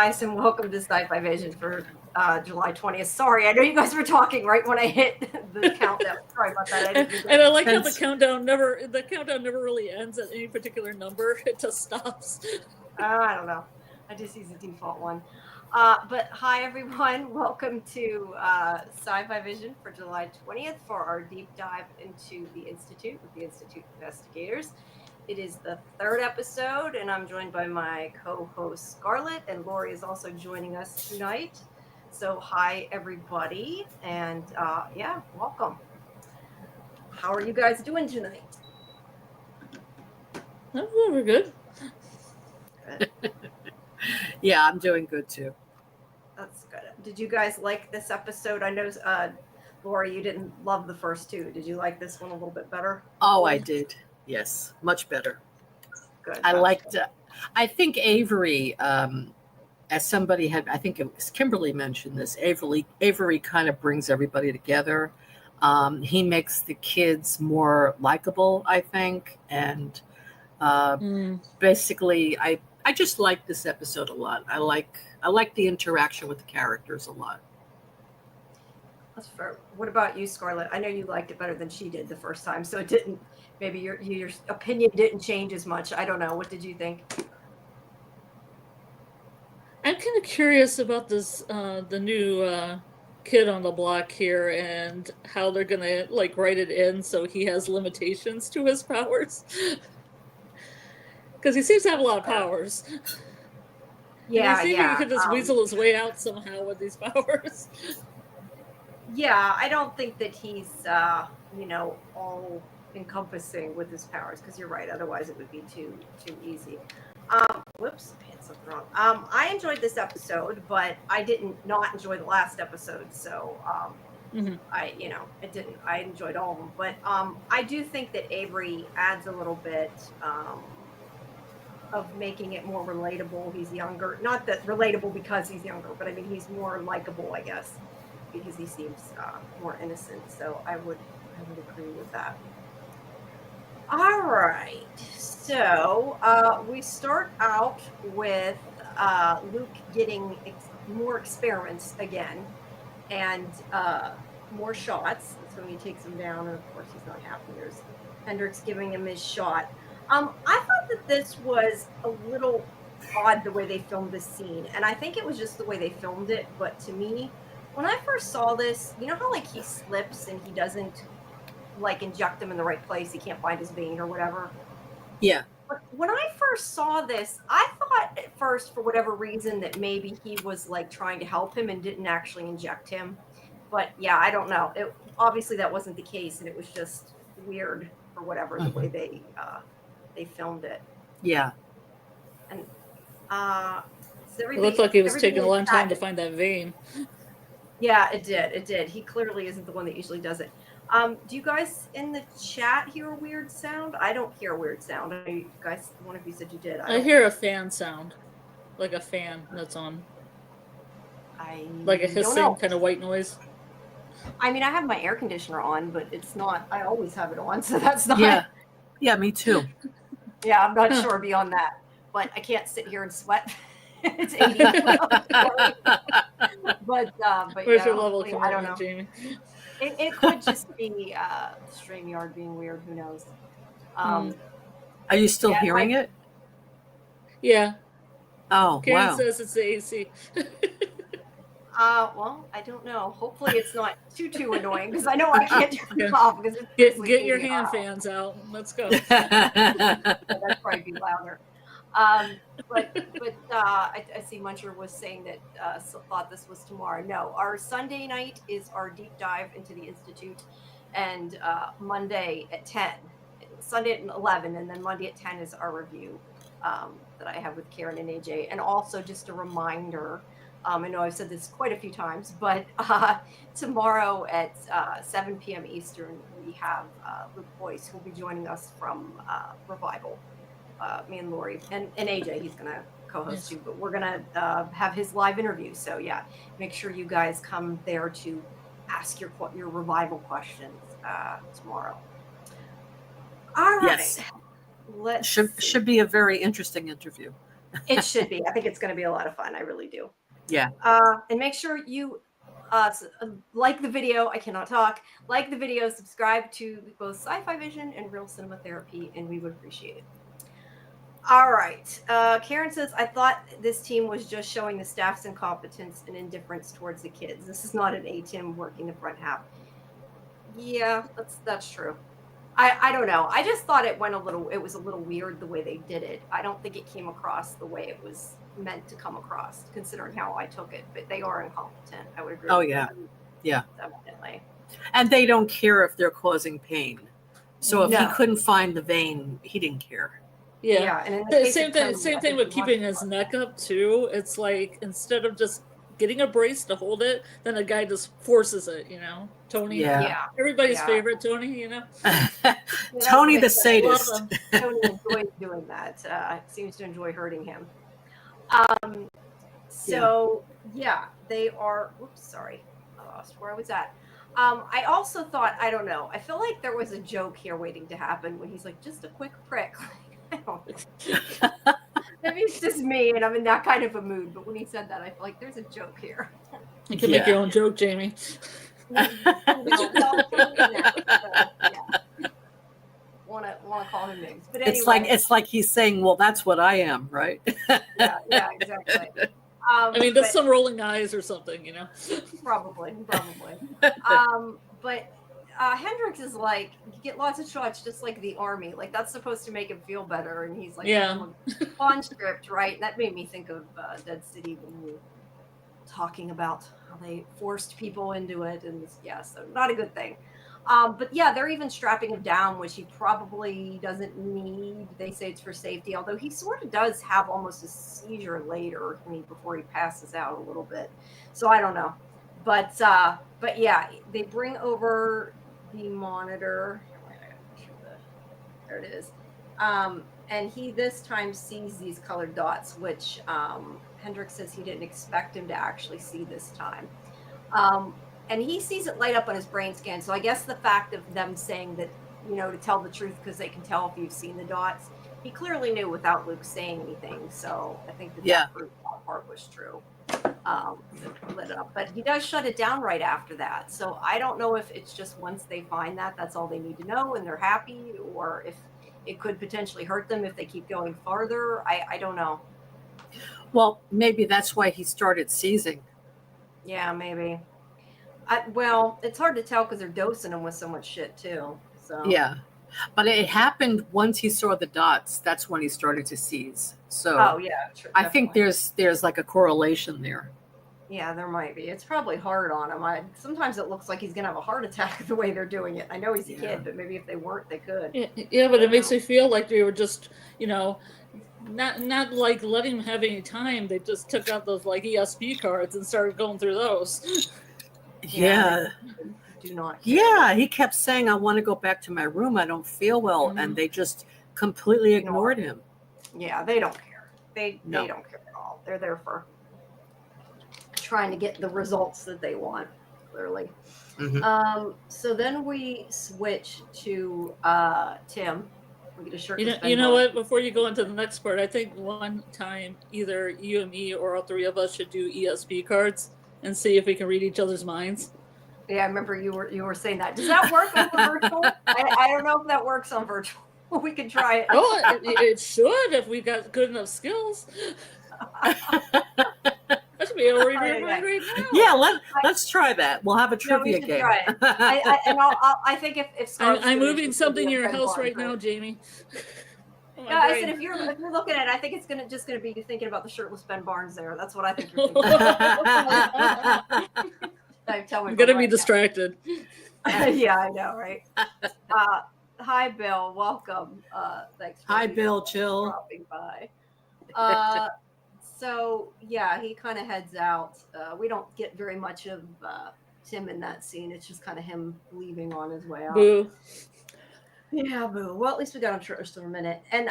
guys, and welcome to Sci-Fi Vision for July 20th. Sorry, I know you guys were talking right when I hit the countdown. Sorry about that. And I like how the countdown never really ends at any particular number. It just stops. I don't know. I just use the default one. But hi, everyone. Welcome to Sci-Fi Vision for July 20th for our deep dive into the Institute with the Institute investigators. It is the third episode, and I'm joined by my co-host Scarlet, and Laurie is also joining us tonight. So hi, everybody, and yeah, welcome. How are you guys doing tonight? Oh, we're good. Yeah, I'm doing good too. That's good. Did you guys like this episode? I know, Laurie, you didn't love the first two. Did you like this one a little bit better? Oh, I did. Yes, much better. Good. I liked. I think Avery, as somebody had, I think it was Kimberly mentioned this. Avery kind of brings everybody together. He makes the kids more likable, I think, and basically, I just like this episode a lot. I like the interaction with the characters a lot. That's fair. What about you, Scarlett? I know you liked it better than she did the first time, so it didn't. Maybe your opinion didn't change as much. I don't know. What did you think? I'm kind of curious about this, the new kid on the block here, and how they're gonna write it in so he has limitations to his powers. Because he seems to have a lot of powers. Yeah, and he could just weasel his way out somehow with these powers. Yeah, I don't think that he's, all encompassing with his powers, because you're right. Otherwise, it would be too easy. Whoops, I hit something wrong. I enjoyed this episode, but I didn't not enjoy the last episode. So, I enjoyed all of them. But I do think that Avery adds a little bit of making it more relatable. He's younger, not that relatable because he's younger, but I mean he's more likable, I guess, because he seems more innocent. So I would agree with that. All right, so we start out with Luke getting more experiments again, and more shots. So he takes him down, and of course he's not happy. There's Hendrix giving him his shot. I thought that this was a little odd the way they filmed this scene, and I think it was just the way they filmed it. But to me, when I first saw this, you know how he slips and he doesn't inject him in the right place, he can't find his vein or whatever. Yeah. But when I first saw this, I thought at first, for whatever reason, that maybe he was trying to help him and didn't actually inject him. But yeah, I don't know. Obviously that wasn't the case, and it was just weird for whatever the way they filmed it. Yeah. And it looked like he was taking a long time to find that vein. Yeah, it did. He clearly isn't the one that usually does it. Do you guys in the chat hear a weird sound? I don't hear a weird sound. You guys, one of you said you did. I hear a fan sound, like a fan that's on. Like a hissing kind of white noise. I mean, I have my air conditioner on, but it's not. I always have it on, so that's not. Yeah, me too. Yeah, I'm not sure beyond that, but I can't sit here and sweat. It's 80. but where's your level? I don't know, Jamie. It could just be StreamYard being weird. Who knows? Are you still hearing it? Yeah. Oh, Karen wow. says it's the AC. Well, I don't know. Hopefully it's not too annoying, because I know I can't turn it off. Because get your hand fans out. Let's go. That'd probably be louder. But I see Muncher was saying that thought this was tomorrow. No, our Sunday night is our deep dive into the Institute, and Monday at 10. Sunday at 11, and then Monday at 10 is our review that I have with Karen and AJ. And also just a reminder, I know I've said this quite a few times, but tomorrow at 7 p.m. Eastern, we have Luke Boyce, who will be joining us from Revival. Me and Laurie and AJ, he's going to co-host too, but we're going to have his live interview. So yeah, make sure you guys come there to ask your Revival questions tomorrow. All right. Yes. Should be a very interesting interview. It should be. I think it's going to be a lot of fun. I really do. Yeah. And make sure you like the video. I cannot talk. Like the video. Subscribe to both Sci-Fi Vision and Real Cinema Therapy, and we would appreciate it. All right. Karen says, I thought this team was just showing the staff's incompetence and indifference towards the kids. This is not an A team working the front half. Yeah, that's true. I don't know. I just thought it was a little weird the way they did it. I don't think it came across the way it was meant to come across, considering how I took it. But they are incompetent. I would agree. Oh, with yeah. that. Yeah. Definitely. And they don't care if they're causing pain. So if he No. couldn't find the vein, he didn't care. Yeah. And in the The case same of thing. Tony, Same I thing think with he keeping wants his to- neck up too. It's like instead of just getting a brace to hold it, then a guy just forces it. You know, Tony. Yeah. Everybody's Yeah. favorite Tony. You know. Tony the I love sadist. him. Tony enjoys doing that. Seems to enjoy hurting him. So yeah, they are. Oops, sorry, I lost where I was at. I also thought, I don't know. I feel like there was a joke here waiting to happen when he's like, just a quick prick. I don't know. Maybe it's just me, and I'm in that kind of a mood. But when he said that, I feel like there's a joke here. You can make your own joke, Jamie. Want to call him names, but anyway, It's like he's saying, "Well, that's what I am," right? yeah, exactly. I mean, there's some rolling eyes or something, you know. Probably. But Hendrix is like, you get lots of shots, just like the army. Like that's supposed to make him feel better, and he's like, Yeah. conscript, right? That made me think of Dead City when we were talking about how they forced people into it, and so not a good thing. But yeah, they're even strapping him down, which he probably doesn't need. They say it's for safety, although he sort of does have almost a seizure later, before he passes out a little bit. So I don't know. But yeah, they bring over the monitor. There it is. And he this time sees these colored dots, which Hendrix says he didn't expect him to actually see this time. And he sees it light up on his brain scan. So I guess the fact of them saying that, to tell the truth because they can tell if you've seen the dots, he clearly knew without Luke saying anything. So I think that part was true. Lit it up. But he does shut it down right after that. So I don't know if it's just once they find that's all they need to know and they're happy, or if it could potentially hurt them if they keep going farther. I don't know. Well, maybe that's why he started seizing. Yeah, maybe. Well, it's hard to tell because they're dosing him with so much shit too. So yeah, but it happened once he saw the dots. That's when he started to seize. So true, I think there's like a correlation there. Yeah, there might be. It's probably hard on him. Sometimes it looks like he's gonna have a heart attack the way they're doing it. I know he's a kid, but maybe if they weren't, they could. Yeah, but it makes me feel like they were just, not like letting him have any time. They just took out those like ESP cards and started going through those. Yeah. Do not care. Yeah, he kept saying, I want to go back to my room. I don't feel well. Mm-hmm. And they just completely ignored him. Yeah, they don't care. They don't care at all. They're there for trying to get the results that they want, clearly. Mm-hmm. So then we switch to Tim. We get a shirt. You know what? Before you go into the next part, I think one time either you and me or all three of us should do ESP cards and see if we can read each other's minds. Yeah, I remember you were saying that. Does that work on virtual? I don't know if that works on virtual. We could try it. Oh, it should if we got good enough skills. I should be able to read your mind right now. Yeah, let's try that. We'll have a trivia game. Try it. I think if Scarlet's I'm moving something in your house right now, Jamie. Yeah, I said if you're looking at it, I think it's just gonna be you thinking about the shirtless Ben Barnes there. That's what I think you're thinking. I'm gonna be distracted. Yeah, I know, right? Hi, Bill. Welcome. Thanks. Hi, Bill. Chill. Dropping by. So yeah, he kind of heads out. We don't get very much of Tim in that scene. It's just kind of him leaving on his way out. Boo. Yeah, boo. Well, at least we got him shirtless for a minute. And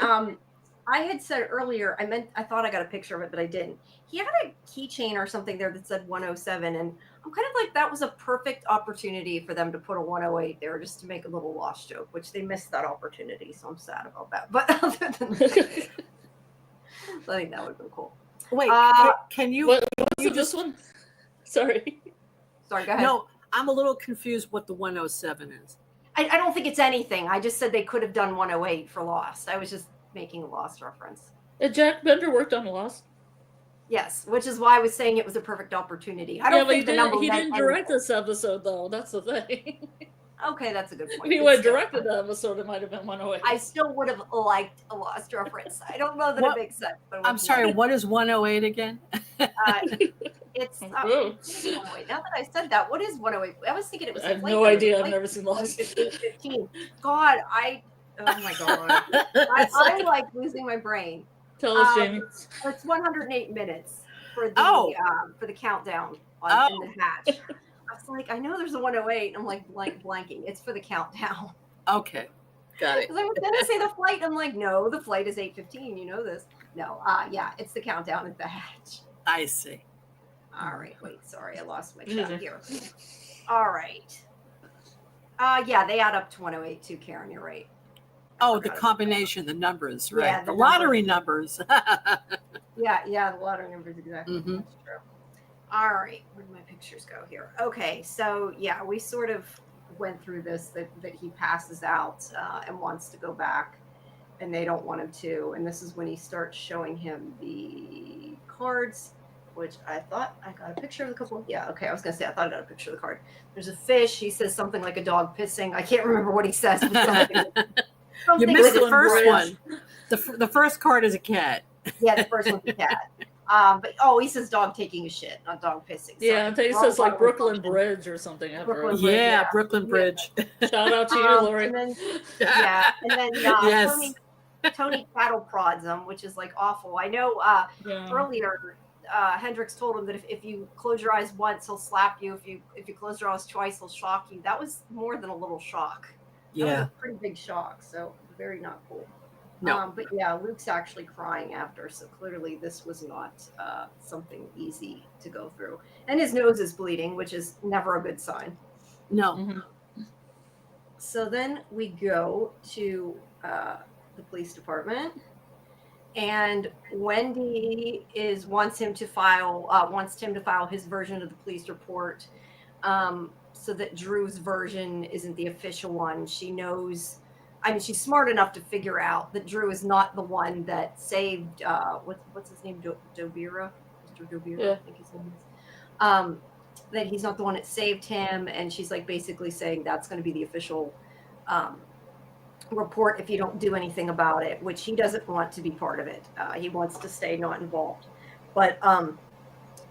I had said earlier, I thought I got a picture of it, but I didn't. He had a keychain or something there that said 107, and I'm kind of like, that was a perfect opportunity for them to put a 108 there just to make a little lost joke, which they missed that opportunity, so I'm sad about that. But other than that, I think that would have been cool. Wait, can you? What was you it, this one? Sorry. Sorry, go ahead. No, I'm a little confused what the 107 is. I don't think it's anything. I just said they could have done 108 for Lost. I was just making a Lost reference. Jack Bender worked on Lost. Yes, which is why I was saying it was a perfect opportunity. I don't think the number he meant didn't direct anything. this episode, though. That's the thing. Okay, that's a good point. If he would have directed the episode, it might have been 108. I still would have liked a Lost reference. I don't know that What? it makes sense. But I'm sorry, what is 108 again? It's Oh. 108. Now that I said that, what is 108? I was thinking it was. I have no idea. I've never seen Lost. 15. God, oh my God. I'm like losing my brain. Tell us, Jamie. It's 108 minutes for the countdown in the hatch. I was like, I know there's a 108. I'm like blanking. It's for the countdown. Okay, got it. Because I was going to say the flight. I'm like, no, the flight is 8:15. You know this. No, yeah, it's the countdown at the hatch. I see. All right, wait, sorry, I lost my track here. All right. Yeah, they add up to 108 too, Karen, you're right. Oh, the combination, the numbers, right? Yeah, the lottery numbers. Yeah, the lottery numbers, exactly. Mm-hmm. That's true. All right, where did my pictures go here? Okay, so yeah, we sort of went through this, that he passes out and wants to go back, and they don't want him to. And this is when he starts showing him the cards, which I thought I got a picture of the couple. Yeah, okay, I was going to say, I thought I got a picture of the card. There's a fish. He says something like a dog pissing. I can't remember what he says. But You missed the first Bridge. one. The first card is a cat. Yeah, the first one's a cat. But he says dog taking a shit, not dog pissing. Yeah, I think it says like Brooklyn Bridge or something. Brooklyn After. Bridge, Yeah, Brooklyn Bridge. Shout out to you, Laurie. And then, and then Yes. Tony cattle prods him, which is like awful. I know earlier Hendrix told him that if you close your eyes once, he'll slap you. If you close your eyes twice, he'll shock you. That was more than a little shock. That was a pretty big shock. So very not cool. No. But yeah, Luke's actually crying after. So clearly this was not something easy to go through. And his nose is bleeding, which is never a good sign. No. Mm-hmm. So then we go to the police department, and Wendy wants Tim to file his version of the police report, so that Drew's version isn't the official one. She knows. I mean, she's smart enough to figure out that Drew is not the one that saved. What's his name? Dobira. Mr. Dobira, yeah. I think his name is. That he's not the one that saved him, and she's like basically saying that's going to be the official report if you don't do anything about it, which he doesn't want to be part of it. He wants to stay not involved. But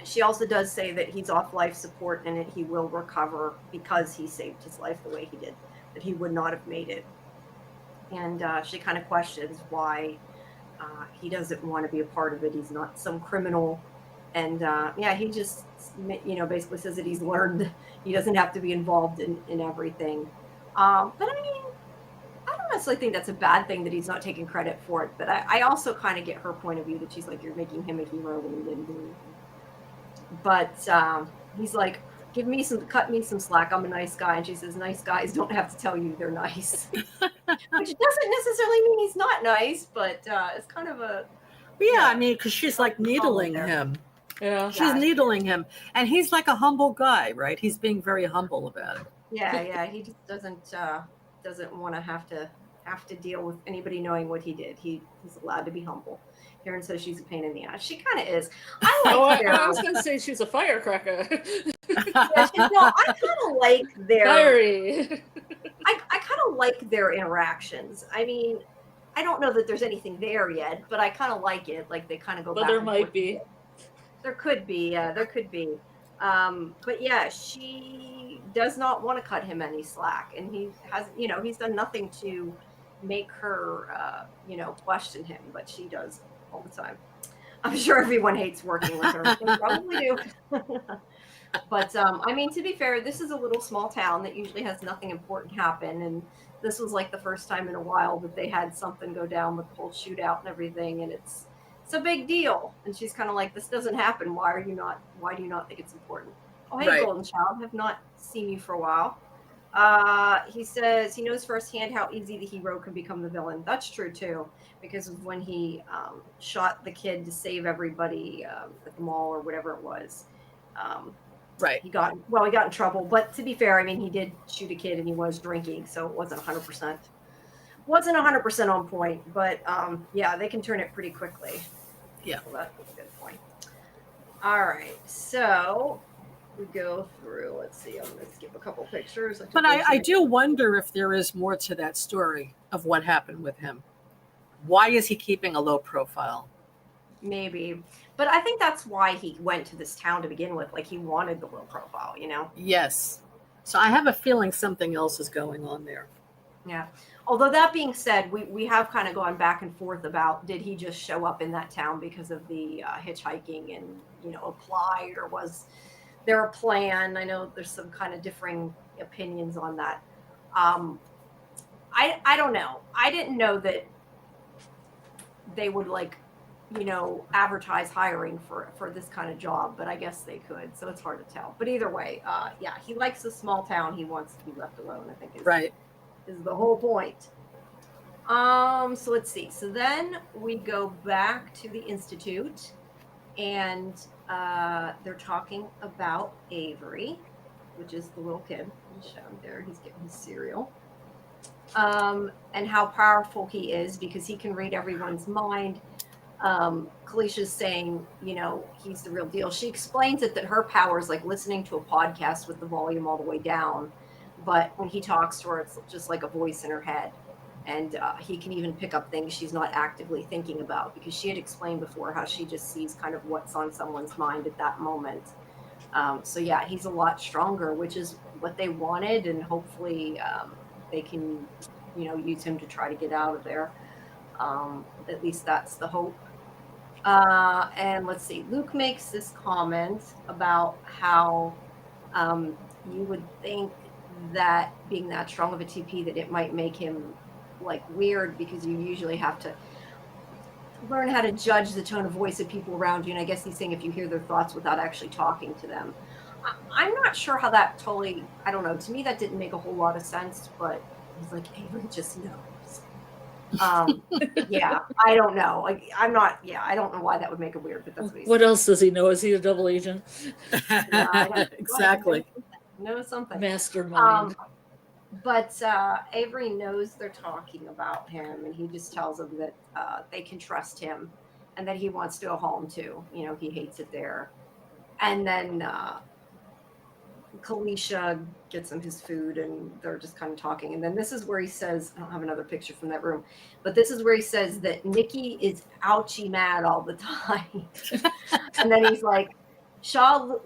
she also does say that he's off life support and that he will recover because he saved his life the way he did, that he would not have made it. And she kind of questions why he doesn't want to be a part of it. He's not some criminal. And he just, basically says that he's learned he doesn't have to be involved in everything. But I mean, I don't necessarily think that's a bad thing that he's not taking credit for it. But I also kind of get her point of view that she's like, you're making him a hero when he didn't do anything. But he's like, cut me some slack. I'm a nice guy. And she says, nice guys don't have to tell you they're nice. Which doesn't necessarily mean he's not nice, but it's kind of a... Yeah, I mean, because she's like needling him. Yeah. She's needling him. And he's like a humble guy, right? He's being very humble about it. Yeah. He just doesn't want to have to deal with anybody knowing what he did. He's allowed to be humble. Karen says she's a pain in the ass. She kind of is. I was going to say she's a firecracker. I kind of like their... Fiery. I kind of like their interactions. I mean, I don't know that there's anything there yet, but I kind of like it. Like they kind of go back. But there might be. There could be. There could be. But yeah, she does not want to cut him any slack, and he has, he's done nothing to make her, question him, but she does all the time. I'm sure everyone hates working with her. They probably do. But I mean, to be fair, this is a little small town that usually has nothing important happen, and this was like the first time in a while that they had something go down with the whole shootout and everything, and it's a big deal. And she's kind of like, this doesn't happen. Why do you not think it's important? Oh, hey, right. Golden Child, have not seen you for a while. He says he knows firsthand how easy the hero can become the villain. That's true too, because of when he shot the kid to save everybody at the mall or whatever it was. Right. He got in trouble. But to be fair, I mean, he did shoot a kid and he was drinking, so it wasn't 100%. Wasn't 100% on point, but yeah, they can turn it pretty quickly. Yeah. So that's a good point. All right, so we go through. Let's see. I'm going to skip a couple pictures. But I do wonder if there is more to that story of what happened with him. Why is he keeping a low profile? Maybe, but I think that's why he went to this town to begin with. Like he wanted the low profile, you know? Yes. So I have a feeling something else is going on there. Yeah. Although that being said, we have kind of gone back and forth about did he just show up in that town because of the hitchhiking and, you know, applied, or was there a plan? I know there's some kind of differing opinions on that. I don't know. I didn't know that they would, like, you know, advertise hiring for this kind of job, but I guess they could. So it's hard to tell. But either way, yeah, he likes a small town. He wants to be left alone, I think is the whole point. So let's see. So then we go back to the Institute, and they're talking about Avery, which is the little kid shown there. He's getting his cereal. And how powerful he is because he can read everyone's mind. Kalisha's saying, you know, he's the real deal. She explains it that her power is like listening to a podcast with the volume all the way down. But when he talks to her, it's just like a voice in her head. And he can even pick up things she's not actively thinking about, because she had explained before how she just sees kind of what's on someone's mind at that moment. So yeah, he's a lot stronger, which is what they wanted. And hopefully they can, you know, use him to try to get out of there. At least that's the hope. And let's see, Luke makes this comment about how you would think that being that strong of a TP that it might make him like weird, because you usually have to learn how to judge the tone of voice of people around you. And I guess he's saying if you hear their thoughts without actually talking to them. I'm not sure how that totally, I don't know. To me, that didn't make a whole lot of sense, but he's like, Avery just knows. Yeah, I don't know. Like, I'm not, yeah, I don't know why that would make it weird, but that's what he's What saying. else does he know? Is he a double agent? Exactly. Know something. Mastermind. But Avery knows they're talking about him, and he just tells them that they can trust him and that he wants to go home too. You know, he hates it there. And then Kalisha gets him his food, and they're just kind of talking. And then this is where he says, I don't have another picture from that room, but this is where he says that Nikki is ouchie mad all the time. And then he's like, he tells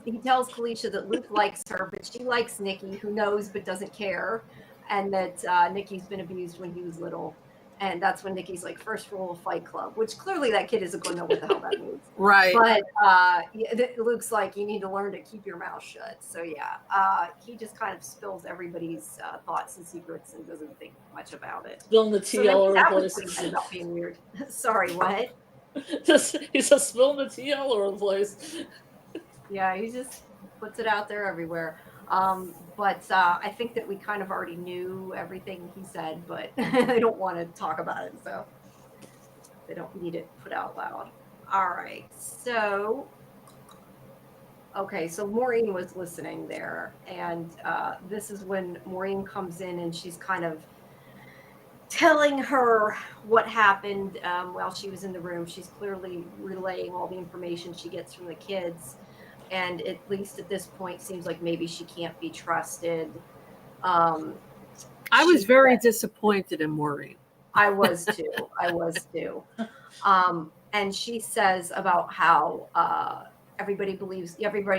Kalisha that Luke likes her, but she likes Nikki, who knows but doesn't care, and that Nikki's been abused when he was little. And that's when Nikki's like, first rule of Fight Club, which clearly that kid isn't going to know what the hell that means. Right. But Luke's like, you need to learn to keep your mouth shut. So yeah, he just kind of spills everybody's thoughts and secrets and doesn't think much about it. Spilling the tea all over the place. Pretty good about being weird. Sorry, what? He's just spilling the tea all over the place. Yeah, he just puts it out there everywhere. But I think that we kind of already knew everything he said, but they don't want to talk about it, so they don't need it put out loud. All right, so Maureen was listening there, and this is when Maureen comes in, and she's kind of telling her what happened while she was in the room. She's clearly relaying all the information she gets from the kids. And at least at this point, seems like maybe she can't be trusted. I was very disappointed in Maureen. I was too. And she says about how everybody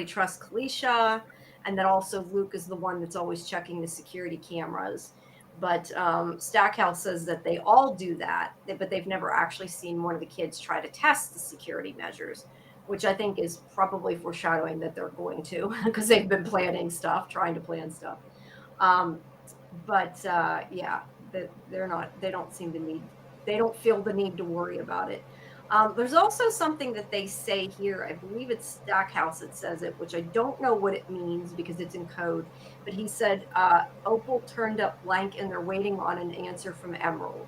trusts Kalisha, and that also Luke is the one that's always checking the security cameras. But Stackhouse says that they all do that, but they've never actually seen one of the kids try to test the security measures, which I think is probably foreshadowing that they're going to, because they've been trying to plan stuff. Yeah, they don't feel the need to worry about it. There's also something that they say here. I believe it's Stackhouse that says it, which I don't know what it means because it's in code. But he said Opal turned up blank and they're waiting on an answer from Emerald.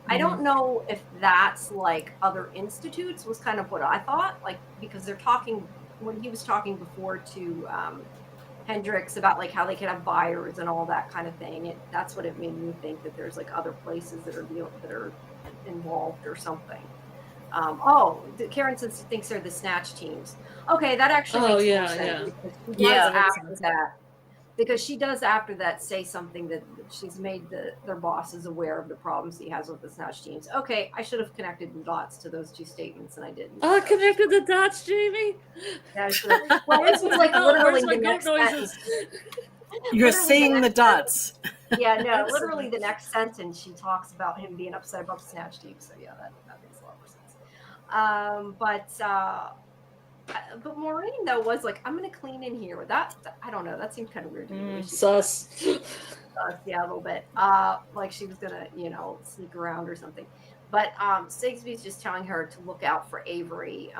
I don't know if that's like other institutes was kind of what I thought, like because they're talking when he was talking before to Hendrix about like how they could have buyers and all that kind of thing. That's what it made me think that there's like other places that are involved or something. Karen says she thinks they're the snatch teams. Okay, that actually makes more sense. Yeah, Because she does after that say something that she's made their bosses aware of the problems he has with the snatch teams. Okay, I should have connected the dots to those two statements and I didn't. Oh, connected the dots, Jamie. Yeah, well, this was like literally the next sentence. You're seeing the dots. Yeah, no, literally the next sentence she talks about him being upset about the snatch team. So yeah, that makes a lot more sense. But Maureen though was like, I'm gonna clean in here. That I don't know. That seemed kind of weird to me. Sus. Yeah, a little bit. Like she was gonna, sneak around or something. But Sigsbee's just telling her to look out for Avery.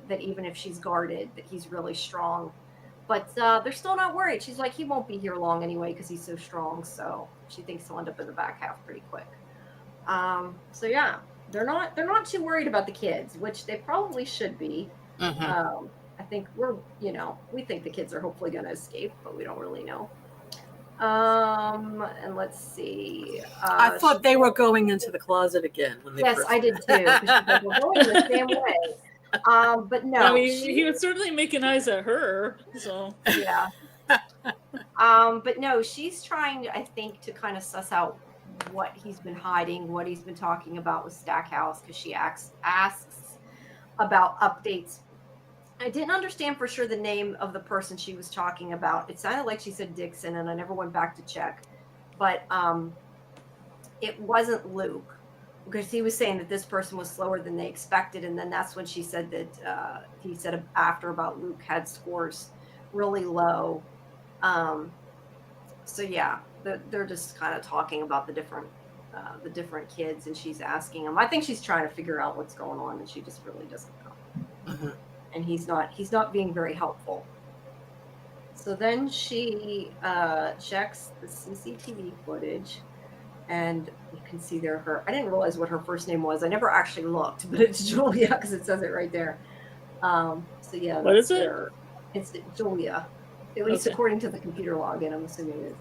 That even if she's guarded, that he's really strong. But they're still not worried. She's like, he won't be here long anyway because he's so strong. So she thinks he'll end up in the back half pretty quick. So yeah, they're not too worried about the kids, which they probably should be. Mm-hmm. I think we think the kids are hopefully going to escape, but we don't really know. And let's see. I thought they were going into the closet again. Yes, I did too. Like, we're going the same way. But no. I mean, he was certainly making eyes at her. So yeah. But no, she's trying, I think, to kind of suss out what he's been hiding, what he's been talking about with Stackhouse, because she asks about updates. I didn't understand for sure the name of the person she was talking about. It sounded like she said Dixon, and I never went back to check. But it wasn't Luke, because he was saying that this person was slower than they expected, and then that's when she said that he said after about Luke had scores really low. So yeah, they're just kind of talking about the different kids, and she's asking them. I think she's trying to figure out what's going on, and she just really doesn't know. Mm-hmm. And he's not being very helpful. So then she checks the CCTV footage, and you can see there I didn't realize what her first name was. I never actually looked, but it's Julia because it says it right there. So yeah, what is it? It's Julia, at least according to the computer login. I'm assuming it is.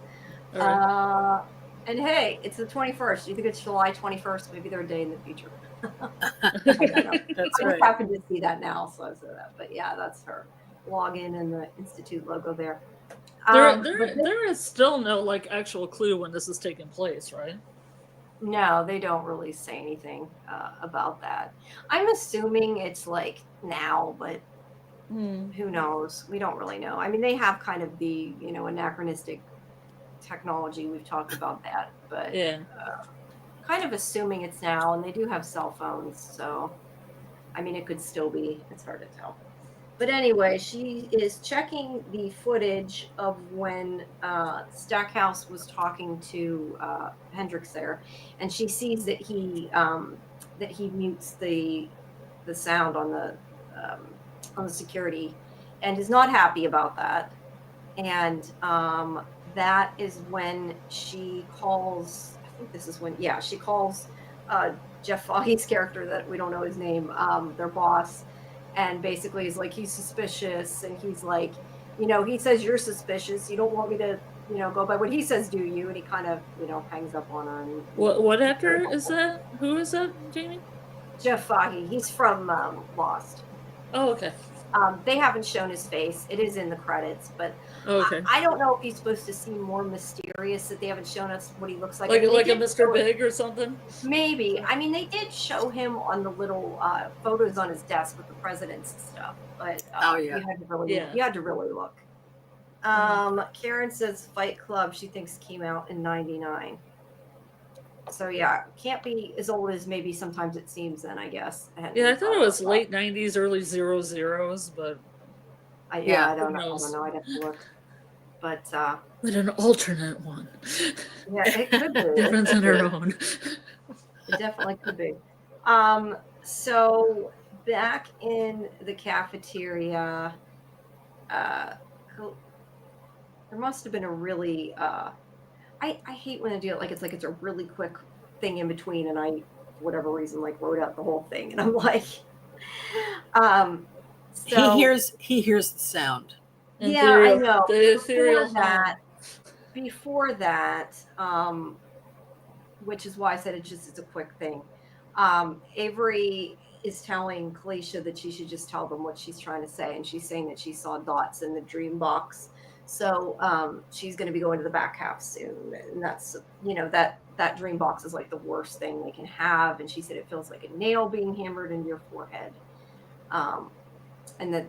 Right. And hey, it's the 21st. You think it's July 21st? Maybe they're a day in the future. I don't know. That's I right. just happened to see that now, so I said that. But yeah, that's her login and the Institute logo there. There is still no like actual clue when this is taking place, right? No, they don't really say anything about that. I'm assuming it's like now, but who knows? We don't really know. I mean, they have kind of the anachronistic technology. We've talked about that, but yeah. Kind of assuming it's now, and they do have cell phones, so I mean it could still be, it's hard to tell. But anyway, she is checking the footage of when Stackhouse was talking to Hendrix there, and she sees that he mutes the sound on the security, and is not happy about that. And that is when she calls. I think this is when, she calls Jeff Foggy's character that we don't know his name, their boss, and basically is like, he's suspicious, and he's like, he says you're suspicious. You don't want me to, go by what he says, do you? And he kind of, hangs up on her. And what actor is that? Who is that, Jamie? Jeff Foggy. He's from Lost. Oh, okay. They haven't shown his face. It is in the credits, but okay. I don't know if he's supposed to seem more mysterious, that they haven't shown us what he looks like. Like a Mr. Big or something? Maybe. I mean, they did show him on the little photos on his desk with the presidents and stuff, but you had to really look. Karen says Fight Club, she thinks came out in 99. So yeah, can't be as old as maybe sometimes it seems then, I guess. I thought it was late 90s, early 00s, but I don't know. I'd have to look. But an alternate one. Yeah, it could be. Different than her own. It definitely could be. So back in the cafeteria, uh, there must have been a really I hate when I do it like it's a really quick thing in between, and I for whatever reason like wrote out the whole thing, and I'm like, um, so He hears the sound. yeah, I Ethereal, know. the ethereal hum. Before that, which is why I said it's a quick thing. Avery is telling Kalisha that she should just tell them what she's trying to say, and she's saying that she saw dots in the dream box. So she's going to be going to the back half soon, and that's that dream box is like the worst thing they can have. And she said it feels like a nail being hammered into your forehead, and that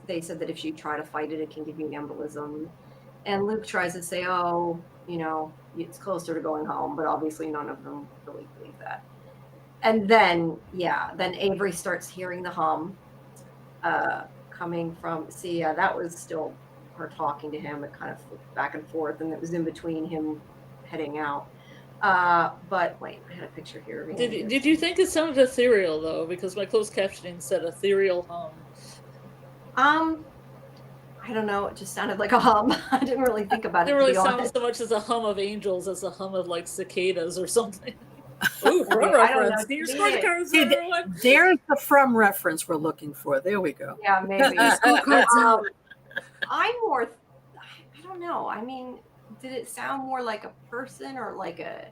they said that if you try to fight it, it can give you embolism. And Luke tries to say, oh, it's closer to going home, but obviously none of them really believe that. And then Avery starts hearing the hum coming from, that was still her talking to him. It kind of flipped back and forth, and it was in between him heading out. But wait, I had a picture here. Did you think it sounded ethereal, though? Because my closed captioning said ethereal hum. I don't know. It just sounded like a hum. I didn't really think about it. It didn't really sound so much as a hum of angels as a hum of like cicadas or something. Ooh, from reference. There's the from reference we're looking for. There we go. Yeah, maybe. I'm more. I don't know. I mean, did it sound more like a person or like a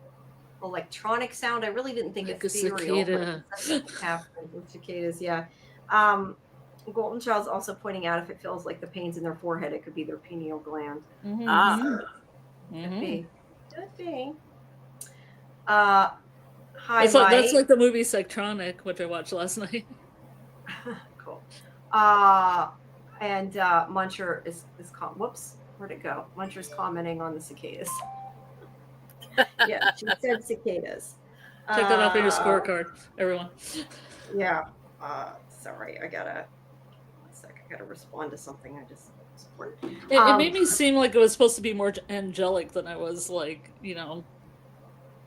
electronic sound? I really didn't think like ethereal. A cicada. Cicadas, yeah. Golden Child's also pointing out if it feels like the pains in their forehead, it could be their pineal gland. Mm-hmm. Could be. Hi, that's like the movie Psychtronic, which I watched last night. Cool. And Muncher is whoops, where'd it go? Muncher's commenting on the cicadas. Yeah, she said cicadas. Check that off in your scorecard, everyone. Yeah. Sorry, I gotta respond to something. I just it made me seem like it was supposed to be more angelic than I was like,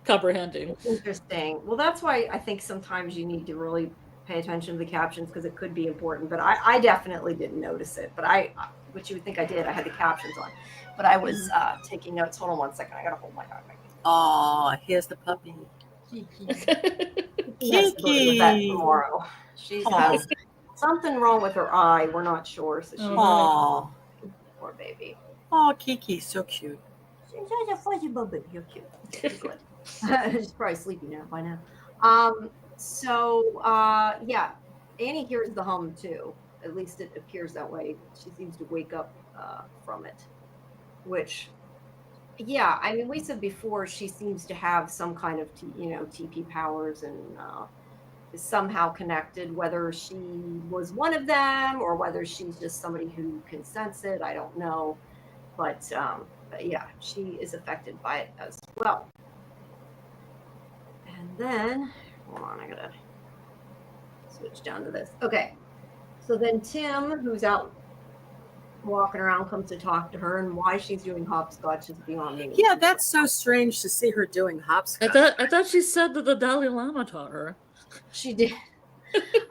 comprehending. Interesting. Well, that's why I think sometimes you need to really pay attention to the captions because it could be important. But I definitely didn't notice it. But which you would think I did. I had the captions on, but I was taking notes. Hold on one second. I gotta hold my dog. Oh, here's the puppy. Kiki. That tomorrow. She has something wrong with her eye. We're not sure. So she's poor baby. Oh, Kiki, so cute. She's a fuzzy baby. You're cute. She's good. She's probably sleepy now by now. Annie hears the hum too. At least it appears that way. She seems to wake up from it. Which, yeah, I mean, we said before she seems to have some kind of TP powers and is somehow connected. Whether she was one of them or whether she's just somebody who can sense it, I don't know. But yeah, she is affected by it as well. And then, hold on, I gotta switch down to this. Okay, so then Tim, who's out walking around, comes to talk to her, and why she's doing hopscotch is beyond me. Yeah, that's so strange to see her doing hopscotch. I thought she said that the Dalai Lama taught her. She did.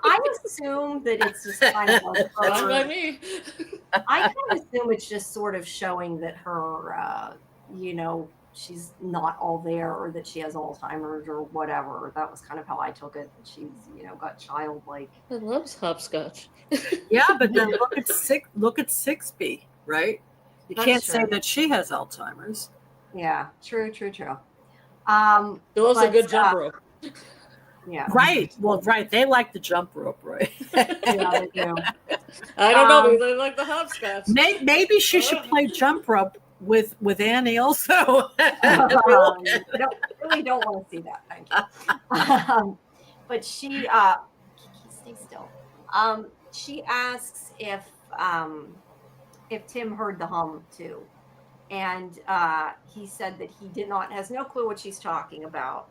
I assume that it's just kind of like that's by me. I kind of assume it's just sort of showing that her, she's not all there, or that she has Alzheimer's or whatever. That was kind of how I took it. She's, got childlike. I loves hopscotch. Yeah, but then look at 6B, right? You can't say that she has Alzheimer's. Yeah, true. It was a good jump rope. Yeah. Right. Well, right. They like the jump rope, right? Yeah, they do. I don't know. They like the hopscotch. Maybe she should play jump rope with Annie also. Really don't want to see that. Thank you. But she, Kiki, stay still. She asks if Tim heard the hum too, and he said that he has no clue what she's talking about.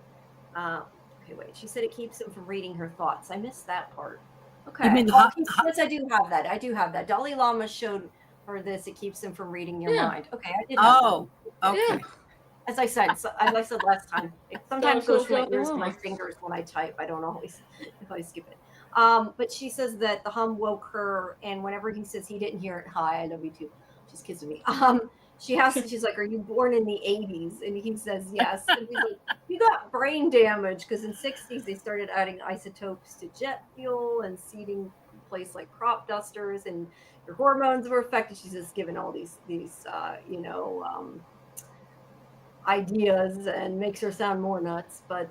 Okay, wait. She said it keeps him from reading her thoughts. I missed that part. Okay. You mean yes, I do have that. I do have that. Dalai Lama showed her this. It keeps him from reading your mind. Okay, I did. Okay. as I said last time, it sometimes Don't goes from my feel ears to my alone. fingers when I type. I don't always if I skip it. But she says that the hum woke her, and whenever he says he didn't hear it, hi, I love you too. She's kissing me. She's like, "Are you born in the '80s?" And he says yes. And he's like, "You got brain damage," because in '60s they started adding isotopes to jet fuel and seeding place like crop dusters, and your hormones were affected. She's just given all these ideas and makes her sound more nuts. But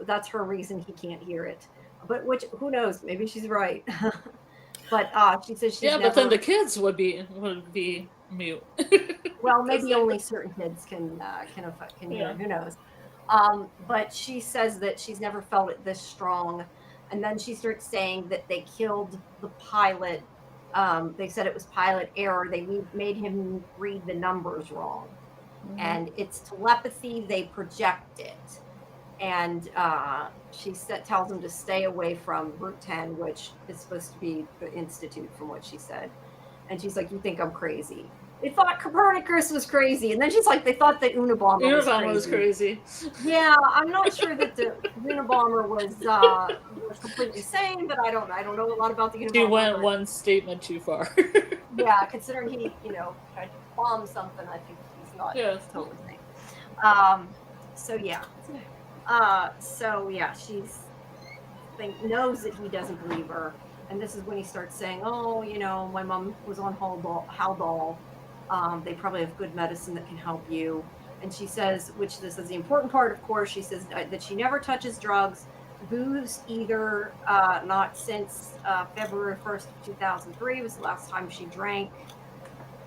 that's her reason he can't hear it. But which who knows? Maybe she's right. But she says she's Yeah, never. but then the kids would be mute. Well, 'Cause maybe they- only certain kids can hear. Yeah. Who knows? But she says that she's never felt it this strong. And then she starts saying that they killed the pilot. They said it was pilot error. They made him read the numbers wrong, and it's telepathy. They project it, and tells him to stay away from Route 10, which is supposed to be the institute, from what she said. And she's like, "You think I'm crazy?" They thought Copernicus was crazy, and then she's like, "They thought that Unabomber was crazy." Yeah, I'm not sure that the Unabomber was completely sane, but I don't know a lot about the Unabomber. She went one statement too far. Yeah, considering he tried to bomb something, I think he's not totally sane. So yeah, she's knows that he doesn't believe her, and this is when he starts saying, "Oh, my mom was on Haldol. They probably have good medicine that can help you." And she says, which this is the important part, of course, she says that she never touches drugs, booze either, not since February 1st of 2003 was the last time she drank.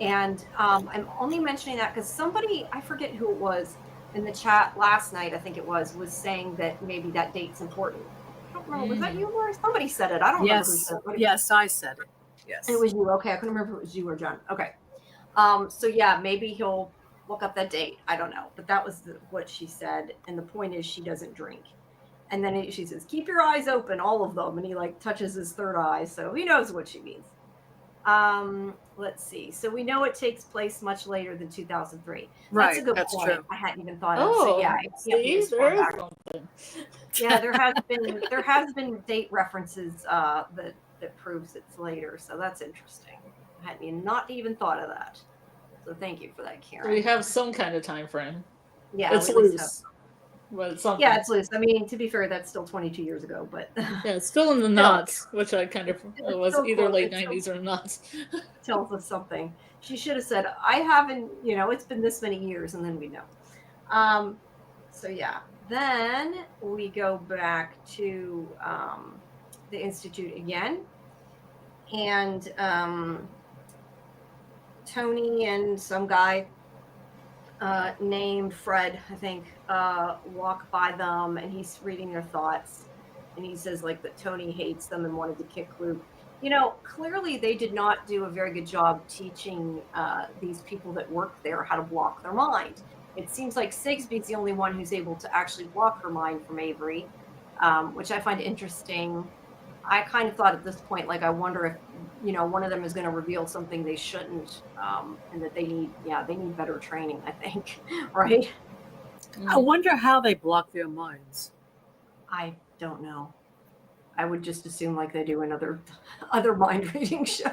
And I'm only mentioning that because somebody, I forget who it was, in the chat last night, I think it was saying that maybe that date's important. I don't remember. Was that you, Laurie? Somebody said it. I don't remember who said it. Yes, I said it. Yes. It was you. Okay. I couldn't remember if it was you or John. Okay. So yeah, maybe he'll look up that date. I don't know. But that was what she said. And the point is she doesn't drink. And then she says, "Keep your eyes open, all of them." And he touches his third eye. So he knows what she means. Let's see. So we know it takes place much later than 2003. Right. That's a good point. True. I hadn't even thought of. So yeah, it can't be as far back. Yeah, there has been date references that proves it's later. So that's interesting. I hadn't not even thought of that. So thank you for that, Karen. We have some kind of time frame. Yeah, it's loose. But it's something. Yeah, it's loose. I mean, to be fair, that's still 22 years ago, but yeah, it's still in the knots, which I kind of was either late 90s or knots. Tells us something. She should have said, "I haven't, it's been this many years," and then we know. So yeah, then we go back to the Institute again, and Tony and some guy named Fred, I think, walk by them, and he's reading their thoughts, and he says that Tony hates them and wanted to kick Luke. Clearly they did not do a very good job teaching these people that work there how to block their mind. It seems like Sigsbee's the only one who's able to actually block her mind from Avery, which I find interesting. I kind of thought at this point, I wonder if one of them is going to reveal something they shouldn't, and that they need better training, I think. Right? I wonder how they block their minds. I don't know. I would just assume they do in other mind reading shows.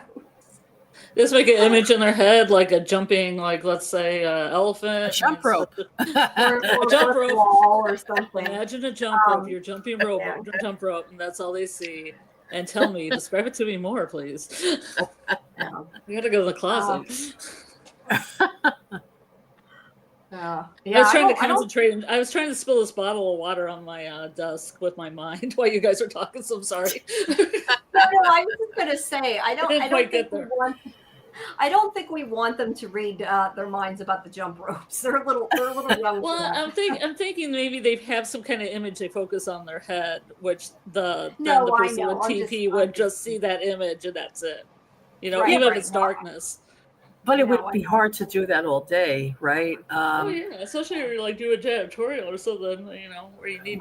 Just make an image in their head, like a jumping, let's say, elephant. A jump rope. or a jump rope. Wall or something. Imagine a jump rope. You're jumping rope, jump rope, and that's all they see. And tell me, describe it to me more, please. We gotta go to the closet. Yeah, I was trying to concentrate. I was trying to spill this bottle of water on my desk with my mind while you guys are talking. So I'm sorry. No, I was just gonna say I don't think we want them to read their minds about the jump ropes. They're a little young. Well, I'm thinking maybe they have some kind of image they focus on their head, which the person with TP would just see that image and that's it. Even if it's darkness. But it would be hard to do that all day, right? Especially if you're do a janitorial or something, where you need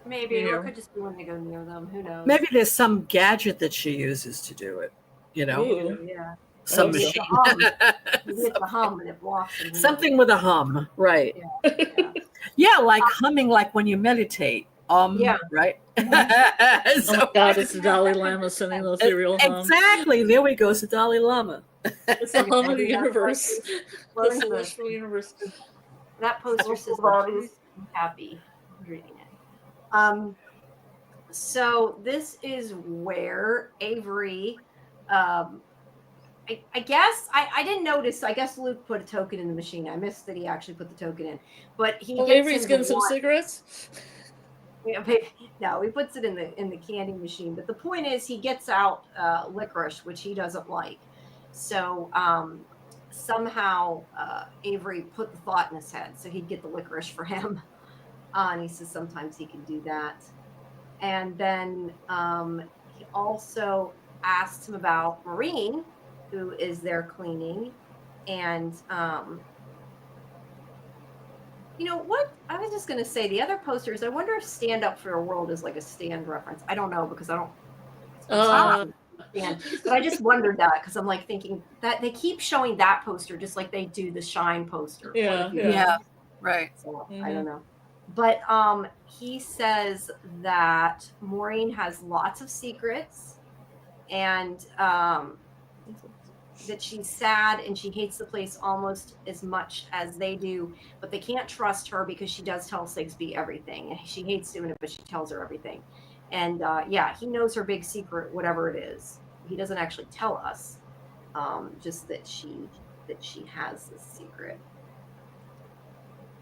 maybe, or it could just be when they go near them. Who knows? Maybe there's some gadget that she uses to do it. Ooh. Yeah. some Maybe machine. it's a hum and it blocks him. Something with a hum, right? Yeah. Yeah, like humming, like when you meditate. Yeah. Right. Oh my God, it's the Dalai Lama sending those serial hums. Exactly. There we go. It's the Dalai Lama. It's the hum of the universe. The Learn celestial universe. That poster says always happy. I'm reading it. So this is where Avery, I guess I didn't notice. I guess Luke put a token in the machine. I missed that he actually put the token in. But he gets Avery's him getting to some want- cigarettes. Yeah, no, he puts it in the candy machine. But the point is, he gets out licorice, which he doesn't like. So somehow Avery put the thought in his head, so he'd get the licorice for him. And he says sometimes he can do that. And then he also asked him about Maureen, who is there cleaning, and you know what? I was just going to say the other posters. I wonder if "Stand Up for Your World" is like a stand reference. I don't know because I don't. But I just wondered that because I'm like thinking that they keep showing that poster just like they do the Shine poster. Yeah. Right. So I don't know. But he says that Maureen has lots of secrets and that she's sad and she hates the place almost as much as they do, but they can't trust her because she does tell Sigsbee everything. She hates doing it, but she tells her everything. And he knows her big secret, whatever it is. He doesn't actually tell us, just that she has this secret.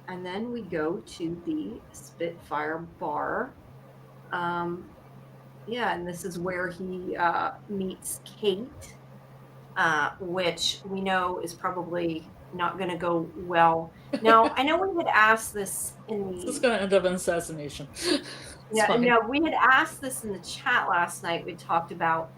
And then we go to the Spitfire bar. And this is where he meets Kate, which we know is probably not going to go well. Now, I know we had asked this in the... This is going to end up in assassination. We had asked this in the chat last night. We talked about,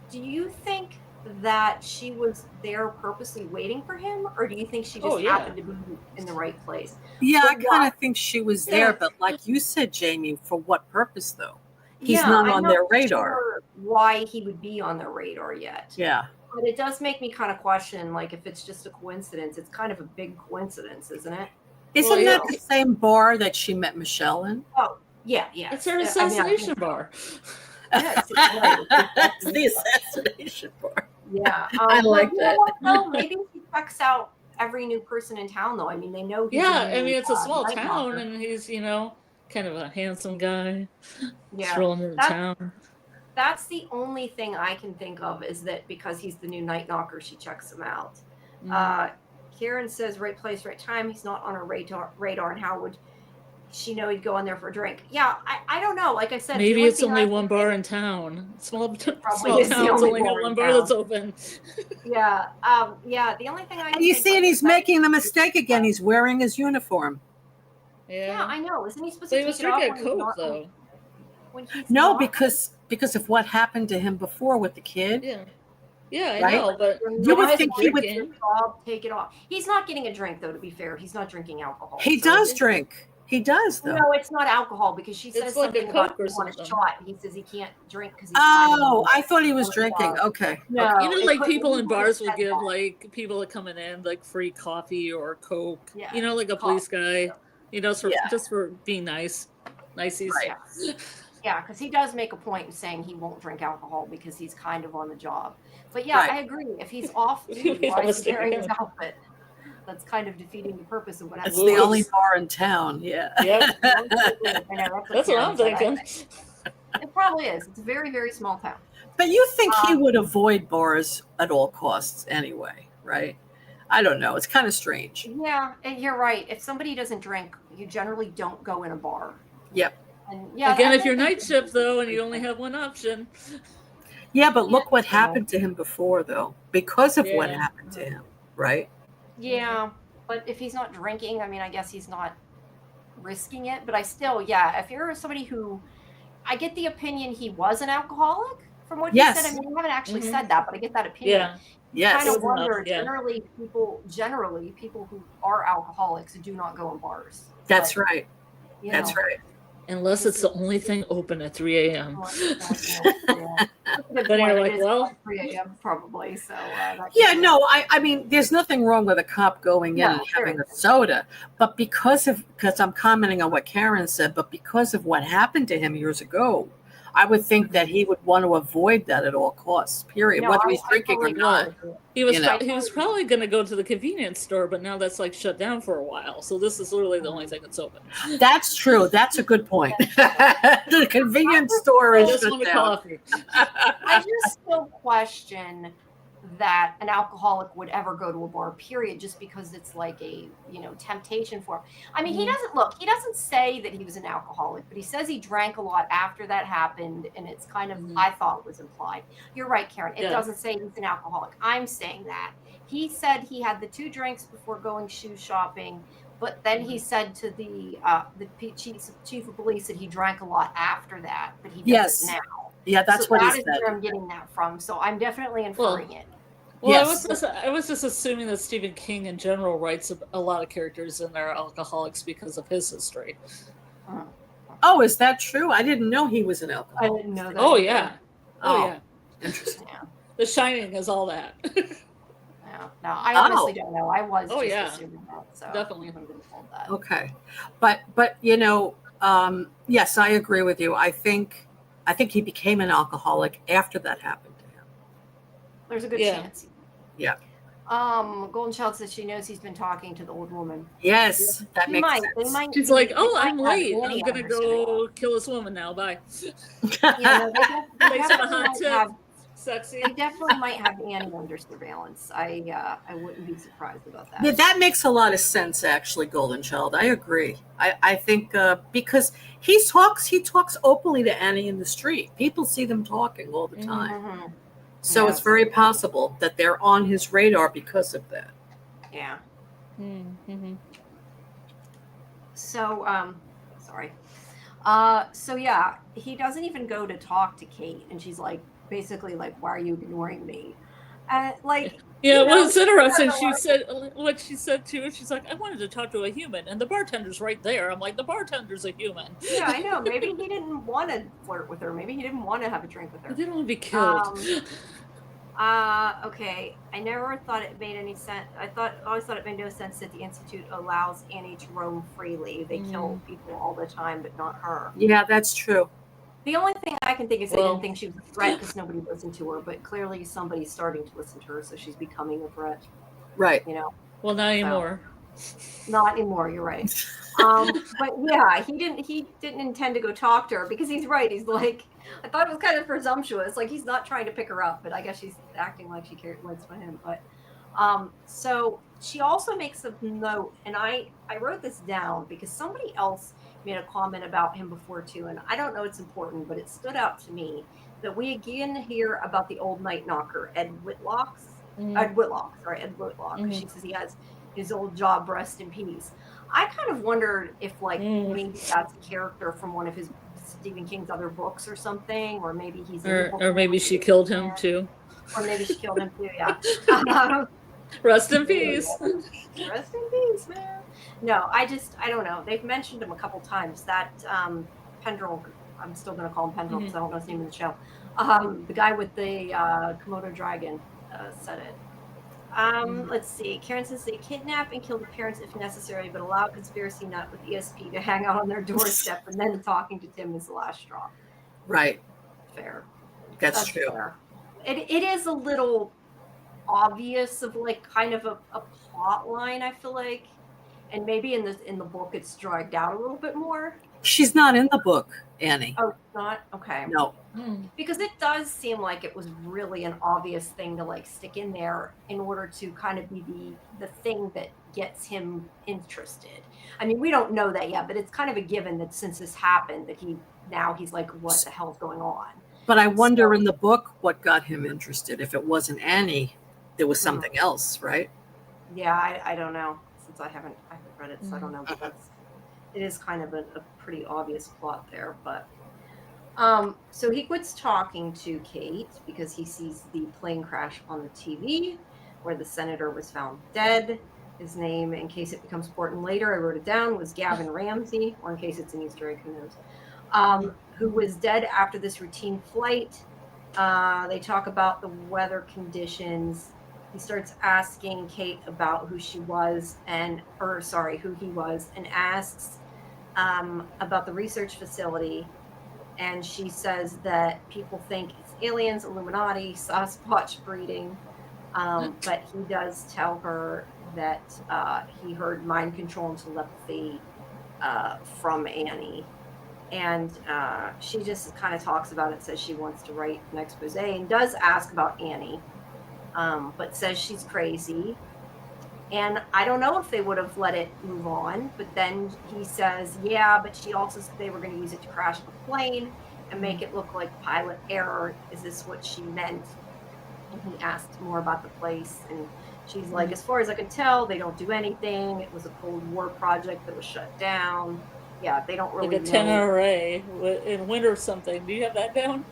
do you think that she was there purposely waiting for him, or do you think she just happened to be in the right place? Yeah, I kind of think she was there, but like you said, Jamie, for what purpose though? He's not on their radar. Sure why he would be on their radar yet? Yeah, but it does make me kind of question, like, if it's just a coincidence. It's kind of a big coincidence, isn't it? Isn't that the same bar that she met Michelle in? Oh, yeah. It's her assassination bar. Yes, it's the assassination bar. Yeah, I like that. Well, maybe he checks out every new person in town, though. I mean, they know. It's a small town, and he's kind of a handsome guy. Strolling into town. That's the only thing I can think of is that because he's the new Night Knocker, she checks him out. Karen says, "Right place, right time." He's not on her radar, and how would she know he'd go in there for a drink? Yeah, I don't know. Like I said, maybe it's only one bar in town. Small towns only have one bar that's open. Yeah. The only thing I and you see, and he's making the mistake again. He's wearing his uniform. Yeah, I know. Isn't he supposed to take it off? He was drinking Coke, though. No, because of what happened to him before with the kid. Yeah, I know, but you would think he would take it off. He's not getting a drink, though. To be fair, he's not drinking alcohol. He does drink. He does, though. No, it's not alcohol because she says something about on a shot. He says he can't drink because he's. I thought he was drinking. Okay. No, like people in bars will give like people that coming in like free coffee or Coke. Yeah. Like a police guy. Just for being nice, niceys. Right. Yeah, because he does make a point in saying he won't drink alcohol because he's kind of on the job. But I agree. If he's off duty, why is he wearing his outfit? That's kind of defeating the purpose of what happens. It's the only bar in town. Yeah. That's what I'm thinking. It probably is. It's a very, very small town. But you think he would avoid bars at all costs anyway, right? I don't know. It's kind of strange. Yeah, and you're right. If somebody doesn't drink, you generally don't go in a bar. Yep. And again, if you're night shift though, and you only have one option. Yeah, but look what happened to him before, though, because of what happened to him, right? Yeah, but if he's not drinking, I mean, I guess he's not risking it. But I still, if you're somebody who, I get the opinion he was an alcoholic from what you said. I mean, you haven't actually said that, but I get that opinion. Yeah. Yes. Kind of wonder. Generally, people who are alcoholics do not go in bars. That's right. That's right. Unless it's the only thing open at 3 a.m. But Good Then you're point. like, It is well, 3 a.m. probably. So that could Yeah, be it. no, I mean, there's nothing wrong with a cop going in No, and there having a isn't. soda, but because I'm commenting on what Karen said, but because of what happened to him years ago, I would think that he would want to avoid that at all costs, period, No, whether he's I drinking or totally not, agree with he was you know. he was probably going to go to the convenience store, but now that's like shut down for a while. So this is literally the only thing that's open. That's true. That's a good point. The convenience store I is just shut want a down. coffee. I just still question that an alcoholic would ever go to a bar, period, just because it's like a, temptation for him. I mean, he doesn't say that he was an alcoholic, but he says he drank a lot after that happened, and it's kind of, I thought was implied. You're right, Karen. It doesn't say he's an alcoholic. I'm saying that. He said he had the 2 drinks before going shoe shopping, but then he said to the chief of police that he drank a lot after that, but he doesn't now. Yeah, that's so what he that is said. where I'm getting that from. So I'm definitely inferring it. Well, Yes. I was just assuming that Stephen King in general writes a lot of characters in there alcoholics because of his history. Oh, is that true? I didn't know he was an alcoholic. I didn't know that. Oh either. yeah. Oh yeah. Interesting. Yeah. The Shining is all that. No, I honestly don't know. I was just yeah. assuming that. So Definitely. I wouldn't have told that. Okay, but yes, I agree with you. I think he became an alcoholic after that happened to him. There's a good Yeah. chance. Yeah. Golden Child says she knows he's been talking to the old woman. Yes, that They makes might. sense. They might. She's be- like, they "Oh, might I'm have late. Annie I'm gonna on go kill this woman now. Bye." Yeah, no, they Makes him a definitely hot might tip. have. Sexy. They definitely might have Annie under surveillance. I wouldn't be surprised about that. Yeah, that makes a lot of sense, actually, Golden Child. I agree. I think because he talks openly to Annie in the street. People see them talking all the time. Mhm. So it's Yes. very possible that they're on his radar because of that. Yeah. Mm-hmm. So sorry. So yeah, he doesn't even go to talk to Kate, and she's like, basically like, "Why are you ignoring me?" Like, Yeah, you know, well, it's interesting. I don't She said what she said too. She's like, "I wanted to talk to a human," and the bartender's right there. I'm like, "The bartender's a human." Yeah, I know. Maybe he didn't want to flirt with her. Maybe he didn't want to have a drink with her. He didn't want to be killed. Okay. I never thought it made any sense. Always thought it made no sense that the Institute allows Annie to roam freely. They kill people all the time, but not her. Yeah, that's true. The only thing I can think is they Well- didn't think she was a threat because nobody listened to her, but clearly somebody's starting to listen to her, so she's becoming a threat. Right. Well, not anymore. Not anymore. You're right. But yeah, he didn't intend to go talk to her because he's right. He's like, I thought it was kind of presumptuous. Like he's not trying to pick her up, but I guess she's acting like she cares for him. But so she also makes a note, and I wrote this down because somebody else made a comment about him before too, and I don't know it's important, but it stood out to me that we again hear about the old night knocker, Ed Whitlock. Because she says he has his old job, rest in peace. I kind of wondered if maybe that's a character from one of his Stephen King's other books or something, or maybe he's Or maybe she killed him too. Or maybe she killed him too. Yeah. Rest in peace. Rest in peace, man. No, I don't know. They've mentioned him a couple times. That Pendrell, I'm still going to call him Pendrell because I don't know his name in the show. The guy with the Komodo dragon said it. Let's see. Karen says they kidnap and kill the parents if necessary, but allow a conspiracy nut with ESP to hang out on their doorstep, and then talking to Tim is the last straw. Right. Fair. That's true. Fair. It is a little obvious of kind of a plot line, I feel like, and maybe in the book it's dragged out a little bit more. She's not in the book, Annie. Oh, it's not? Okay. No. Because it does seem like it was really an obvious thing to stick in there in order to kind of be the thing that gets him interested. I mean, we don't know that yet, but it's kind of a given that since this happened that he's like, what the hell's going on? But I wonder in the book what got him interested. If it wasn't Annie, there was something else, right? Yeah, I don't know, since I haven't read it, so I don't know. But it is kind of a pretty obvious plot there. But so he quits talking to Kate because he sees the plane crash on the TV where the senator was found dead. His name, in case it becomes important later, I wrote it down, was Gavin Ramsey, or in case it's an Easter egg, who knows, who was dead after this routine flight. They talk about the weather conditions. He starts asking Kate about who he was, and asks about the research facility. And she says that people think it's aliens, Illuminati, Sasquatch breeding. But he does tell her that he heard mind control and telepathy from Annie. And she just kind of talks about it, says she wants to write an expose, and does ask about Annie, but says she's crazy. And I don't know if they would have let it move on, but then he says, yeah, but she also said they were going to use it to crash the plane and make it look like pilot error. Is this what she meant? And he asked more about the place, and she's like, as far as I can tell, they don't do anything. It was a Cold War project that was shut down. Yeah, they don't really like a know. 10 array in winter something. Do you have that down?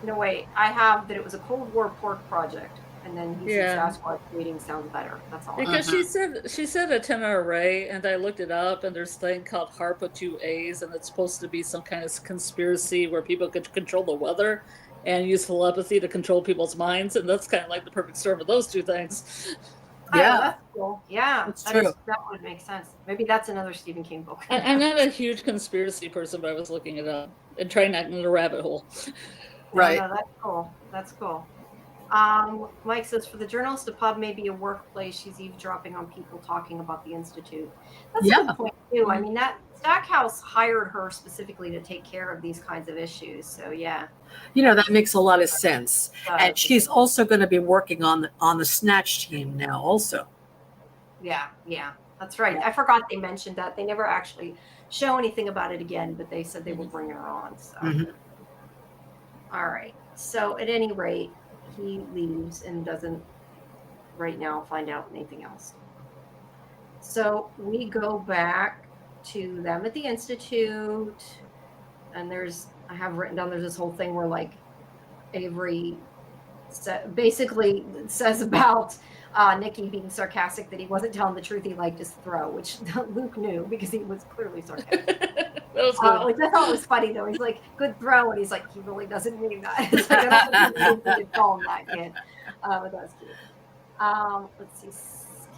No, wait, I have that it was a Cold War pork project. And then he said Sasquatch breeding sounds better. That's all. Because she said a 10 array, and I looked it up, and there's a thing called HARP with 2 A's, and it's supposed to be some kind of conspiracy where people could control the weather and use telepathy to control people's minds, and that's kind of like the perfect storm of those two things. Yeah, oh, that's cool. Yeah, that's true. That would make sense. Maybe that's another Stephen King book. I'm not a huge conspiracy person, but I was looking it up and trying not to go in a rabbit hole. Right. No, that's cool. That's cool. Mike says, for the journalist, a pub may be a workplace. She's eavesdropping on people talking about the Institute. That's a good point, too. I mean, that Stackhouse hired her specifically to take care of these kinds of issues. So, yeah. You know, that makes a lot of sense. And she's also going to be working on the Snatch team now also. Yeah, that's right. I forgot they mentioned that. They never actually show anything about it again, but they said they will bring her on. So, all right. So, at any rate, he leaves and doesn't right now find out anything else. So we go back to them at the Institute, and I have written down, there's this whole thing where like Avery basically says about Nikki being sarcastic that he wasn't telling the truth, he liked his throw, which Luke knew because he was clearly sarcastic. Which I thought was funny though. He's like, good throw, and he's like, he really doesn't mean that. It's like, I don't think he could call him that kid. But that's cute. Let's see.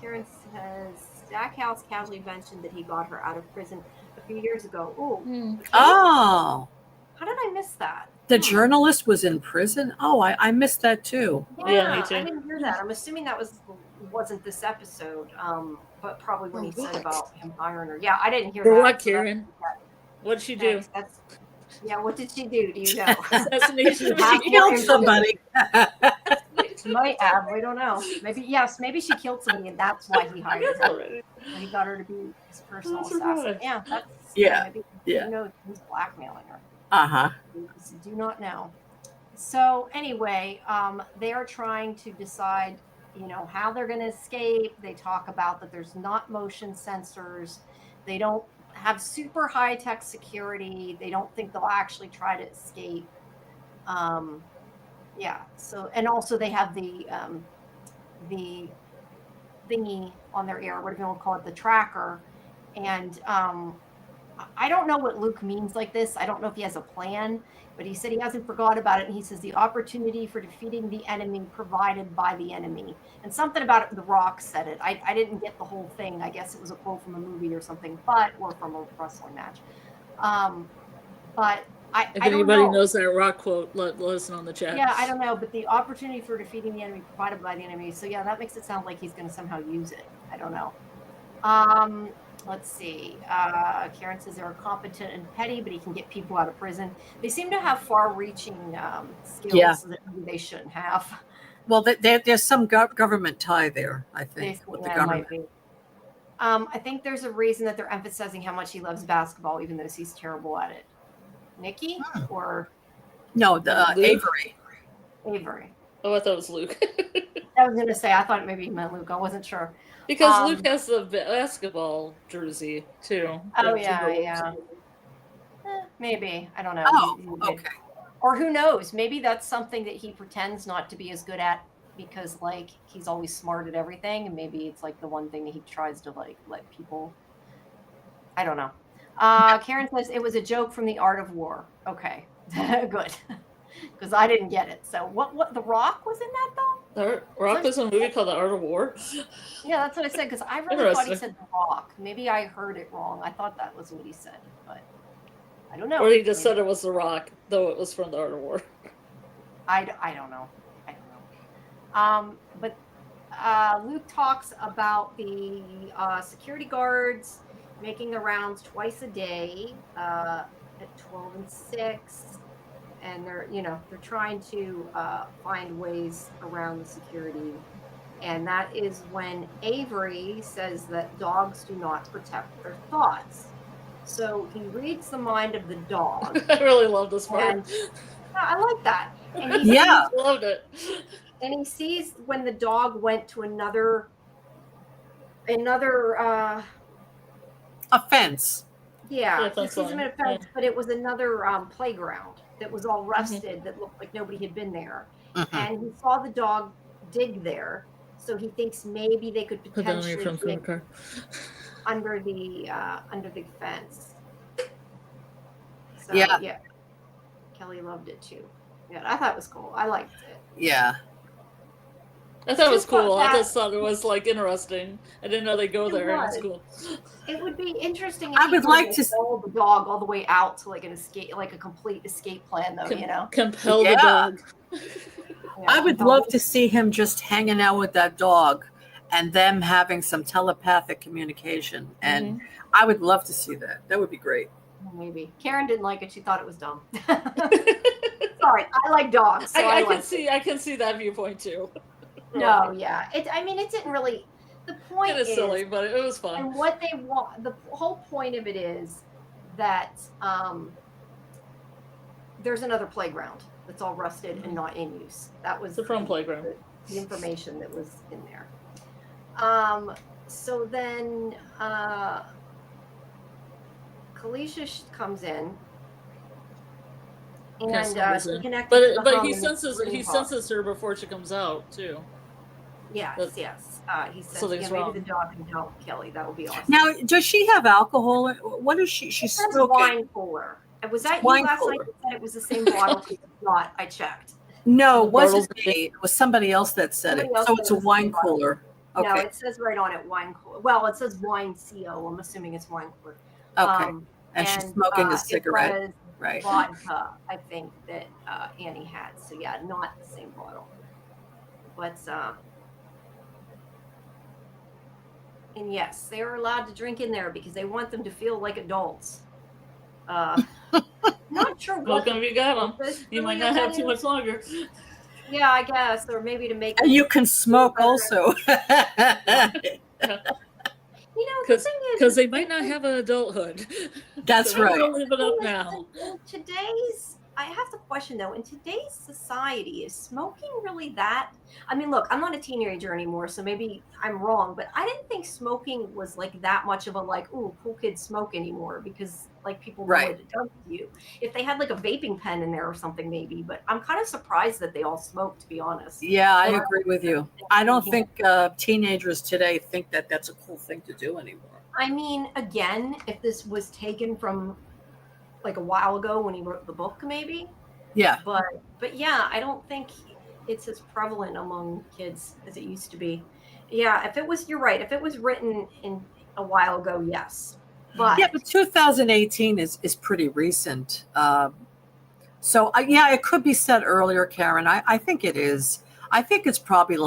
Karen says Stackhouse casually mentioned that he got her out of prison a few years ago. Ooh. Oh. How did I miss that? The journalist was in prison? Oh, I missed that too. Yeah, me too. I didn't hear that. I'm assuming that wasn't this episode, but probably when he said about him firing her. Yeah, I didn't hear that. What, Karen? What did she do? What did she do? Do you know? Assassination. She killed somebody. She might have. We don't know. Maybe she killed somebody, and that's why he hired her. And he got her to be his personal assassin. Yeah, maybe you know he's blackmailing her. Do not know. So anyway, they are trying to decide, how they're going to escape. They talk about that there's not motion sensors. They don't have super high-tech security. They don't think they'll actually try to escape. So, and also they have the thingy on their ear, whatever you want to call it, the tracker. And I don't know what Luke means like this. I don't know if he has a plan, but he said he hasn't forgot about it. And he says the opportunity for defeating the enemy provided by the enemy. And something about it, The Rock said it. I didn't get the whole thing. I guess it was a quote from a movie or something, or from a wrestling match. But if anybody knows that Rock quote, listen on the chat. Yeah, I don't know, but the opportunity for defeating the enemy provided by the enemy. So yeah, that makes it sound like he's going to somehow use it. I don't know. Let's see. Karen says they're competent and petty, but he can get people out of prison. They seem to have far-reaching skills that maybe they shouldn't have. Well, there's some government tie there, I think, with the government. I think there's a reason that they're emphasizing how much he loves basketball, even though he's terrible at it. Nikki or no, Avery. Avery. Oh, I thought it was Luke. I was going to say, I thought maybe he meant Luke. I wasn't sure. Because Luke has the basketball jersey, too. Oh, yeah. Maybe. I don't know. Oh, okay. Or who knows? Maybe that's something that he pretends not to be as good at because, like, he's always smart at everything. And maybe it's, like, the one thing that he tries to, like, let people... I don't know. Karen says, it was a joke from The Art of War. Okay. Good. because I didn't get it. So what The Rock was in that though? The Rock was in a movie called The Art of War. Yeah, that's what I said, because I really thought he said The Rock. Maybe I heard it wrong. I thought that was what he said, but I don't know. Or he just said it was The Rock, though it was from The Art of War. I don't know. But Luke talks about the security guards making the rounds twice a day at 12 and 6, and they're trying to find ways around the security. And that is when Avery says that dogs do not protect their thoughts. So he reads the mind of the dog. I really love this part. And, I like that. And Loved it. And he sees when the dog went to another a fence. Yeah, he sees him in a fence, but it was another playground that was all rusted, that looked like nobody had been there. And he saw the dog dig there, so he thinks maybe they could potentially dig under the fence. So, yeah, Kelly loved it too. Yeah, I thought it was cool. I liked it. Yeah. I thought it was cool. I just thought it was interesting. I didn't know they'd go there. It was cool. It would be interesting. I would like to follow the dog all the way out to an escape, a complete escape plan, though. Compel the dog. I would love to see him just hanging out with that dog, and them having some telepathic communication. And I would love to see that. That would be great. Maybe Karen didn't like it. She thought it was dumb. Sorry, I like dogs. So I can see that viewpoint too. No, yeah. It didn't really. The point is silly, but it was fun. And what they want, the whole point of it is that there's another playground that's all rusted and not in use. That was the front playground. The information that was in there. So then Kalisha comes in. And he connects. But he senses her before she comes out too. Yes. He says, maybe the dog can help Kelly. That would be awesome. Now, does she have alcohol? What is she? She's smoking. Wine cooler. Was that you last night that said it was the same bottle? It's not. I checked. No, it wasn't me. It was somebody else that said it. So it's a wine cooler. Okay. No, it says right on it, wine cooler. Well, it says wine CO. I'm assuming it's wine cooler. Okay. And she's smoking a cigarette. Right. Vodka, I think that Annie had. So yeah, not the same bottle. But and yes, they are allowed to drink in there because they want them to feel like adults. Not sure what. Welcome, you got them. You might not have too much longer. Yeah, I guess, or maybe to make. And you can smoke also. Because they might not have an adulthood. That's so right. Live it up now. I have to question though, in today's society, is smoking really that? I mean, look, I'm not a teenager anymore, so maybe I'm wrong, but I didn't think smoking was that much of a ooh, cool kids smoke anymore, because people know what it does to you. If they had a vaping pen in there or something, maybe, but I'm kind of surprised that they all smoke, to be honest. Yeah, I agree with you. I don't think teenagers today think that that's a cool thing to do anymore. I mean, again, if this was taken from a while ago when he wrote the book, maybe. Yeah. But yeah, I don't think it's as prevalent among kids as it used to be. Yeah, you're right. If it was written in a while ago, yes. But 2018 is pretty recent. So it could be said earlier, Karen. I think it is. I think it's probably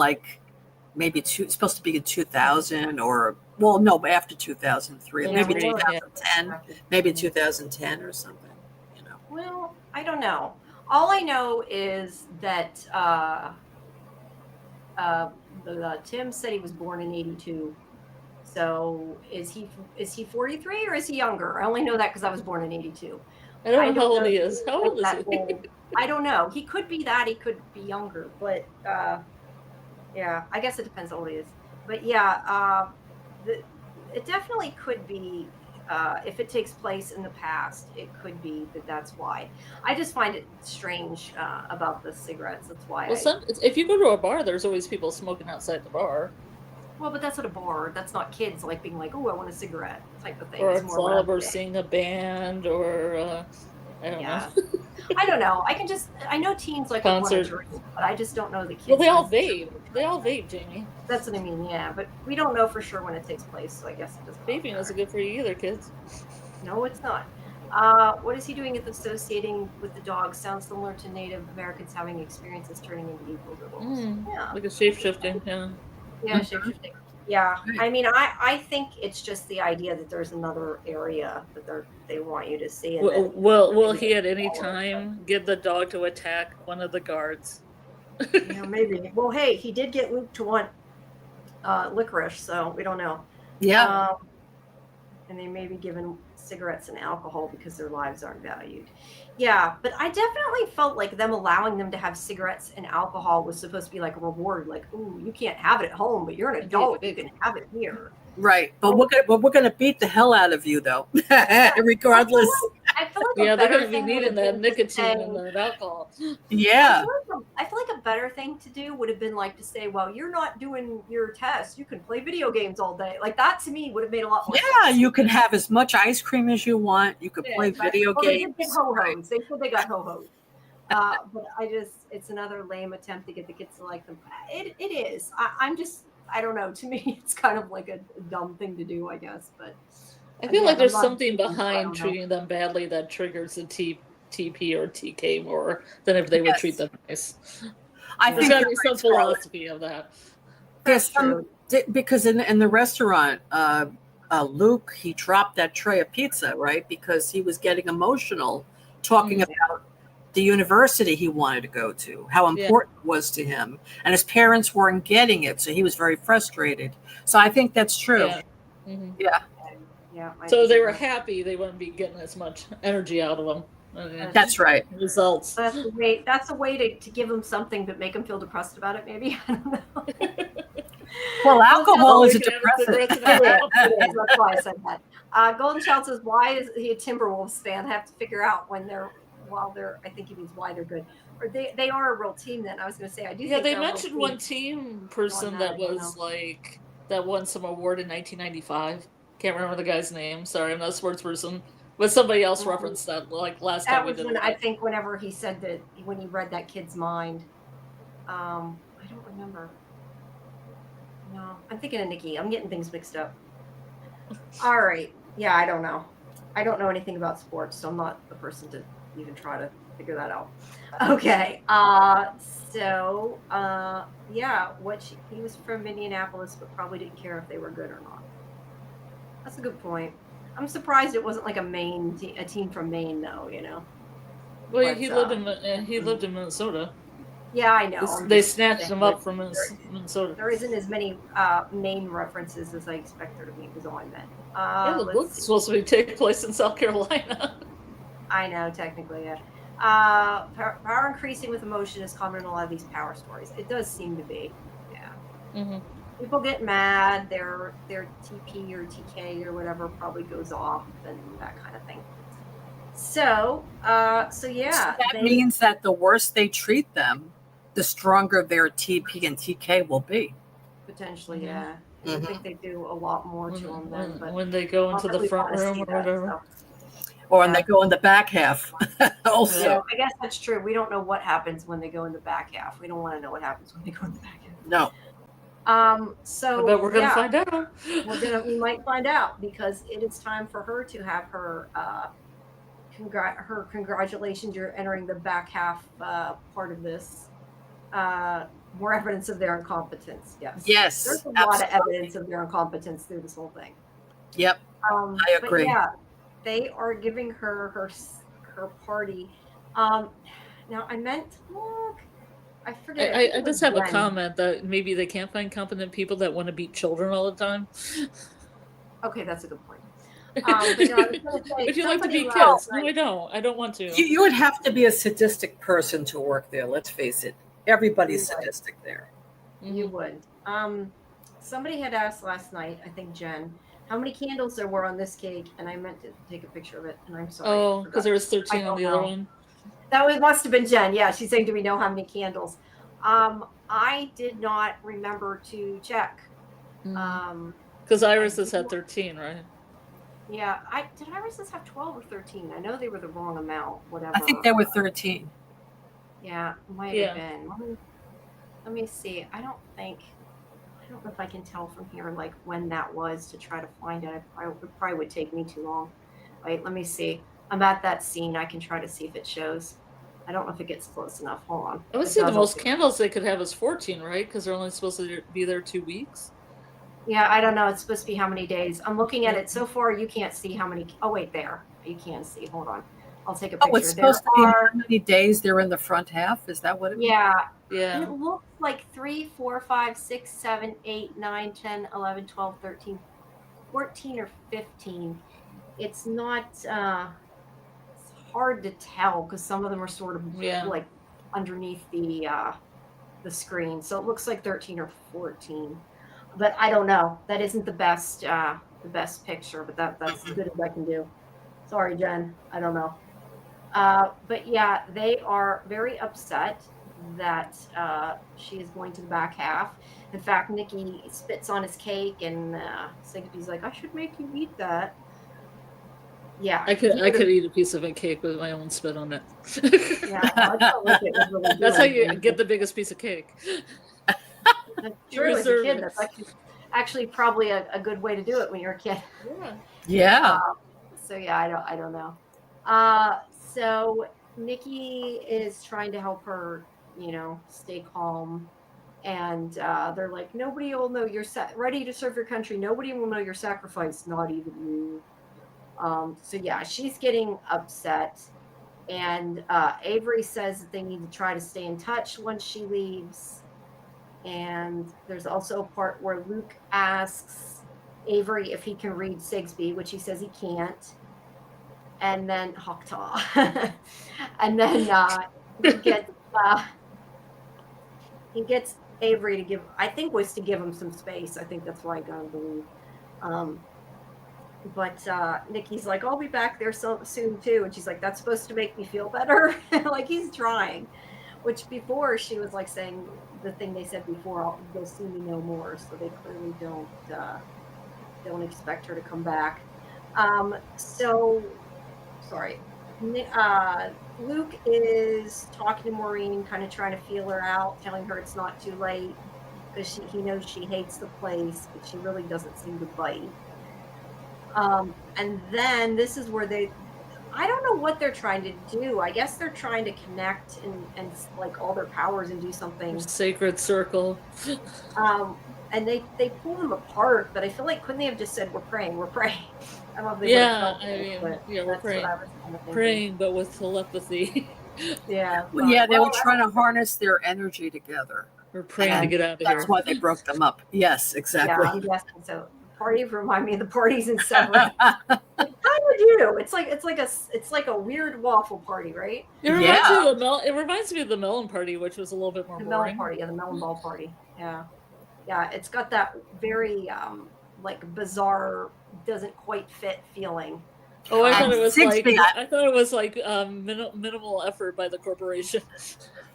maybe it's supposed to be in 2000 or. Well, no, after 2003, maybe 2010, maybe 2010 or something, Well, I don't know. All I know is that Tim said he was born in 82. So is he 43 or is he younger? I only know that because I was born in 82. I don't know how old he is. How old is he? I don't know. He could be that. He could be younger. But yeah, I guess it depends on how old he is. But yeah, it definitely could be, if it takes place in the past, it could be that's why. I just find it strange about the cigarettes. That's why. If you go to a bar, there's always people smoking outside the bar. Well, but that's at a bar. That's not kids being oh, I want a cigarette type of thing. Or a club, or seeing a band, or I don't Yeah. know. I don't know. I know teens like want to Concert. drink, but I just don't know the kids. Well, they all necessarily vape. drink They all that. vape, Jamie. That's what I mean, yeah. But we don't know for sure when it takes place, so I guess it doesn't really Vaping matter. isn't good for you either, kids. No, it's not. What is he doing at associating with the dog? Sounds similar to Native Americans having experiences turning into equals or wolves. Yeah. Like a shape shifting, yeah. Yeah, Mhm. shapeshifting. Yeah. Right. I mean, I think it's just the idea that there's another area that they want you to see, and that Will maybe he at any follow it, but, time get the dog to attack one of the guards? yeah, maybe. Well, hey, he did get Luke to want licorice, so we don't know. Yeah. Um, and they may be given cigarettes and alcohol because their lives aren't valued. Yeah, but I definitely felt like them allowing them to have cigarettes and alcohol was supposed to be like a reward. Like, ooh, you can't have it at home, but you're an adult. You can have it here. Right. But we're gonna beat the hell out of you though. Regardless. I feel like Yeah, a they're better going to be thing would needing have that been to nicotine say, and that alcohol. Yeah. I feel like a better thing to do would have been like to say, well, you're not doing your test. You can play video games all day. Like that to me would have made a lot more Yeah, sense. you can have as much ice cream as you want. You could play video Well, they did games. get ho-hos. Right. They said they got ho-hos. But it's another lame attempt to get the kids to like them. It is. I don't know. To me, it's kind of like a dumb thing to do, I guess. But I feel again, like I'm there's not something vegan, so I behind don't know. treating them badly that triggers the TP or TK more than if they would treat them nice. I There's think got to you're be some right, Scarlet. philosophy of that. There's That's true. because in the restaurant, Luke, he dropped that tray of pizza, right? Because he was getting emotional talking about the university he wanted to go to, how important it was to him. And his parents weren't getting it, so he was very frustrated. So I think that's true. Yeah. Mm-hmm. Yeah. Yeah. So they were happy they wouldn't be getting as much energy out of them. That's right. Results. That's a way to give them something but make them feel depressed about it, maybe. I don't know. Well, alcohol is a depressant. That's why I said that. Golden Child says, why is he a Timberwolves fan? I have to figure out I think he means why they're good. Or they are a real team then. I was going to say, I do think they they're a real mentioned team. one team person that was like, that won some award in 1995. Can't remember the guy's name. Sorry, I'm not a sports person. But somebody else referenced that like last time we did it. I think whenever he said that, when he read that kid's mind. I don't remember. No, I'm thinking of Nikki. I'm getting things mixed up. All right. Yeah, I don't know. I don't know anything about sports, so I'm not the person to even try to figure that out. Okay. He was from Indianapolis, but probably didn't care if they were good or not. That's a good point. I'm surprised it wasn't like a team from Maine, though. Well, but, he lived in Minnesota. Yeah, I know. They snatched him up from Minnesota. There isn't as many Maine references as I expect there to be, was all I meant. The book's supposed to take place in South Carolina. I know, technically, yeah. Power increasing with emotion is common in a lot of these power stories. It does seem to be, yeah. Mm-hmm. People get mad, their TP or TK or whatever probably goes off and that kind of thing. So yeah. So that means that the worse they treat them, the stronger their TP and TK will be. Potentially, yeah. I think they do a lot more to them then. But when they go into the front room or whatever. Or when they go in the back half. Also. Yeah, I guess that's true. We don't know what happens when they go in the back half. We don't want to know what happens when they go in the back half. No. So but we're gonna find out. We might find out, because it is time for her to have her congratulations, you're entering the back half part of this. More evidence of their incompetence. Yes. There's a lot of evidence of their incompetence through this whole thing. Yep. I agree. But yeah, they are giving her party. Now I meant to look. I forget. I just have a comment that maybe they can't find competent people that want to beat children all the time. Okay, that's a good point. Would you like to beat kids? No, I don't. I don't want to. You would have to be a sadistic person to work there. Let's face it. Everybody's sadistic there. You would. Somebody had asked last night, I think Jen, how many candles there were on this cake, and I meant to take a picture of it, and I'm sorry. Oh, because there was 13 on the other one. That must have been Jen. Yeah, she's saying, do we know how many candles? I did not remember to check. Because Iris has had 13, right? Yeah, did irises have 12 or 13? I know they were the wrong amount, whatever. I think they were 13. Yeah, might have been. Let me see. I don't know if I can tell from here like when that was to try to find it. It probably would take me too long. Wait, let me see. I'm at that scene. I can try to see if it shows. I don't know if it gets close enough. Hold on. I would say the most candles they could have is 14, right? Because they're only supposed to be there 2 weeks. Yeah, I don't know. It's supposed to be how many days. I'm looking at it so far. You can't see how many. Oh, wait, there. You can see. Hold on. I'll take a picture. Oh, it's supposed to be how many days they're in the front half? Is that what it means? Yeah. It looks like 3, 4, 5, 6, 7, 8, 9, 10, 11, 12, 13, 14, or 15. It's not, it's hard to tell because some of them are sort of like underneath the screen. So it looks like 13 or 14. But I don't know. That isn't the best picture, but that's as good as I can do. Sorry, Jen. I don't know. But yeah, they are very upset that she is going to the back half. In fact, Nikki spits on his cake, and Sigsbee's like, "I should make you eat that." Yeah, I could eat a piece of a cake with my own spit on it. Yeah, I felt like it was really that's how you get the biggest piece of cake. That's true. As a kid, that's actually probably a good way to do it when you're a kid. Yeah. So yeah, I don't know. So Nikki is trying to help her, stay calm, and they're like, nobody will know you're ready to serve your country. Nobody will know your sacrifice, not even you. So yeah, she's getting upset, and Avery says that they need to try to stay in touch once she leaves. And there's also a part where Luke asks Avery if he can read Sigsbee, which he says he can't. And then Hawktaw. And then he gets Avery to give, I think was to give him some space. I think that's why I got him to leave. But Nikki's like, I'll be back there so soon too. And she's like, that's supposed to make me feel better. Like he's trying. Which before she was like saying the thing they said before, they'll see me no more. So they clearly don't expect her to come back. So sorry. Luke is talking to Maureen, kind of trying to feel her out, telling her it's not too late because he knows she hates the place, but she really doesn't seem to bite. And then this is where I don't know what they're trying to do. I guess they're trying to connect and like all their powers and do something. Sacred circle. And they pull them apart, but I feel like couldn't they have just said, we're praying. I don't know if they we're praying. Praying, but with telepathy. Yeah. Well, they were trying to harness their energy together. We're praying to get out of here. That's why they broke them up. Yes, exactly. Yeah, I'm guessing so. Party remind me of the parties in Seven. Kind of do. It's like a weird waffle party, right? It reminds me of the melon party, which was a little bit more boring. Melon party, the melon ball party. Yeah. It's got that very like bizarre, doesn't quite fit feeling. Oh, I thought it was like minimal effort by the corporation.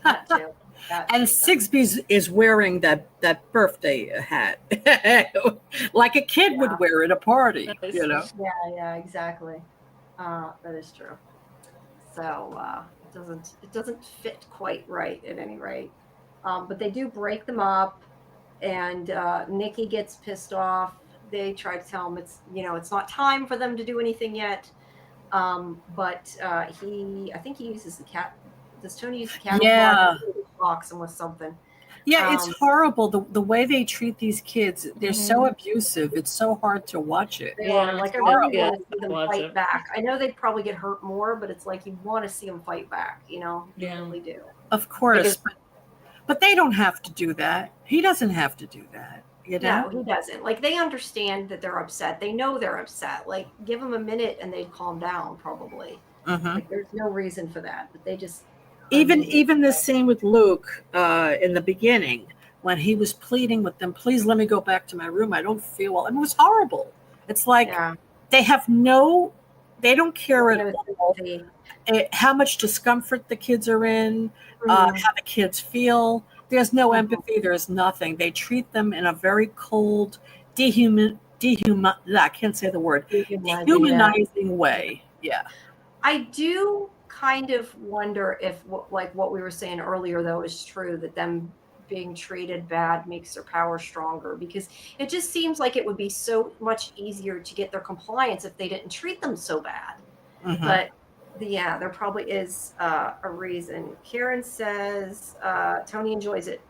That too. And Sigsbee is wearing that birthday hat, like a kid would wear at a party. Yeah, exactly. That is true. So it doesn't fit quite right at any rate. But they do break them up, and Nikki gets pissed off. They try to tell him it's not time for them to do anything yet. But I think he uses the cat. Does Tony use the cat? Yeah. Box him with something. Yeah, it's horrible the way they treat these kids. They're so abusive. It's so hard to watch it. Yeah, like I really want to see them fight back. I know they'd probably get hurt more, but it's like you want to see them fight back. You really do. Of course, but they don't have to do that. He doesn't have to do that. No, he doesn't. Like they understand that they're upset. They know they're upset. Like give them a minute and they'd calm down probably. Like, there's no reason for that, but they just. Even the scene with Luke in the beginning when he was pleading with them, please let me go back to my room. I don't feel well. And it was horrible. It's like they don't care at all how much discomfort the kids are in, how the kids feel. There's no empathy. There's nothing. They treat them in a very cold, dehumanizing I can't say the word, dehumanizing way. Yeah. I do kind of wonder if, like what we were saying earlier, though, is true, that them being treated bad makes their power stronger, because it just seems like it would be so much easier to get their compliance if they didn't treat them so bad. But yeah, there probably is a reason. Karen says Tony enjoys it.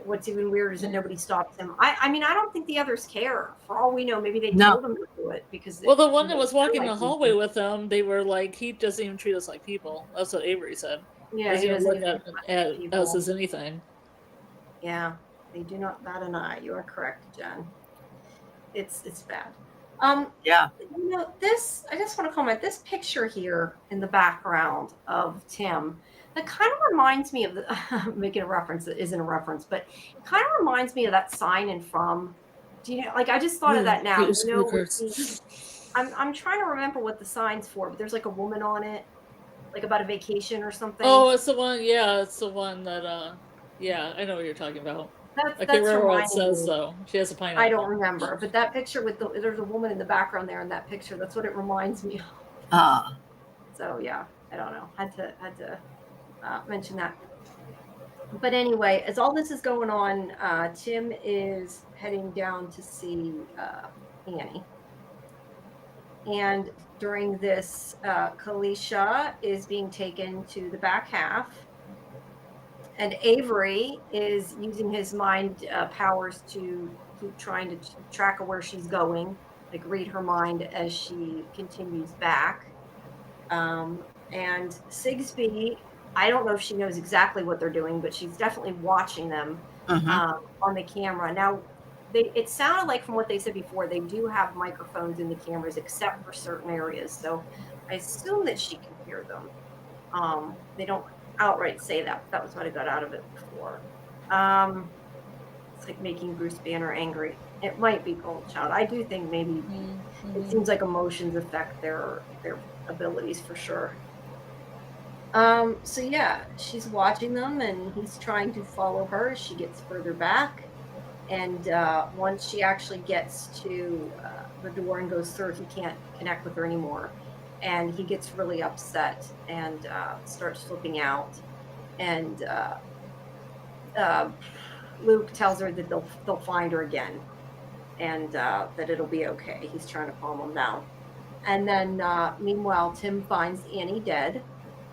What's even weird is that nobody stops him. I mean, I don't think the others care. For all we know, maybe they told him to do it because. Well, the one that was walking the hallway with them, they were like, he doesn't even treat us like people. That's what Avery said. Yeah, he doesn't look at us as anything. Yeah, they do not bat an eye. You are correct, Jen. It's bad. Yeah. You know, this, I just want to comment, this picture here in the background of Tim, that kind of reminds me of the, making a reference that isn't a reference, but it kind of reminds me of that sign in From. Do you know, like, I just thought of that now. You know, I'm trying to remember what the sign's for, but there's like a woman on it, like about a vacation or something. Oh, it's the one, yeah, it's the one that, yeah, I know what you're talking about. I can't remember what it says, though. She has a pineapple. I don't remember, but that picture with there's a woman in the background there in that picture. That's what it reminds me of. So yeah, I don't know. Had to mention that. But anyway, as all this is going on, Tim is heading down to see Annie. And during this, Kalisha is being taken to the back half. And Avery is using his mind powers to keep trying to track where she's going, like read her mind as she continues back. And Sigsbee, I don't know if she knows exactly what they're doing, but she's definitely watching them on the camera. Now, it sounded like from what they said before, they do have microphones in the cameras, except for certain areas. So I assume that she can hear them. They don't outright say that. That was what I got out of it before. It's like making Bruce Banner angry. It might be Goldchild. I do think maybe it seems like emotions affect their abilities for sure. So yeah, she's watching them, and he's trying to follow her as she gets further back. And once she actually gets to the door and goes through, he can't connect with her anymore. And he gets really upset and starts flipping out. And Luke tells her that they'll find her again, and that it'll be okay. He's trying to calm him down. And then meanwhile, Tim finds Annie dead,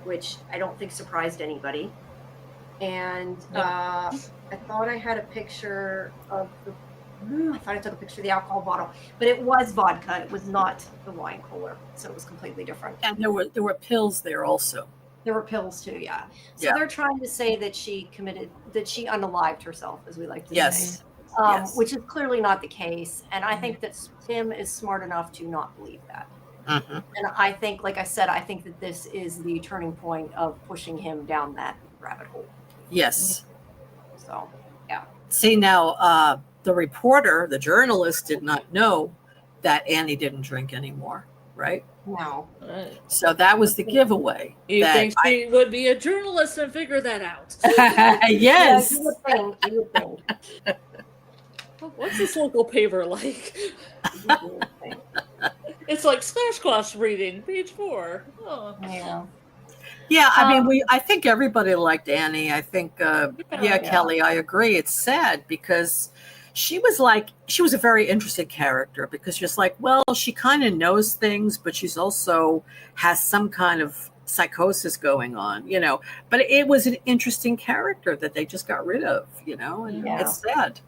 which I don't think surprised anybody. And I thought I had a picture of I thought I took a picture of the alcohol bottle, but it was vodka. It was not the wine cooler, so it was completely different. And there were pills there also. There were pills too, yeah. So they're trying to say that she unalived herself, as we like to say. Which is clearly not the case. And I think that Tim is smart enough to not believe that. And I think, like I said, I think that this is the turning point of pushing him down that rabbit hole. Yes. So, yeah. See, now, the reporter, the journalist, did not know that Annie didn't drink anymore, right? No. So that was the giveaway. You think she would be a journalist and figure that out? Yes. Yeah, you would think. What's this local paper like? It's like Squash reading, page 4. Oh. Yeah. Yeah, I mean, I think everybody liked Annie. I think, Kelly, I agree. It's sad because she was a very interesting character, because just like, well, she kind of knows things, but she's also has some kind of psychosis going on, but it was an interesting character that they just got rid of, and it's sad.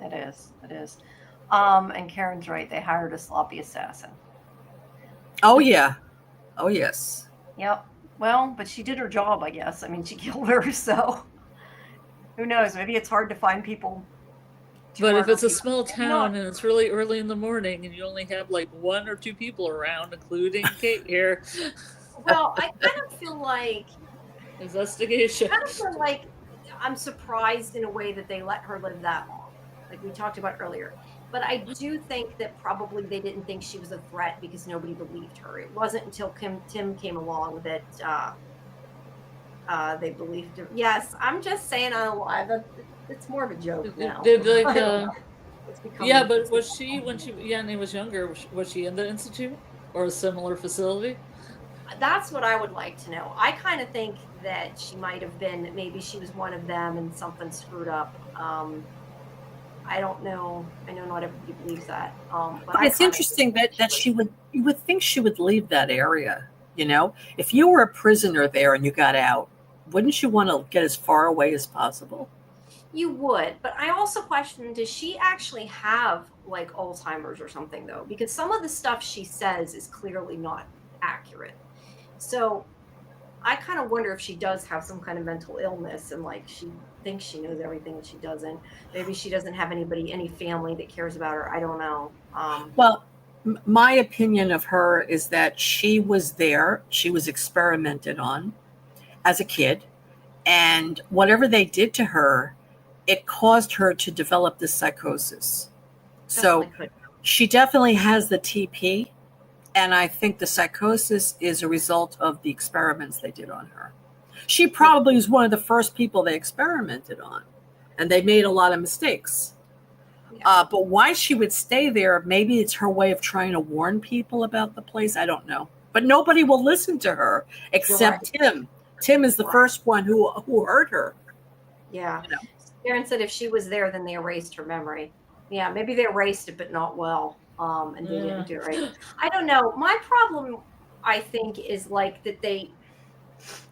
It is. And Karen's right. They hired a sloppy assassin. Oh, yeah. Oh, yes. Yep. Well, but she did her job, I guess. I mean, she killed her, so who knows? Maybe it's hard to find people. But if it's a small town and it's really early in the morning and you only have like 1 or 2 people around, including Kate here. Well, I kind of feel like investigation. I kind of feel like I'm surprised in a way that they let her live that long, like we talked about earlier. But I do think that probably they didn't think she was a threat because nobody believed her. It wasn't until Tim came along that they believed her. Yes, I'm just saying on live. It's more of a joke now. Did It's become Yeah, but was she when Yanni was younger? Was she in the institute or a similar facility? That's what I would like to know. I kind of think that she might have been, maybe she was one of them and something screwed up. I don't know. I know not everybody believes that. But But I it's kind of interesting think that she you would think she would leave that area. You know, if you were a prisoner there and you got out, wouldn't you want to get as far away as possible? You would, but I also question, does she actually have like Alzheimer's or something though? Because some of the stuff she says is clearly not accurate. So I kind of wonder if she does have some kind of mental illness and like she thinks she knows everything and she doesn't. Maybe she doesn't have any family that cares about her. I don't know. Well, my opinion of her is that she was there, she was experimented on as a kid, and whatever they did to her, it caused her to develop this psychosis. So Definitely could. she definitely has the TP, and I think the psychosis is a result of the experiments they did on her. She probably was one of the first people they experimented on, and they made a lot of mistakes. Yeah. But why she would stay there, maybe it's her way of trying to warn people about the place. I don't know. But nobody will listen to her except Tim. Tim is the first one who heard her. Yeah. You know? Karen said if she was there, then they erased her memory. Yeah, maybe they erased it, but not well. And they didn't do it right. I don't know. My problem, I think, is like that they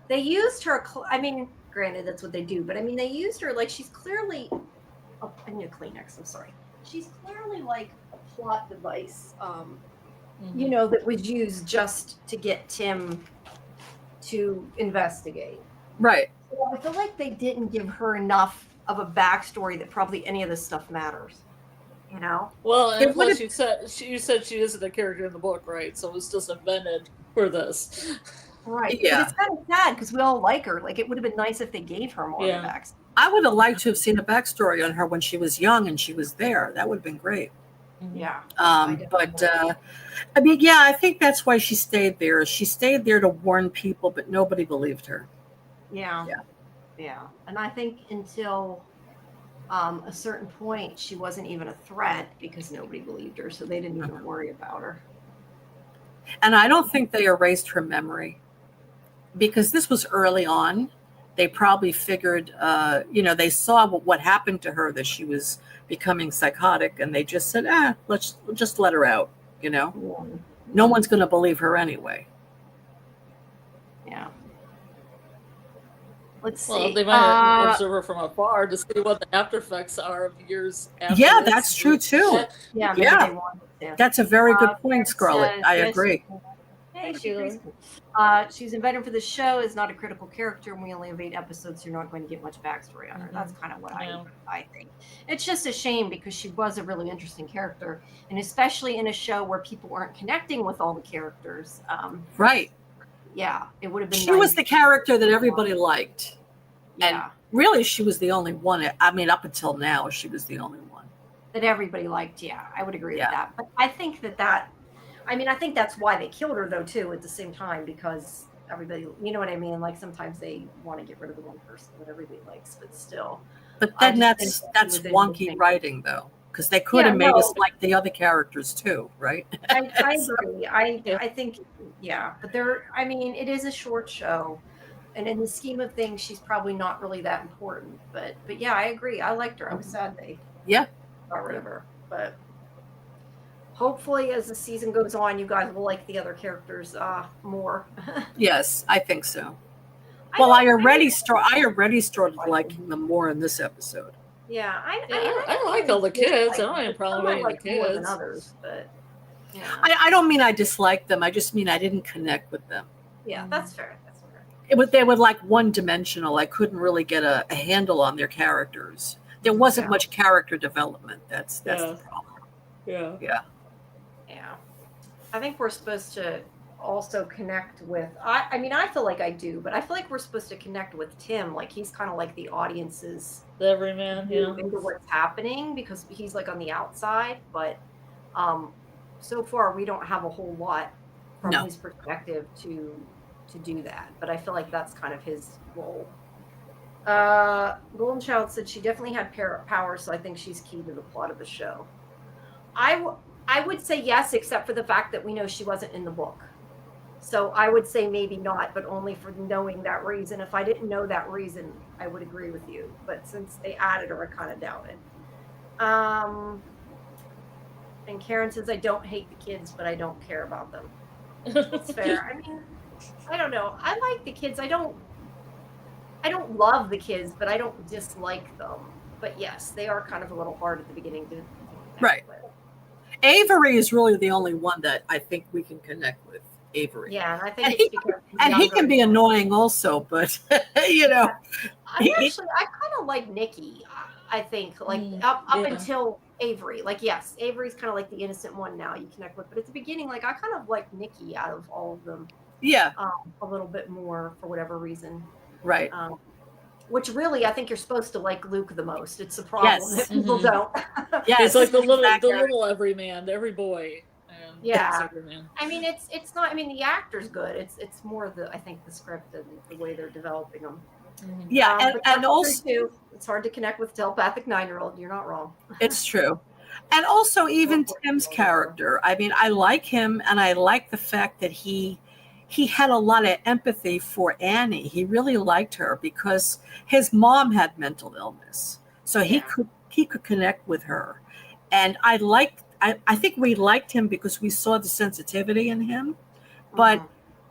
used her. I mean, granted, that's what they do, but I mean, they used her like she's clearly. Oh, I need a Kleenex. I'm sorry. She's clearly like a plot device. You know, that was used just to get Tim to investigate. Right. So I feel like they didn't give her enough of a backstory that probably any of this stuff matters. You know? Well, and It would plus have, you said she isn't a character in the book, right? So it was just invented for this. Right. But yeah. it's kind of sad because we all like her. Like it would have been nice if they gave her more of a Yeah. backstory. I would have liked to have seen a backstory on her when she was young and she was there. That would have been great. Yeah. But I mean, yeah, I think that's why she stayed there. She stayed there to warn people, but nobody believed her. Yeah. Yeah. Yeah. And I think until a certain point, she wasn't even a threat because nobody believed her. So they didn't even worry about her. And I don't think they erased her memory because this was early on. They probably figured, they saw what happened to her, that she was becoming psychotic, and they just said, let's just let her out. Yeah. No one's going to believe her anyway. Yeah. Let's see. Well, they might observe her from afar to see what the after effects are of years after. Yeah, that's true too. Yeah, maybe Yeah. they wanted to. That's a very good point, Scarlet. I agree. Hey, she agrees. She's invented for the show, is not a critical character, and we only have 8 episodes, so you're not going to get much backstory on her. That's kind of what I think. It's just a shame because she was a really interesting character, and especially in a show where people weren't connecting with all the characters. Right. Yeah, it would have been. She was the character that everybody liked. Yeah. And really, she was the only one. I mean, up until now, she was the only one that everybody liked. Yeah, I would agree with that. But I think I think that's why they killed her, though, too, at the same time, because everybody, you know what I mean? Like, sometimes they want to get rid of the one person that everybody likes, but still. But then that's wonky writing, though, because they could have made us like the other characters, too, right? I agree. I think, but it is a short show. And in the scheme of things, she's probably not really that important. But yeah, I agree. I liked her. I was sad they got rid of her. But hopefully, as the season goes on, you guys will like the other characters more. Yes, I think so. Well, I already started liking them more in this episode. Yeah, I like all the kids. I don't have a problem with the kids. More than others, but I don't mean I dislike them. I just mean I didn't connect with them. Yeah, that's fair. They were like one-dimensional. I couldn't really get a handle on their characters. There wasn't much character development. That's the problem. Yeah. I think we're supposed to also connect with. I feel like I do, but I feel like we're supposed to connect with Tim. Like he's kind of like the audience's everyman, into what's happening because he's like on the outside. But so far we don't have a whole lot from his perspective to do that, but I feel like that's kind of his role. Golden Child said she definitely had power, so I think she's key to the plot of the show. I would say yes, except for the fact that we know she wasn't in the book. So I would say maybe not, but only for knowing that reason. If I didn't know that reason, I would agree with you. But since they added her, I kind of doubt it. And Karen says, I don't hate the kids, but I don't care about them. That's fair. I mean, I don't know. I like the kids. I don't love the kids, but I don't dislike them. But yes, they are kind of a little hard at the beginning to Right. with. Avery is really the only one that I think we can connect with. Avery. Yeah, and I think it's because he can be annoying also, but you know. I kind of like Nikki. I think like up until Avery. Like yes, Avery's kind of like the innocent one now you connect with, but at the beginning, like I kind of like Nikki out of all of them. Yeah. A little bit more for whatever reason. Right. Which really, I think you're supposed to like Luke the most. It's a problem that people don't. Yeah, it's like the little everyman, every boy. Yeah, I mean, it's not. I mean, the actor's good. It's more I think the script and the way they're developing them. Yeah, and also too, it's hard to connect with telepathic 9-year-old. You're not wrong. It's true, and also even Tim's character. I mean, I like him, and I like the fact that he had a lot of empathy for Annie. He really liked her because his mom had mental illness, so he could connect with her, and I think we liked him because we saw the sensitivity in him, but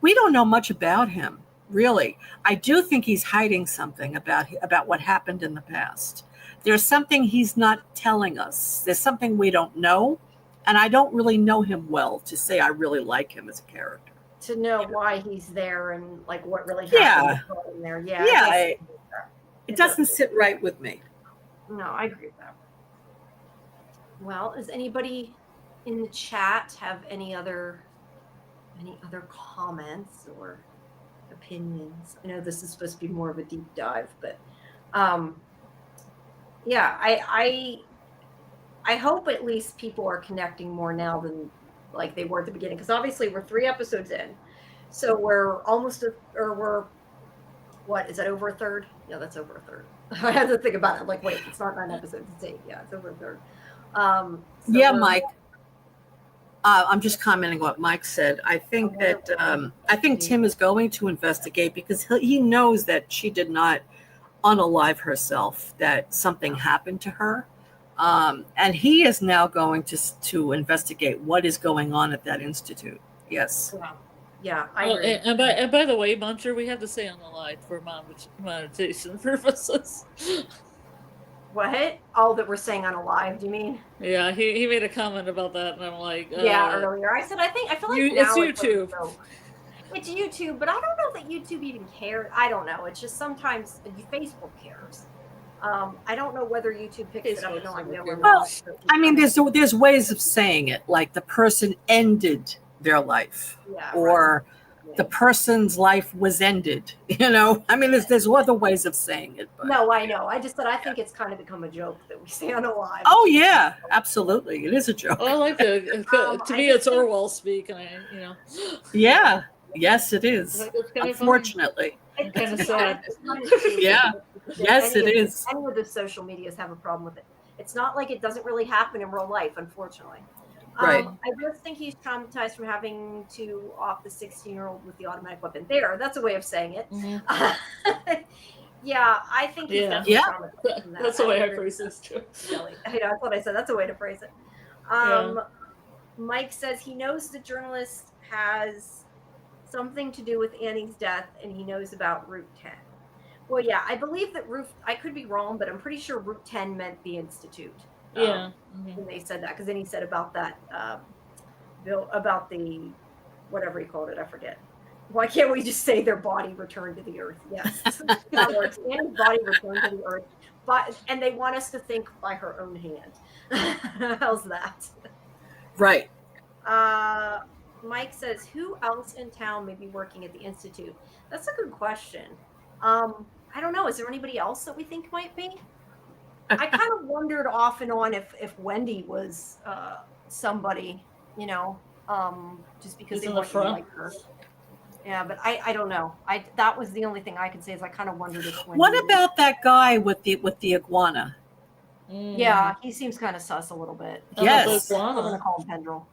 we don't know much about him, really. I do think he's hiding something about what happened in the past. There's something he's not telling us. There's something we don't know, and I don't really know him well to say I really like him as a character. To know why he's there and like what really happened in there. Yeah. It doesn't sit right with me. No, I agree with that. Well, does anybody in the chat have any other comments or opinions? I know this is supposed to be more of a deep dive, but yeah, I hope at least people are connecting more now than like they were at the beginning, because obviously we're 3 episodes in, so we're almost what is that, over a third? Yeah, that's over a third. I had to think about it. Like, wait, it's not 9 episodes, it's 8. Yeah, it's over a third. So Mike. I'm just commenting what Mike said. I think Tim is going to investigate because he knows that she did not unalive herself, that something happened to her. And he is now going to investigate what is going on at that institute. Yes. Yeah, I agree. And by the way, Muncher, we have to say on the line for monetization purposes. What? Oh, that we're saying on a live, do you mean? Yeah, he made a comment about that, and I'm like... earlier. I feel like it's YouTube. It's YouTube, but I don't know that YouTube even cares. I don't know. It's just sometimes Facebook cares. I don't know whether YouTube picks it up. No idea. Well, I mean, there's ways of saying it, like the person ended their life, or the person's life was ended. You know, I mean, there's other ways of saying it. But, no, I know. I just said I think it's kind of become a joke that we say on a live. Oh yeah, absolutely, it is a joke. Well, I like to me, it's Orwell speak, and Yeah. Yes, it is. Unfortunately. It's kind of sad. Yeah. Yes, it is. Any of the social medias have a problem with it. It's not like it doesn't really happen in real life, unfortunately. Right. I just think he's traumatized from having to off the 16-year-old with the automatic weapon. That's a way of saying it. Mm-hmm. Yeah, I think he's definitely traumatized from that. That's the way I phrase this too. That's what I said. That's a way to phrase it. Mike says he knows the journalist has something to do with Annie's death, and he knows about Route 10. Well, yeah, I believe that I could be wrong, but I'm pretty sure Route 10 meant the Institute. When they said that, because then he said about that, about the, whatever he called it, I forget. Why can't we just say their body returned to the Earth? Yes, that works. Annie's body returned to the Earth, and they want us to think by her own hand. How's that? Right. Mike says, who else in town may be working at the Institute? That's a good question. I don't know. Is there anybody else that we think might be? I kind of wondered off and on if Wendy was somebody, just because they want to like her. Yeah, but I don't know. That was the only thing I could say is I kind of wondered if when What about that guy with the iguana? Yeah, he seems kind of sus a little bit. Yes. We're gonna call him Pendrell.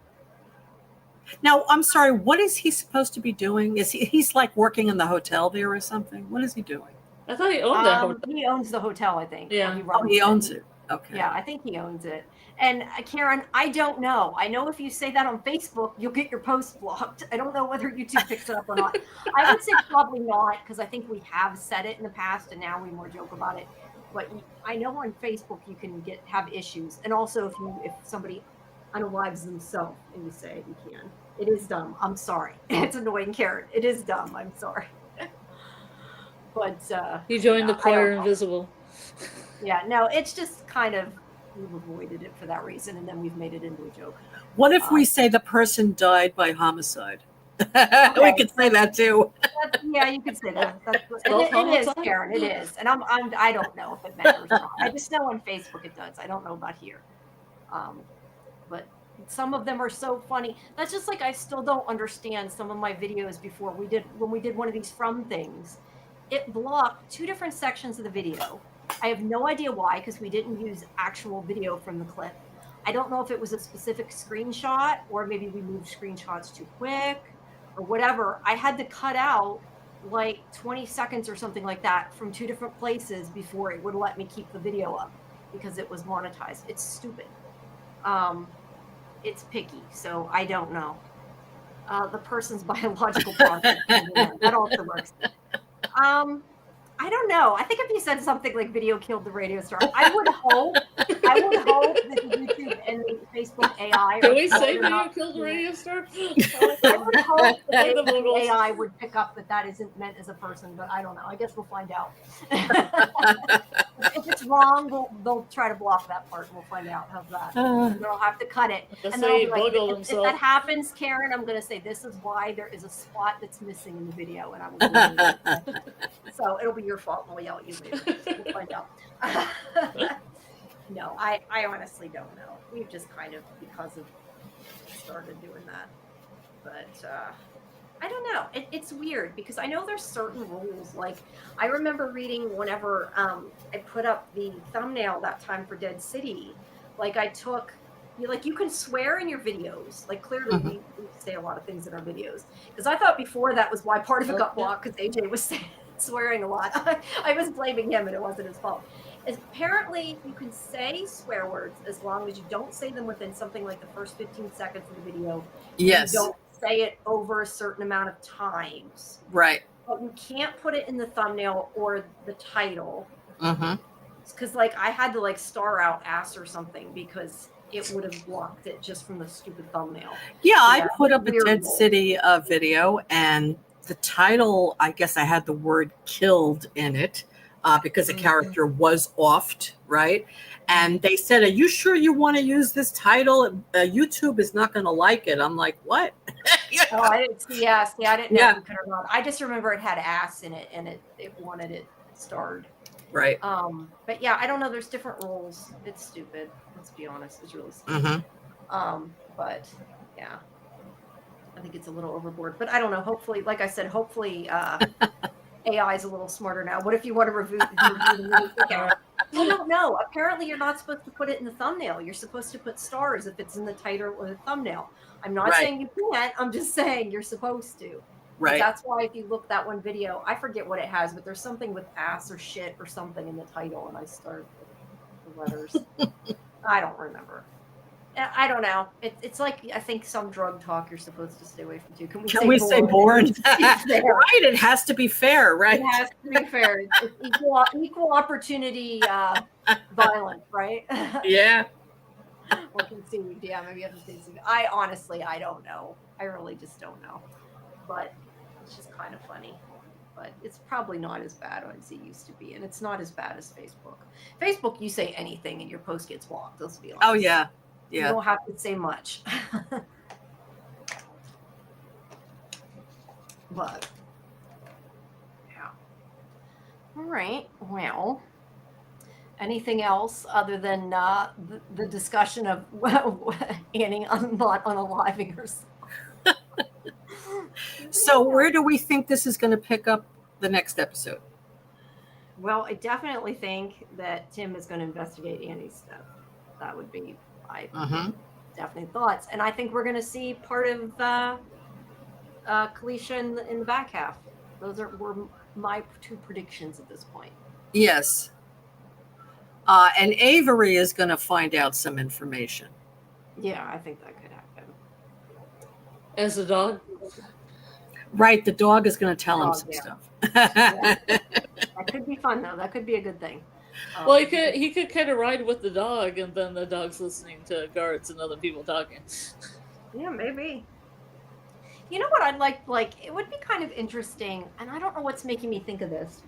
Now, I'm sorry. What is he supposed to be doing? He's like working in the hotel there or something? What is he doing? I thought he owned that hotel. He owns the hotel, I think. Yeah. He owns it. Okay. Yeah, I think he owns it. And Karen, I don't know. I know if you say that on Facebook, you'll get your post blocked. I don't know whether YouTube picks it up or not. I would say probably not, because I think we have said it in the past, and now we more joke about it. But I know on Facebook you can have issues, and also if somebody unalives themselves and you say you can, it is dumb. I'm sorry. It's annoying, Karen. It is dumb. I'm sorry. But he joined the choir invisible. Yeah, no, it's just kind of, we've avoided it for that reason, and then we've made it into a joke. What if we say the person died by homicide? We could say that too. Yeah, you could say that. It is, Karen. It is, and I don't know if it matters or not. I just know on Facebook it does. I don't know about here, but some of them are so funny. That's just like I still don't understand some of my videos before when we did one of these from things. It blocked 2 different sections of the video. I have no idea why, because we didn't use actual video from the clip. I don't know if it was a specific screenshot or maybe we moved screenshots too quick or whatever. I had to cut out like 20 seconds or something like that from 2 different places before it would let me keep the video up because it was monetized. It's stupid. It's picky, so I don't know. The person's biological process. That also works. I don't know. I think if you said something like "video killed the radio star," I would hope that the YouTube and the Facebook AI. Can we say "video killed the radio star"? I would hope that the AI would pick up that isn't meant as a person, but I don't know. I guess we'll find out. If it's wrong, they'll try to block that part. We'll find out. How's that? And they'll have to cut it. And then if that happens, Karen, I'm going to say this is why there is a spot that's missing in the video, and I will. So it'll be your fault, and we'll yell at you later. We'll find out. No, I honestly don't know. We've just kind of started doing that, but. I don't know. It's weird because I know there's certain rules. Like I remember reading whenever I put up the thumbnail that time for Dead City. Like I took, you can swear in your videos. Like clearly we say a lot of things in our videos. Because I thought before that was why part of it got blocked because AJ was swearing a lot. I was blaming him and it wasn't his fault. Apparently you can say swear words as long as you don't say them within something like the first 15 seconds of the video. Yes. You don't say it over a certain amount of times. Right. But you can't put it in the thumbnail or the title. Because I had to star out ass or something because it would have blocked it just from the stupid thumbnail. Yeah, I put up a Dead City video and the title, I guess I had the word killed in it because the character was offed, right? And they said, "Are you sure you want to use this title? YouTube is not going to like it." I'm like, "What?" Oh, I didn't see ass. Yeah, I didn't know if you could or not. I just remember it had ass in it, and it wanted it starred. Right. But yeah, I don't know. There's different rules. It's stupid. Let's be honest. It's really stupid. But yeah, I think it's a little overboard. But I don't know. Hopefully, like I said, AI is a little smarter now. What if you want to review the movie? I don't know. Apparently, you're not supposed to put it in the thumbnail. You're supposed to put stars if it's in the title or the thumbnail. I'm not saying you can't. I'm just saying you're supposed to. Right. That's why if you look that one video, I forget what it has, but there's something with ass or shit or something in the title, and I started with the letters. I don't remember. I don't know. It's like I think some drug talk you're supposed to stay away from too. Can we say boring? Right. It has to be fair, right? It has to be fair. It's equal opportunity violence, right? Yeah. Or conceived. Yeah, maybe I have to say something. I honestly, I don't know. I really just don't know. But it's just kind of funny. But it's probably not as bad as it used to be, and it's not as bad as Facebook. Facebook, you say anything and your post gets blocked. Let's be honest. Oh yeah. Yeah. You don't have to say much. But yeah. All right. Well, anything else other than the discussion of Annie not unaliving herself? So where do we think this is going to pick up the next episode? Well, I definitely think that Tim is going to investigate Annie's stuff. That would be my definite thoughts. And I think we're going to see part of Kalisha in the back half. Those were my 2 predictions at this point. Yes. And Avery is going to find out some information. Yeah, I think that could happen. As a dog? Right, the dog is going to tell him some stuff. Yeah. That could be fun, though. That could be a good thing. Well, he could kind of ride with the dog, and then the dog's listening to guards and other people talking. Yeah, maybe. You know what I'd like? It would be kind of interesting, and I don't know what's making me think of this,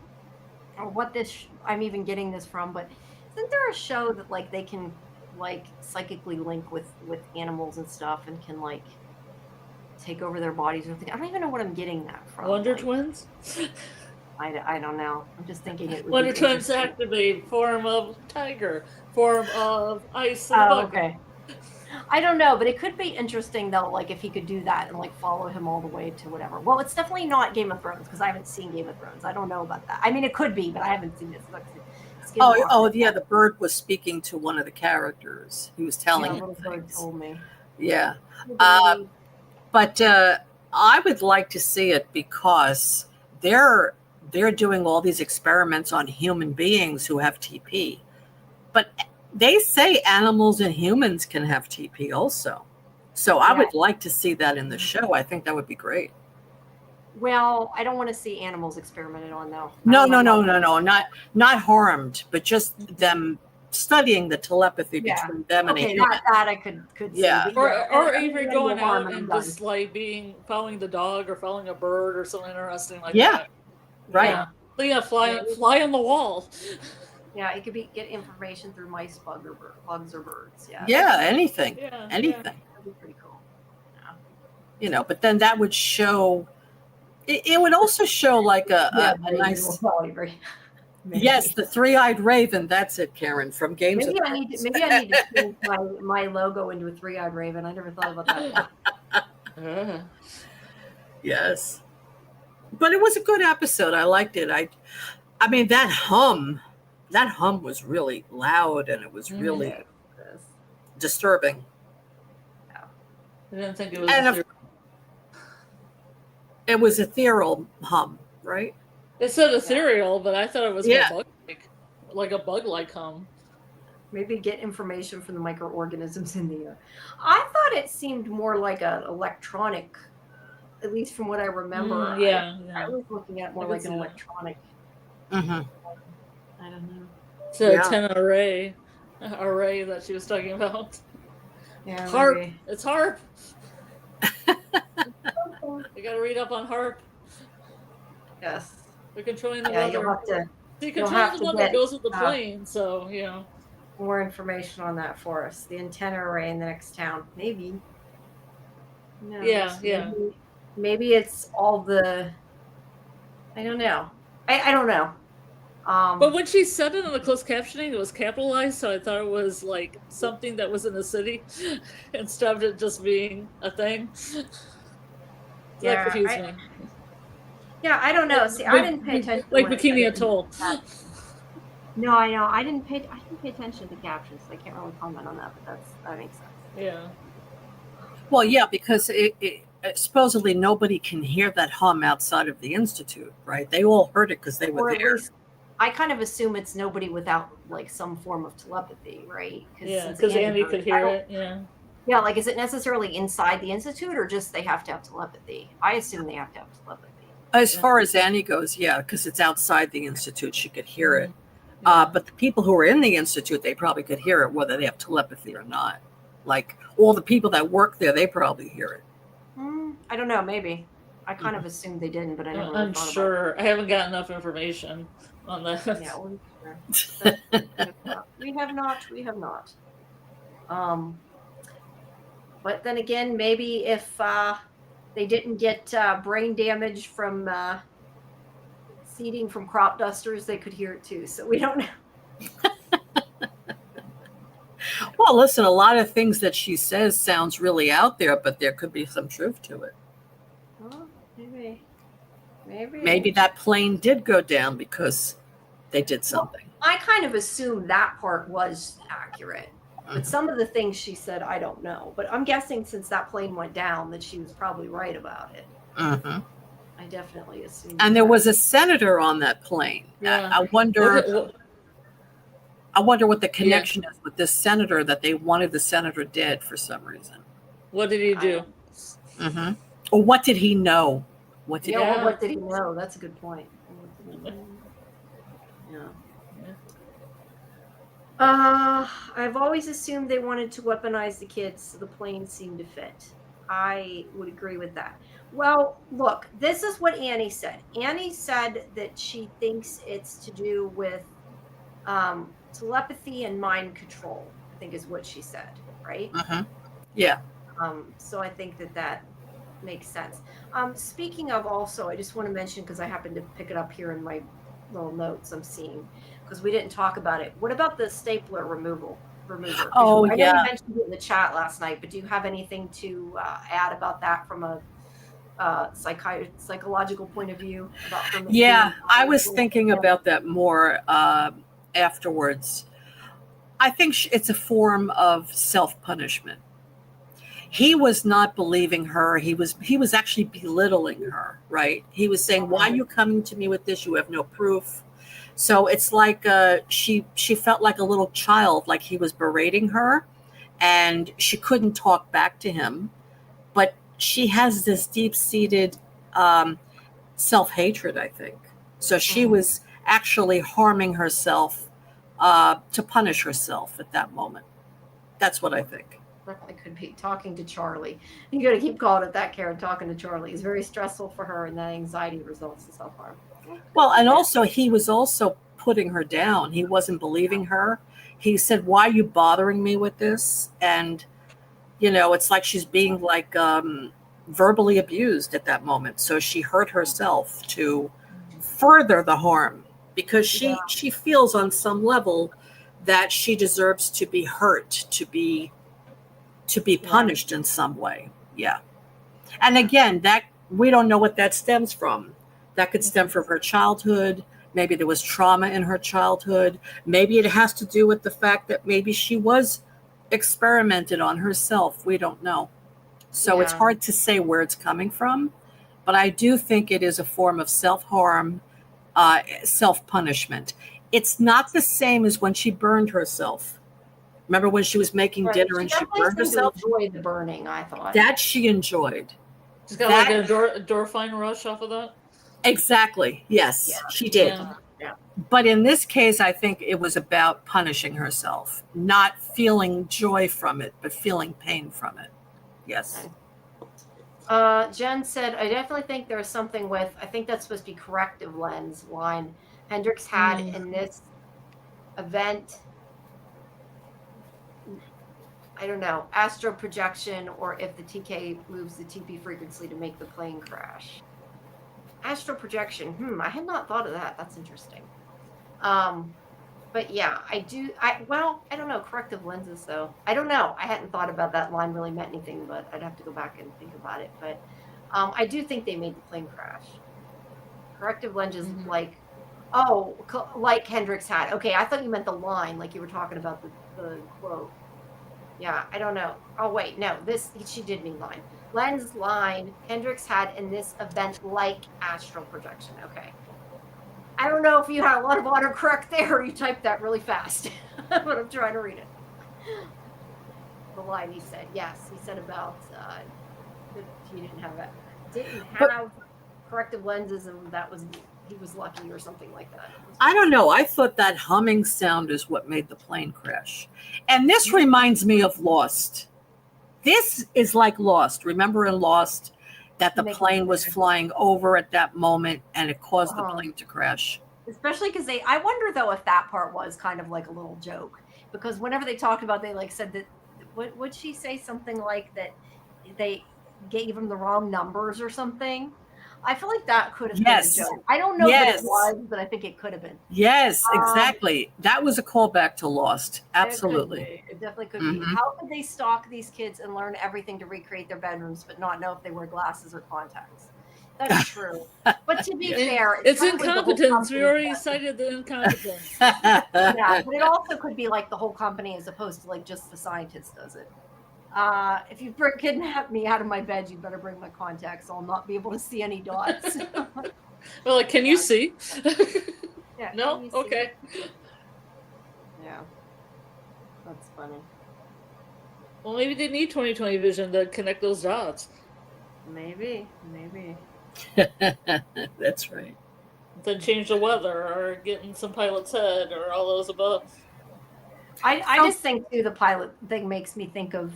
or what I'm even getting this from, but isn't there a show that they can psychically link with animals and stuff, and can take over their bodies or something? I don't even know what I'm getting that from. Wonder Twins? I don't know. I'm just thinking it would Wonder be Twins activate form of tiger, form of ice and bug. Okay. I don't know, but it could be interesting though, if he could do that and follow him all the way to whatever. Well, it's definitely not Game of Thrones because I haven't seen Game of Thrones. I don't know about that. I mean, it could be, but I haven't seen it. Yeah, the bird was speaking to one of the characters. He was telling him things. Bird told me. Yeah, but I would like to see it because they're doing all these experiments on human beings who have TP, but they say animals and humans can have TP also. So I would like to see that in the show. I think that would be great. Well, I don't want to see animals experimented on though. No, not harmed, but just them studying the telepathy between them and a human. That I could see. Yeah. Or even going out and just following the dog or following a bird or something interesting like that. Right. Yeah, fly on the wall. Yeah, it could be get information through mice, bugs, or birds. Yeah. Yeah, anything. Anything. That'd be pretty cool. Yeah. But then that would show. It would also show a nice. Yes, the 3-eyed raven. That's it, Karen, from Games. Maybe I need to change my logo into a 3-eyed raven. I never thought about that. Yes, but it was a good episode. I liked it. I mean that hum was really loud and it was really disturbing. I didn't think it was. It was ethereal hum, right? It said ethereal, but I thought it was like a bug-like hum. Maybe get information from the microorganisms in the air. I thought it seemed more like an electronic, at least from what I remember. I was looking at more like an electronic. Mm-hmm. I don't know. It's a antenna array that she was talking about. Yeah, harp. maybe. It's harp. You got to read up on harp. Yes. They're controlling the weather. You'll have to. See, controlling the weather goes with the plane, so more information on that for us. The antenna array in the next town, maybe. No, maybe it's all the. I don't know. I don't know. But when she said it in the closed captioning, it was capitalized, so I thought it was something that was in the city instead of it just being a thing. That confused me. Yeah, I don't know. See, I didn't pay attention. Bikini Atoll. No, I know. I didn't pay attention to the captions. So I can't really comment on that, but that makes sense. Yeah. Well, yeah, because it supposedly nobody can hear that hum outside of the Institute, right? They all heard it because they were there. I kind of assume it's nobody without some form of telepathy, right? Because Andy could hear it. Yeah. Yeah, is it necessarily inside the Institute or just they have to have telepathy? I assume they have to have telepathy. As far as Annie goes, yeah, because it's outside the Institute, she could hear it. But the people who are in the Institute, they probably could hear it, whether they have telepathy or not. All the people that work there, they probably hear it. I don't know, maybe. I kind of assumed they didn't, but I never really thought about it. I haven't got enough information on that. Yeah, sure. We have not. But then again, maybe if they didn't get brain damage from seeding from crop dusters, they could hear it too. So we don't know. Well, listen, a lot of things that she says sounds really out there, but there could be some truth to it. Maybe that plane did go down because they did something. Well, I kind of assume that part was accurate. But Mhm. some of the things she said, I don't know. But I'm guessing since that plane went down, that she was probably right about it. Mhm. I definitely assume. And there was a senator on that plane. Yeah. I wonder. What- I wonder what the connection is with this senator, that they wanted the senator dead for some reason. What did he do? Mm-hmm. Or what did he know? What did well, what did he know? That's a good point. Yeah. I've always assumed they wanted to weaponize the kids, so the plane seemed to fit. I would agree with that. Well, look, this is what Annie said. Annie said that she thinks it's to do with telepathy and mind control, I think is what she said, right? Mm-hmm. Yeah. So I think that makes sense. Speaking of, also, I just want to mention, because I happened to pick it up here in my little notes I'm seeing, because we didn't talk about it. What about the stapler remover? Oh, I know yeah. you mentioned it in the chat last night, but do you have anything to add about that from a psychological point of view? Yeah, I was thinking about that more afterwards. I think it's a form of self-punishment. He was not believing her. He was actually belittling her, right? He was saying, "Why are you coming to me with this? You have no proof." So it's like she felt like a little child, like he was berating her, and she couldn't talk back to him. But she has this deep-seated self-hatred, I think. So she was actually harming herself to punish herself at that moment. That's what I think. Definitely could be talking to Charlie. You got to keep calling it that, Karen. Talking to Charlie is very stressful for her, and that anxiety results in self-harm. Well, and also he was also putting her down. He wasn't believing her. He said, "Why are you bothering me with this?" And it's like she's being like verbally abused at that moment. So she hurt herself to further the harm, because she feels on some level that she deserves to be hurt, to be punished in some way. Yeah. And again, that we don't know what that stems from. That could stem from her childhood. Maybe there was trauma in her childhood. Maybe it has to do with the fact that maybe she was experimented on herself. We don't know. So it's hard to say where it's coming from. But I do think it is a form of self-harm, self-punishment. It's not the same as when she burned herself. Remember when she was making dinner and she burned herself? Enjoyed the burning, I thought. That she enjoyed. She's got like an endorphin rush off of that? Exactly. Yes, she did. Yeah. But in this case, I think it was about punishing herself, not feeling joy from it, but feeling pain from it. Yes. Jen said, I definitely think there's something with, I think that's supposed to be corrective lens line Hendrix had in this event. I don't know, astral projection, or if the TK moves the TP frequency to make the plane crash. Astral projection. I had not thought of that. That's interesting. But yeah, I don't know. Corrective lenses, though. I don't know. I hadn't thought about that line really meant anything, but I'd have to go back and think about it. But I do think they made the plane crash. Corrective lenses, like Hendrix had. Okay, I thought you meant the line, like you were talking about the quote. Yeah, I don't know. Oh, wait, no. She did mean line. Lens line Hendrix had in this event, like astral projection. Okay. I don't know if you had a lot of autocorrect there or you typed that really fast, but I'm trying to read it. The line he said, yes, he said about that he didn't have corrective lenses, and he was lucky or something like that. I don't know. I thought that humming sound is what made the plane crash. And this reminds me of Lost. This is like Lost. Remember in Lost that the plane was flying over at that moment and it caused the plane to crash? Especially because I wonder, though, if that part was kind of like a little joke. Because whenever they talked about, they said that, would she say something like that they gave him the wrong numbers or something? I feel like that could have been a joke. I don't know that it was, but I think it could have been. Yes, exactly. That was a callback to Lost. Absolutely. It definitely could be. How could they stalk these kids and learn everything to recreate their bedrooms, but not know if they wear glasses or contacts? That's true. But to be fair, It's probably the whole incompetence. We company- already cited the incompetence. Yeah, but it also could be like the whole company as opposed to like just the scientist does it. If you kidnap me out of my bed, you better bring my contacts. I'll not be able to see any dots. Well, like, can you see? Yeah, No? can you see? Okay. Yeah, that's funny. Well, maybe they need 20/20 vision to connect those dots. Maybe. That's right. Then change the weather, or get in some pilot's head, or all those above. I just think too the pilot thing makes me think of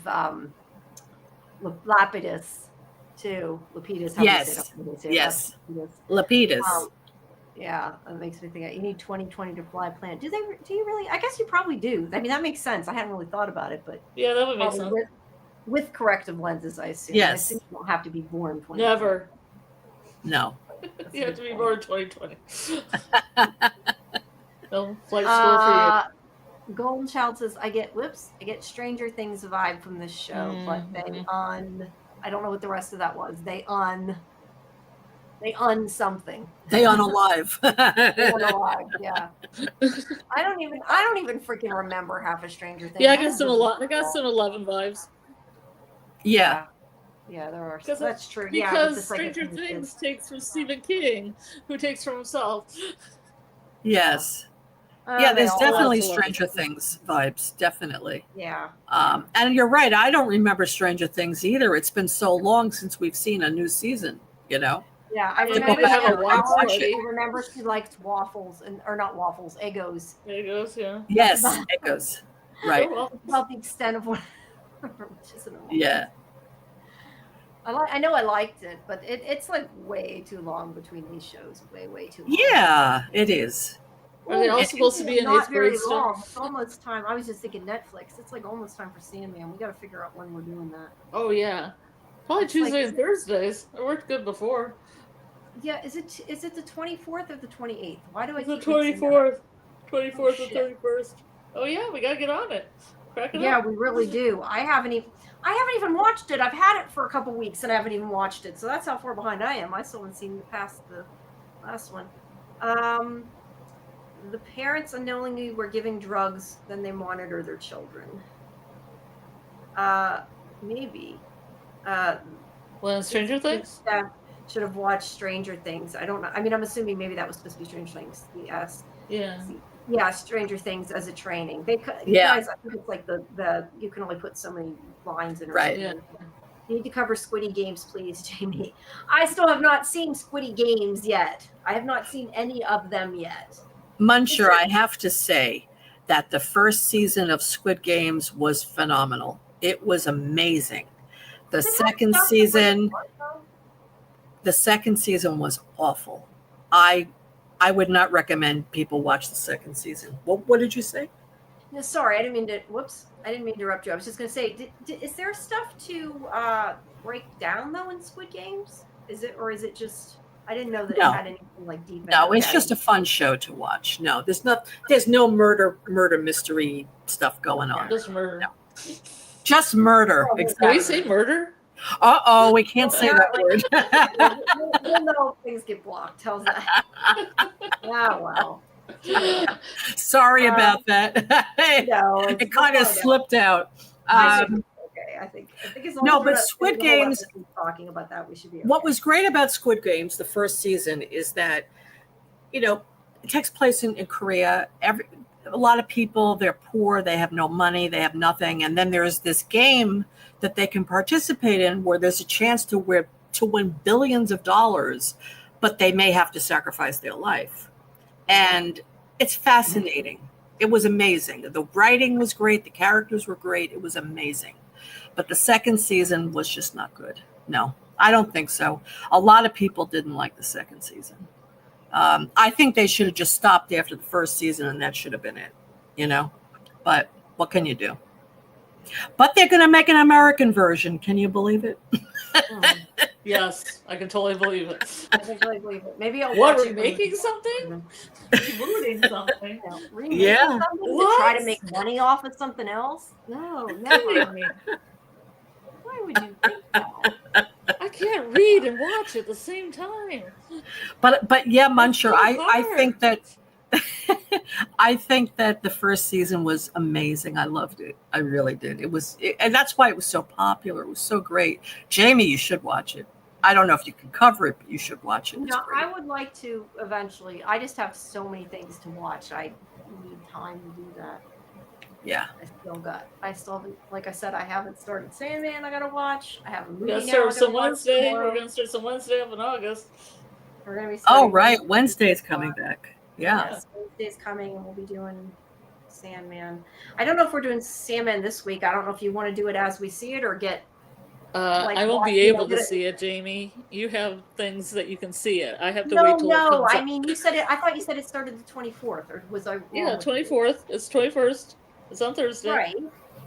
Lapidus too. Lapidus. How do you say Yes. it? How do you say it? Yes. Lapidus. Lapidus. Yeah, that makes me think you need 20/20 to fly a planet. Do you really? I guess you probably do. I mean, that makes sense. I hadn't really thought about it, but Yeah, that would make probably sense. with corrective lenses, I assume. Yes. I assume you don't have to be born 20. Never. No. You have to be born 2020. No flight school for Golden Child says, I get Stranger Things vibe from this show, but they I don't know what the rest of that was. They something. They unalive. They unalive, yeah. I don't even freaking remember half of Stranger Things. you. Yeah, I got some 11 vibes. Yeah. Yeah, there are. Because That's true. Because yeah, with the Stranger second Things takes from Stephen King, who takes from himself. Yes. Yeah, there's they all- definitely lots of Stranger Things vibes. Definitely. Yeah. And you're right. I don't remember Stranger Things either. It's been so long since we've seen a new season, you know? Yeah, I They remember maybe have a that. watch party. I remember she liked waffles or not waffles, Eggos. There it goes, yeah. Yes, it goes. Right. About the extent of what. Which isn't a waffle. Yeah. I know I liked it, but it's like way too long between these shows. Way too long. Yeah, it is. Are they all It's supposed to be in not 8th very grade still? long. It's almost time. I was just thinking Netflix. It's like almost time for Sandman. We got to figure out when we're doing that. Oh, yeah. Probably It's like- Tuesday and Thursdays. It worked good before. Yeah, is it the 24th or the 28th? Why do I It's the keep mixing that up? 24th. 24th shit. and 31st. Oh, yeah, we got to get on it. Crack it Yeah, up. we really do. I haven't even watched it. I've had it for a couple weeks and I haven't even watched it. So that's how far behind I am. I still haven't seen past the last one. The parents unknowingly were giving drugs, then they monitor their children. Maybe. Well, in Stranger Things? Yeah, should have watched Stranger Things. I don't know. I mean, I'm assuming maybe that was supposed to be Stranger Things. Yes. Yeah. Yeah, Stranger Things as a training. Yeah. Guys, I think it's like the you can only put so many lines in. Right. Yeah. You need to cover Squiddy Games, please, Jamie. I still have not seen Squiddy Games yet. I have not seen any of them yet. Muncher, I have to say that the first season of Squid Games was phenomenal. It was amazing. The second season was awful. I would not recommend people watch the second season. What did you say? No, sorry, I didn't mean to. Whoops, I didn't mean to interrupt you. I was just going to say, is there stuff to break down though in Squid Games? Is it just? I didn't know that No. it had anything like deep. No, it's just a fun show to watch. No, there's no murder mystery stuff going on. Just murder. No. Just murder. Oh, Can Exactly. we say murder? We can't say that word. We'll know if things get blocked. How's that? Yeah, well. Sorry about that. No, It kind of slipped out. Okay, I think as long No, as we're but not Squid spending the whole Games- episode talking about that, we should be okay. What was great about Squid Games, the first season, is that, it takes place in Korea. A lot of people, they're poor, they have no money, they have nothing. And then there's this game that they can participate in where there's a chance to win billions of dollars, but they may have to sacrifice their life. And it's fascinating. It was amazing. The writing was great. The characters were great. It was amazing. But the second season was just not good. No, I don't think so. A lot of people didn't like the second season. I think they should have just stopped after the first season and that should have been it, But what can you do? But they're going to make an American version. Can you believe it? Yes, I can totally believe it. I think I believe it. Maybe I'll What, watch we're it making something? Rebooting something? Remaking Yeah. something to What? try to make money off of something else? No, never. Kidding me. Why would you think that? I can't read and watch at the same time. But yeah, Muncher, So I think hard. that I think that the first season was amazing. I loved it. I really did. And that's why it was so popular. It was so great. Jamie, you should watch it. I don't know if you can cover it, but you should watch it. It's No, great. I would like to eventually. I just have so many things to watch. I need time to do that. Yeah. I still haven't, like I said, I haven't started Sandman. I gotta watch. I have a movie We're gonna now. start I some gotta watch Wednesday. tomorrow. We're gonna start some Wednesday up in August. We're gonna be Oh, starting right. Wednesday's coming back. Yeah. Yes, Wednesday's coming, and we'll be doing Sandman. I don't know if we're doing Sandman this week. I don't know if you want to do it as we see it or get. I won't be able to see it, Jamie. You have things that you can see it. I have to wait till it comes No. up. I mean, you said it. I thought you said it started the 24th, or was I wrong? Yeah, 24th. It's 21st. It's on Thursday. Right.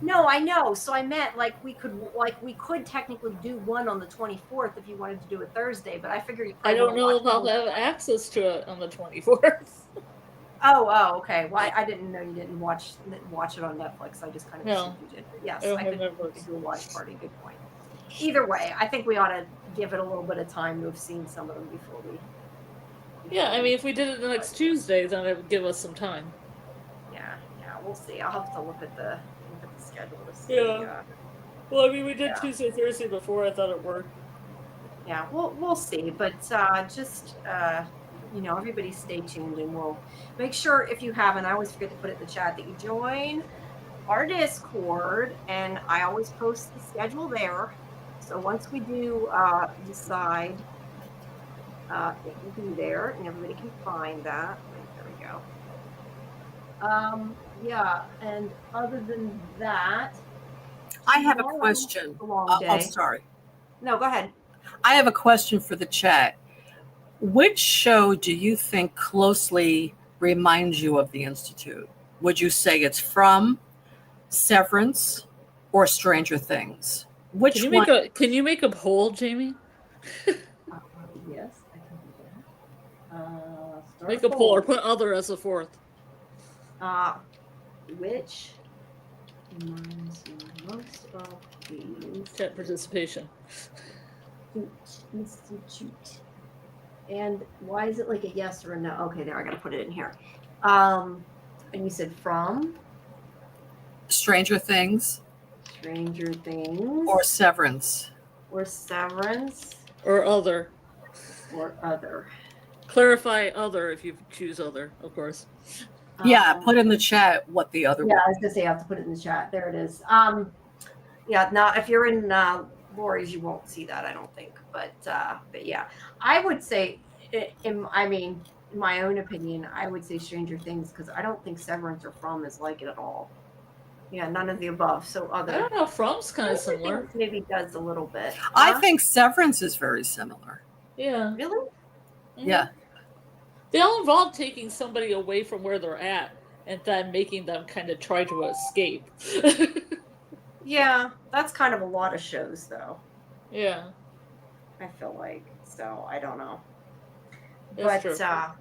No, I know. So I meant we could technically do one on the 24th if you wanted to do it Thursday, but I figured you. I don't know if I'll have access to it on the 24th. Oh, okay. Well, I didn't know you didn't watch it on Netflix. I just kind of assumed you did. But yes, I could do a watch party. Good point. Either way, I think we ought to give it a little bit of time to have seen some of them before we. Yeah, I mean, if we did it the next Tuesday, then it would give us some time. Yeah, we'll see. I'll have to look at the schedule to see. Yeah. Well, I mean, we did Tuesday, Thursday before. I thought it worked. Yeah, we'll see. But just everybody stay tuned, and we'll make sure, if you haven't, I always forget to put it in the chat, that you join our Discord, and I always post the schedule there. So once we do decide, it will be there, and everybody can find that. There we go. Yeah, and other than that, I have a question. Oh, sorry. No, go ahead. I have a question for the chat. Which show do you think closely reminds you of the Institute? Would you say it's From, Severance, or Stranger Things? Which one? Can you make a poll, Jamie? Yes, I can do that. Make a poll or put other as a fourth. Which reminds you most of these? Chat participation. Institute. And why is it like a yes or a no? Okay, there, I gotta put it in here. And you said From? Stranger Things. Stranger Things. Or Severance. Or Severance. Or other. Or other. Clarify other if you choose other, of course. Yeah, put in the chat what the other one. Yeah, I was gonna say I have to put it in the chat. There it is. Yeah, now if you're in Laurie's, you won't see that, I don't think. But yeah, I would say, in my own opinion, I would say Stranger Things, because I don't think Severance or From is like it at all. Yeah, none of the above. So other. I don't know. From's kind of similar. Maybe does a little bit. I think Severance is very similar. Yeah. Really? Mm-hmm. Yeah. They all involve taking somebody away from where they're at and then making them kind of try to escape. Yeah, that's kind of a lot of shows, though. Yeah. I feel like. So, I don't know. That's but,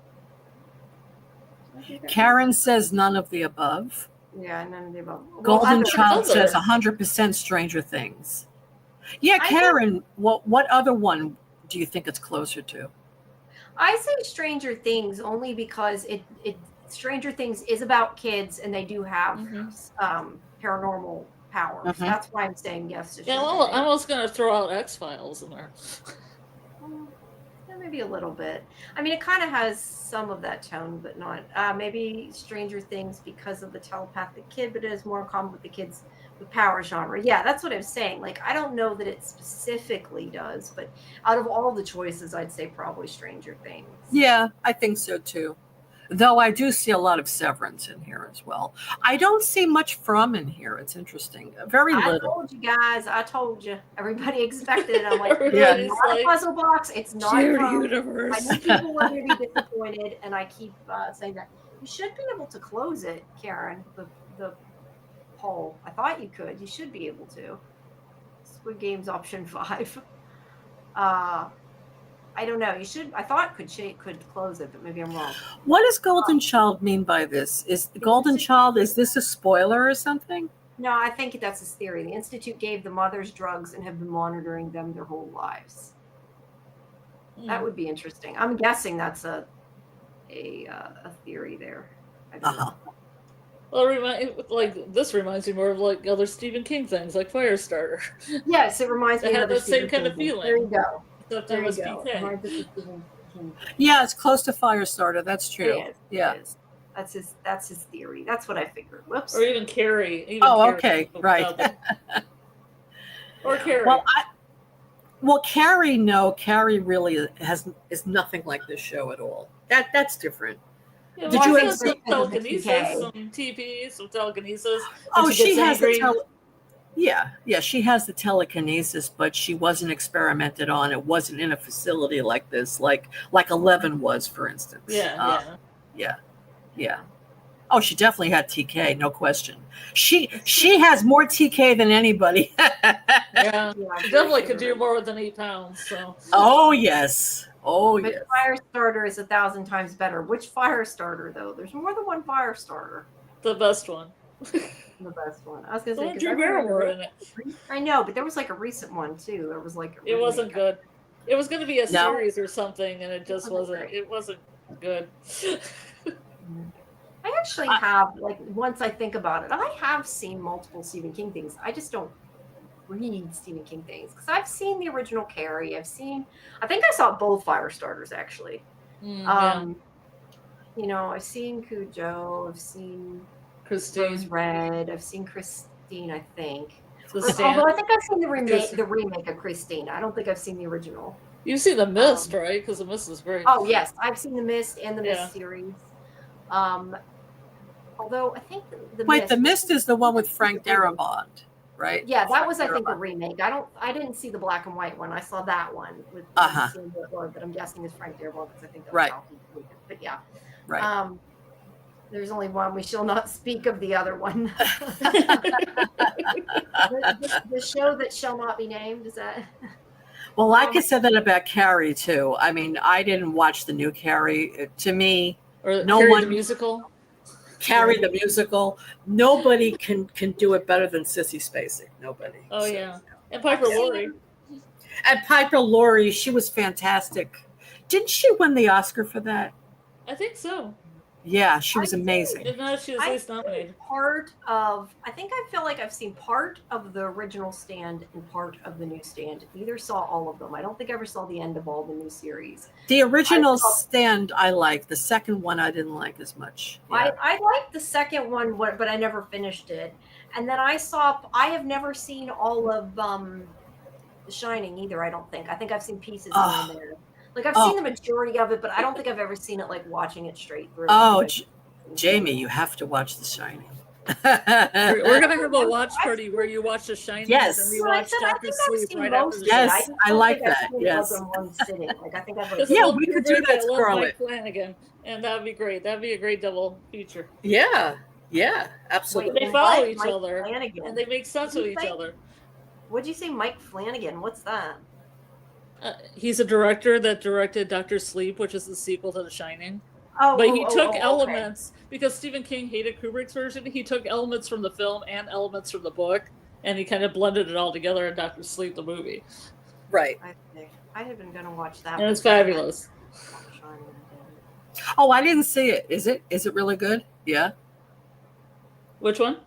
true. Karen says none of the above. Yeah, none of the above. Golden Child says 100% Stranger Things. Yeah, Karen, what other one do you think it's closer to? I say Stranger Things only because Stranger Things is about kids, and they do have paranormal powers. Mm-hmm. That's why I'm saying yes to Stranger Things. Things. I was going to throw out X-Files in there. Yeah, maybe a little bit. I mean, it kind of has some of that tone, but not. Maybe Stranger Things because of the telepathic kid, but it is more common with the kids with power genre. Yeah, that's what I'm saying. Like, I don't know that it specifically does, but out of all the choices, I'd say probably Stranger Things. Yeah, I think so too. Though I do see a lot of Severance in here as well. I don't see much From in here. It's interesting. Very little. I told you guys. I told you. Everybody expected it. I'm like, yeah. It's not a puzzle box. It's not From. Universe. I know people are going to be disappointed, and I keep saying that. You should be able to close it, Karen, the poll. I thought you could. You should be able to. Squid Games option 5. I don't know. You should. I thought could close it, but maybe I'm wrong. What does Golden Child mean by this? Is Golden Child, is this a spoiler or something? No, I think that's his theory. The Institute gave the mothers drugs and have been monitoring them their whole lives. That would be interesting. I'm guessing that's a theory there. I don't know. Well, this reminds me more of like other Stephen King things, like Firestarter. Yes, it reminds me It of had other that same Stephen kind King of things. feeling. There you go. Except There it you was go. It PK. reminds us of Stephen King. Yeah, it's close to Firestarter. That's true. It is. Yeah. It is. That's his theory. That's what I figured. Whoops. Or even Carrie. Okay, right. Or Carrie. Well, Carrie, no, Carrie really is nothing like this show at all. That's different. Yeah, Did you have ever some telekinesis, some TP, some telekinesis? Oh, she has the yeah, she has the telekinesis, but she wasn't experimented on. It wasn't in a facility like this, like 11 was, for instance. Yeah. Oh, she definitely had TK, no question. She has more TK than anybody. Yeah, she definitely could do more than 8 pounds. So. Oh yes. Oh but yes. Firestarter is 1,000 times better. Which Firestarter though? There's more than one Firestarter. The best one. The best one. I was gonna say because Drew Barrymore in it. I know, but there was like a recent one too. There was like it wasn't good. It was going to be a series or something, and it just wasn't. It wasn't good. I actually have, like, once I think about it, I have seen multiple Stephen King things. I just don't read Stephen King things because I've seen the original Carrie. I think I saw both Firestarters actually. Yeah. You know, I've seen Cujo. I've seen Christine. Rose Red. I've seen Christine. I think. Although I think I've seen the remake of Christine. I don't think I've seen the original. You've seen The Mist, right? Because The Mist is great. Oh yes, I've seen The Mist and the Mist series. Although I think The Mist is the one with Frank Darabont, right? Yeah, that was I think a remake. I didn't see the black and white one. I saw that one with Sandra Bullock, that I'm guessing is Frank Darabont because I think that was how he did it. But yeah, right. There's only one. We shall not speak of the other one. the show that shall not be named, is that? Well, I could say that about Carrie too. I mean, I didn't watch the new Carrie. To me, or Carrie the musical. Carrie the musical. Nobody can do it better than Sissy Spacek. Nobody. Oh yeah, and Piper Laurie. And Piper Laurie, she was fantastic. Didn't she win the Oscar for that? I think so. Yeah, she was amazing. No, she was at least nominated. I think I feel like I've seen part of the original Stand and part of the new Stand. Either saw all of them. I don't think I ever saw the end of all the new series. The original Stand I liked. The second one I didn't like as much. Yeah. I liked the second one, but I never finished it. And then I have never seen all of The Shining either, I don't think. I think I've seen pieces in there. Like, I've seen the majority of it, but I don't think I've ever seen it, like, watching it straight through. Oh, Jamie, you have to watch The Shining. We're going to have a watch party where you watch The Shining and we watch Dr. Sleep right after the Yes, I like that. Yes. Like, I think we could do that, Scarlet. Mike Flanagan, and that would be great. That would be a great double feature. Yeah, absolutely. They follow each other, and they make sense with each other. What'd you say, Mike Flanagan? What's that? He's a director that directed Dr. Sleep, which is the sequel to The Shining. But he took elements, because Stephen King hated Kubrick's version, he took elements from the film and elements from the book, and he kind of blended it all together in Dr. Sleep, the movie. Right. I had been going to watch that. And it's fabulous. Oh, I didn't see it. Is it really good? Yeah. Which one?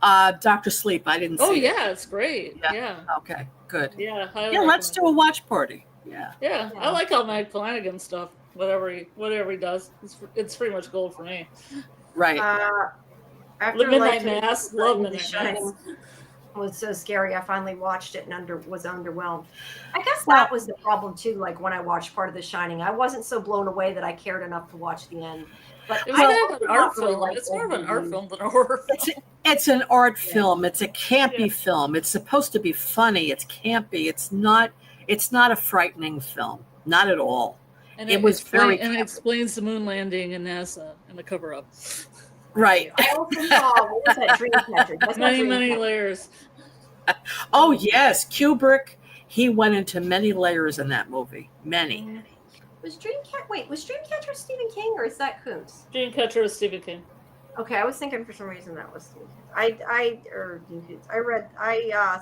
Dr. Sleep. I didn't see it. Oh, yeah, it's great. Yeah. Okay, good. Yeah, let's do a watch party. Yeah, I like all Mike Flanagan stuff. Whatever he does, it's pretty much gold for me. Right. After Midnight Mass, love Midnight Mass. Was so scary. I finally watched it and was underwhelmed. I guess that was the problem too. Like when I watched part of The Shining, I wasn't so blown away that I cared enough to watch the end. But it was an art film. It's more of an art film than a horror film. It's an art film. It's a campy film. It's supposed to be funny. It's campy. It's not a frightening film. Not at all. And it was very and it explains the moon landing and NASA and the cover-up. Right. I also saw, what was that, Dreamcatcher? Many layers. Oh, yes. Kubrick, he went into many layers in that movie. Many. Was Dreamcatcher Stephen King or is that Koontz? Dreamcatcher is Stephen King. Okay, I was thinking for some reason that was Stephen King. I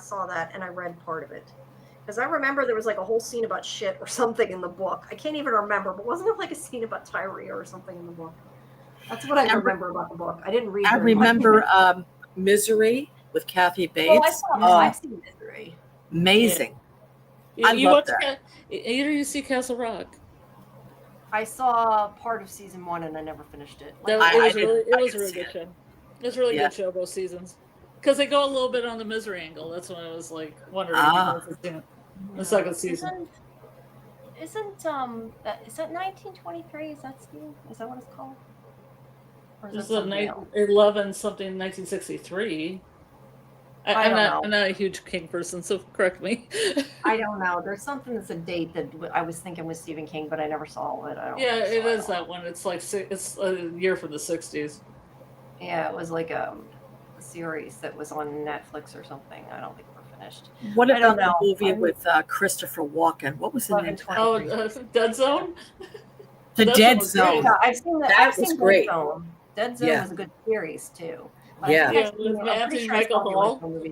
saw that and I read part of it. Because I remember there was like a whole scene about shit or something in the book. I can't even remember, but wasn't it like a scene about Tyria or something in the book? That's what I remember about the book. I didn't read. I remember Misery with Kathy Bates. I've seen Misery. Amazing. Yeah. I love that. Either you see Castle Rock. I saw part of season 1 and I never finished it. It was a really good show. It was a really good show, both seasons. Because they go a little bit on the Misery angle. That's when I was like wondering if you guys had seen it. The second season. Is that 1923? Is that what it's called? Or is it 11 something 1963? I'm not a huge King person, so correct me. I don't know. There's something that's a date that I was thinking was Stephen King, but I never saw it. It is that one. It's like it's a year from the 60s. Yeah, it was like a series that was on Netflix or something. I don't think we're finished. What about the movie with Christopher Walken? What was the name? Dead Zone? The Dead Zone. Yeah, I've seen that. That was great. Dead Zone was a good series too. With Anthony Michael Hall.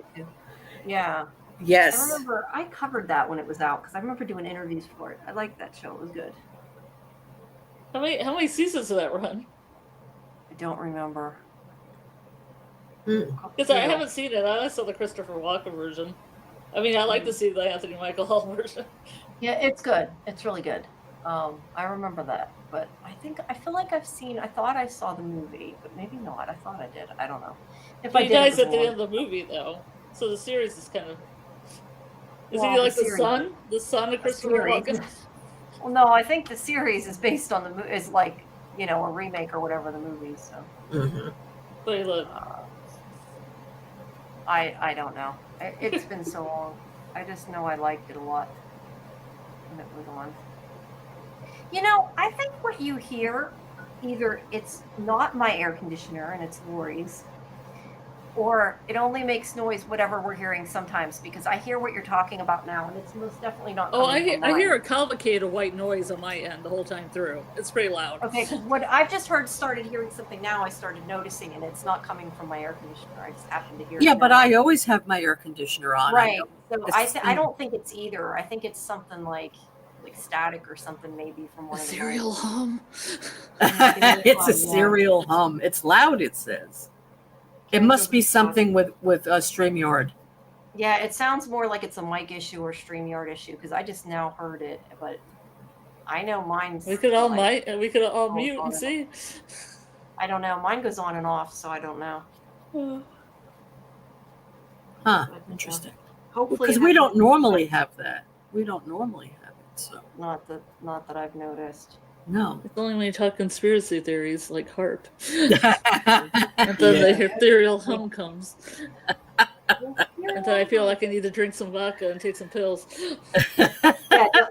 Yeah. Yes. I remember I covered that when it was out because I remember doing interviews for it. I liked that show. It was good. How many seasons did that run? I don't remember. Because I haven't seen it. I saw the Christopher Walken version. I mean, I like to see the Anthony Michael Hall version. Yeah, it's good. It's really good. I remember that, but I feel like I thought I saw the movie, but maybe not. I thought I did. I don't know. He dies at the end of the movie, though. So the series is kind of. Is he like the son? The son of Christopher Walken? Well, no, I think the series is based on is like, a remake or whatever the movie. So. Mm-hmm. But look. I don't know. It's been so long. I just know I liked it a lot when it was on. I think what you hear, either it's not my air conditioner and it's Laurie's, or it only makes noise, whatever we're hearing sometimes, because I hear what you're talking about now, and it's most definitely not. I hear a cavalcade of white noise on my end the whole time through. It's pretty loud. Okay, because what I've just started hearing something now, I started noticing, and it's not coming from my air conditioner. I just happen to hear it. Yeah, but I always have my air conditioner on. Right. So I don't think it's either. I think it's something like static or something, maybe from one of the serial hum. It's a serial hum. It's loud, it says. It must be something with StreamYard. Yeah, it sounds more like it's a mic issue or StreamYard issue because I just now heard it, but I know mine's. We could all mute and see. I don't know. Mine goes on and off, so I don't know. Huh? Interesting. Hopefully, because we don't normally have that. We don't normally have it, so not that I've noticed. No, it's only when you talk conspiracy theories like HARP, and then the ethereal hum comes, and then I feel like I need to drink some vodka and take some pills. Yeah,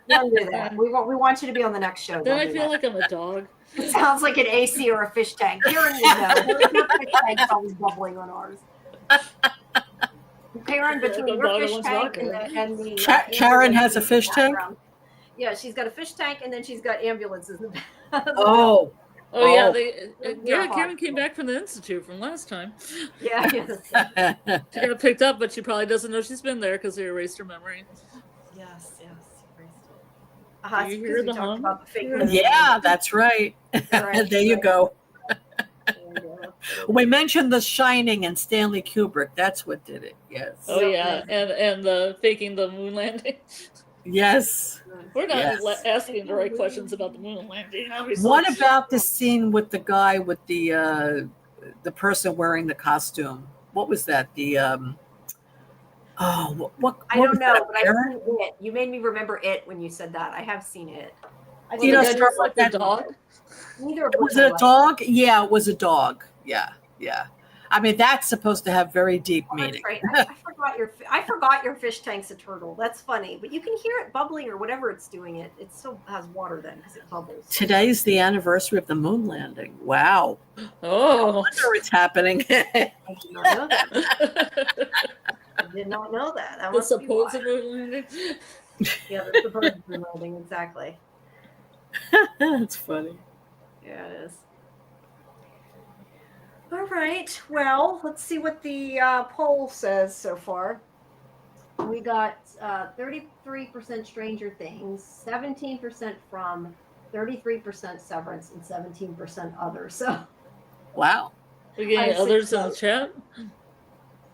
don't do that. We want you to be on the next show. Then I feel like I'm a dog. It sounds like an AC or a fish tank. Karen, her fish tank's always bubbling on ours. Karen, between her fish tank and the Karen has a fish tank. Yeah, she's got a fish tank, and then she's got ambulances in the back. Yeah. Karen came back from the institute from last time. Yeah. She got picked up, but she probably doesn't know she's been there because they erased her memory. Yes, erased it. You hear the hum? About the fake yeah, that's right. There you go. We mentioned The Shining and Stanley Kubrick. That's what did it. Yes. Oh yeah, and the faking the moon landing. Yes. We're not asking the right questions about the moon landing, obviously. What about the scene with the guy with the person wearing the costume? What was that? The what I don't know, but I've seen it. You made me remember it when you said that. I have seen it. Start like that dog. Was it a dog? Yeah, it was a dog. Yeah. I mean, that's supposed to have very deep meaning. Right. I forgot your fish tank's a turtle. That's funny, but you can hear it bubbling or whatever it's doing. It still has water then because it bubbles. Today's the anniversary of the moon landing. Wow. Oh, I wonder it's happening. I did not know that. That the supposed moon landing. Yeah, the supposed moon landing. Exactly. That's funny. Yeah, it is. All right. Well, let's see what the poll says so far. We got 33% Stranger Things, 17% from, 33% Severance, and 17% others. So Wow. We getting I see others in the votes. chat?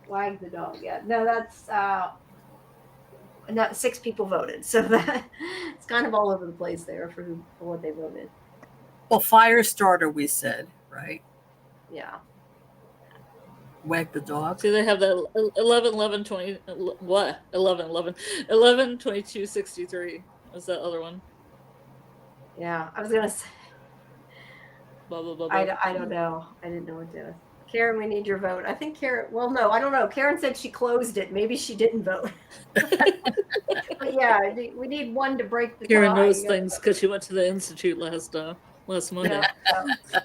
Wag the dog. Yeah, no, that's not 6 people voted, so that it's kind of all over the place there for what they voted. Well, Firestarter, we said, right? Yeah. Wag the dog. See, they have that 11, 11, 20, what? 11, 11, 11, 22, 63. What's that other one? Yeah, I was gonna say. Blah, blah, blah, blah. I don't know. I didn't know what to. Karen, we need your vote. I think Karen. Well, no, I don't know. Karen said she closed it. Maybe she didn't vote. But yeah, we need one to break the Karen tie. knows things because she went to the Institute last Monday. Yeah, yeah.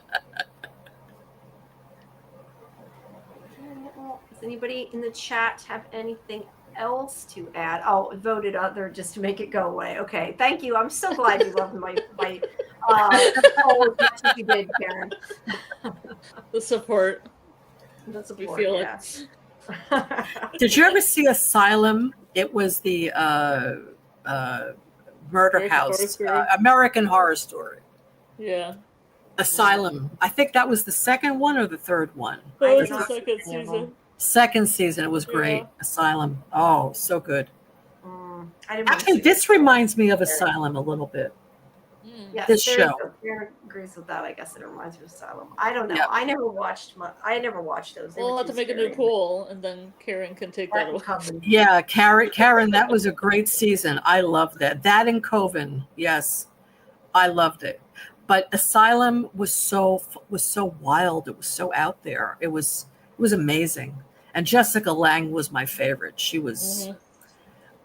Well, does anybody in the chat have anything else to add? Oh, voted other just to make it go away. Okay, thank you. I'm so glad you loved my poll as much as you did, Karen. The support. The support, We feel yeah. Did you ever see Asylum? It was the murder American house, Horror Story. American Horror Story. Yeah. Asylum. I think that was the second one or the third one. That was did the not see second any of them. season. Second season. It was great. Yeah. Asylum. Oh, so good. I didn't Actually, this reminds me of Asylum a little bit. Yeah, this there you show. go. Karen agrees with that. I guess it reminds me of Asylum. I don't know. Yeah. I never watched those. They We'll were have to too make a new scary. poll, and then Karen can take that away. Coven. Yeah, Karen, that was a great season. I loved that. That and Coven, yes, I loved it. But Asylum was so wild. It was so out there. It was amazing. And Jessica Lange was my favorite. She was. Mhm.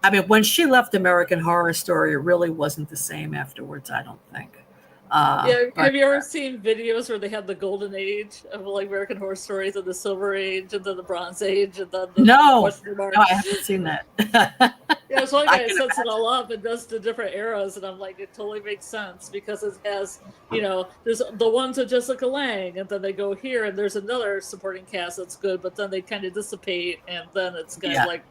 I mean, when she left American Horror Story, it really wasn't the same afterwards. I don't think. Have you ever seen videos where they have the golden age of like American Horror Stories, and the silver age, and then the bronze age, and then the question mark? No, I haven't seen that. Yeah, so one guy sets it all up and does the different eras, and I'm like, it totally makes sense because it has, there's the ones with Jessica Lange, and then they go here, and there's another supporting cast that's good, but then they kind of dissipate, and then it's kind of like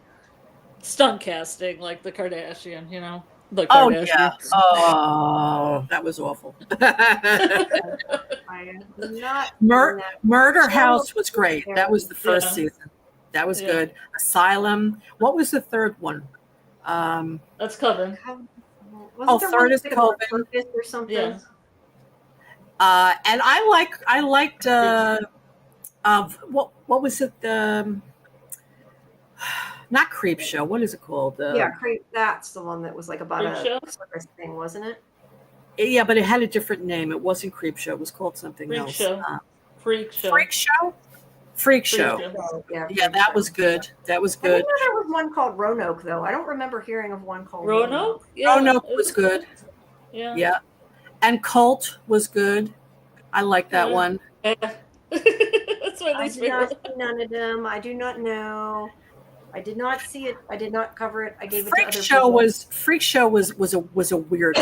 stunt casting, like the Kardashian, the Kardashians. Yeah. Oh, that was awful. Murder House was great. That was the first season. That was good. Asylum. What was the third one? That's Coven. Third is Coven or something. Yeah. And I liked what was it? Not Creep Show. What is it called? Creep. That's the one that was like about a circus thing, wasn't it? Yeah, but it had a different name. It wasn't Creep Show. It was called something else. Freak Show. Freak Show. Yeah, that was good. That was good. I remember there was one called Roanoke, though. I don't remember hearing of one called Roanoke. Yeah, Roanoke was good. Yeah. And Cult was good. I like that one. That's my least favorite. I did not see none of them. I do not know. I did not see it. I did not cover it. I gave it to other people. Freak Show was a weird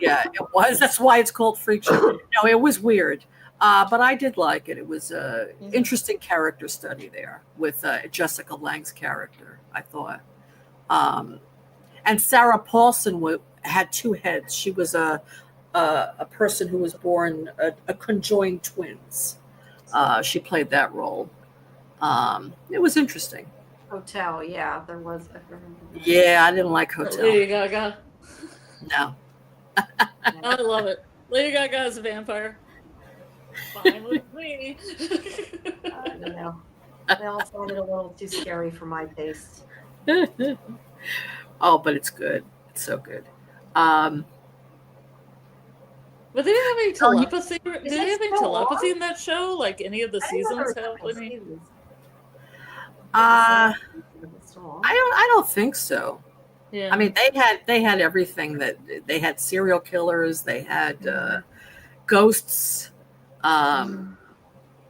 yeah, it was. That's why it's called Freak Show. No, it was weird. But I did like it. It was an interesting character study there with Jessica Lange's character, I thought. And Sarah Paulson had two heads. She was a person who was born a conjoined twins. She played that role. It was interesting. Hotel, yeah, there was. Yeah, I didn't like Hotel. Lady Gaga. No. I love it. Lady Gaga is a vampire. Fine with me. I don't know. They all sounded a little too scary for my taste. Oh, but it's good. It's so good. But they didn't have any telepathy. Did they have any telepathy in that show? Like any of the seasons have any? I don't think so. Yeah. I mean, they had everything. That they had serial killers. They had ghosts.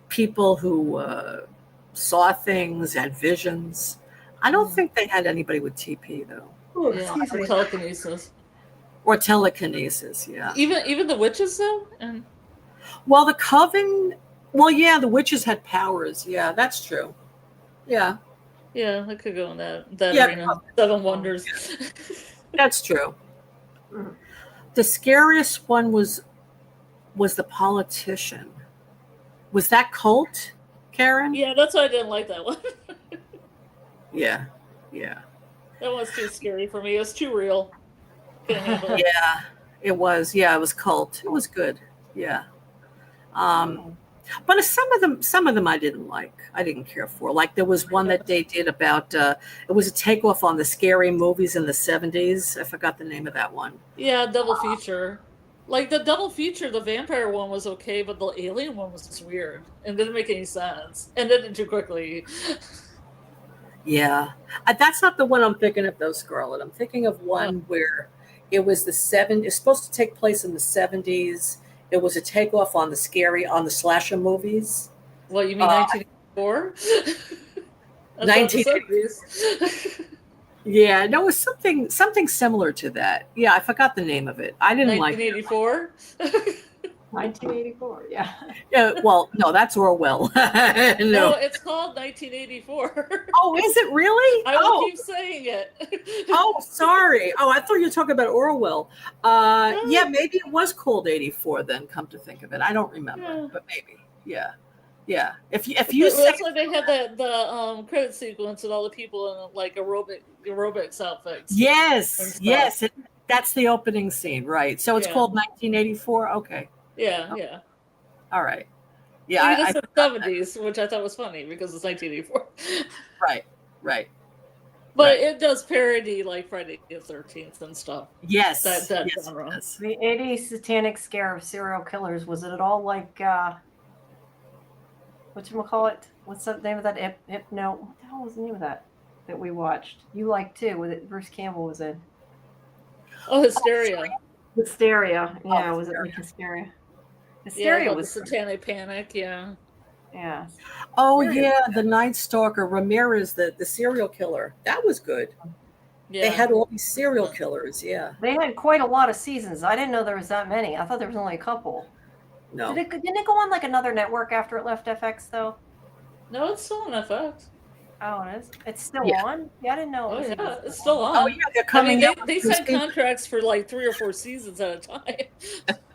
People who saw things, had visions. I don't think they had anybody with TP though. Telekinesis. Or telekinesis, yeah. Even the witches though? Well, the Coven. Well, yeah, the witches had powers. Yeah, that's true. Yeah. Yeah, I could go in that Yeah, arena. Seven Wonders. that's true. Mhm. The scariest one was the politician. Was that Cult, Karen? Yeah, that's why I didn't like that one. Yeah. Yeah. That one's too scary for me. It's too real. Couldn't handle it. Yeah. It was. Yeah, it was Cult. It was good. Yeah. But some of them I didn't like. I didn't care for. Like there was one that they did about it was a takeoff on the scary movies in the 70s. I forgot the name of that one. Yeah, double feature. Like the double feature, the vampire one was okay, but the alien one was just weird and didn't make any sense. And ended too quickly. Yeah. That's not the one I'm thinking of though, Scarlet. I'm thinking of one where it was it's supposed to take place in the 70s. It was a takeoff on the slasher movies. What, you mean 1984? 1980s. Yeah, no, it was something similar to that. Yeah, I forgot the name of it. I didn't like 1984? 1984, yeah. Yeah, well, no, that's Orwell. No, No. it's called 1984. Oh, is it really? I will keep saying it. Oh, sorry. Oh, I thought you were talking about Orwell. Yeah, maybe it was called 84 then, come to think of it. I don't remember, but maybe. Yeah. Yeah. If you say That's why they had the credit sequence and all the people in like aerobics outfits. Yes. That's the opening scene, right? So it's called 1984. Okay. Yeah. All right. Yeah. I mean, it's the 70s, which I thought was funny because it's 1984. Right. But it does parody like Friday the 13th and stuff. Yes. That yes, genre. yes. The 80s satanic scare of serial killers, was it at all like whatchamacallit? What's the name of that? No, what the hell was the name of that we watched? You liked too, with it Bruce Campbell was in. Oh, Hysteria. Hysteria. Yeah, was it like Hysteria? Hysteria was the Satanic Panic, yeah. Yeah. Oh yeah, the Night Stalker, Ramirez, the serial killer. That was good. Yeah. They had all these serial killers, yeah. They had quite a lot of seasons. I didn't know there was that many. I thought there was only a couple. No. Didn't it go on like another network after it left FX though? No, it's still on FX. Oh, it is? It's still on? Yeah, I didn't know. Oh, yeah, it's still on. Oh, yeah, they're coming out. They signed contracts for like 3 or 4 seasons at a time.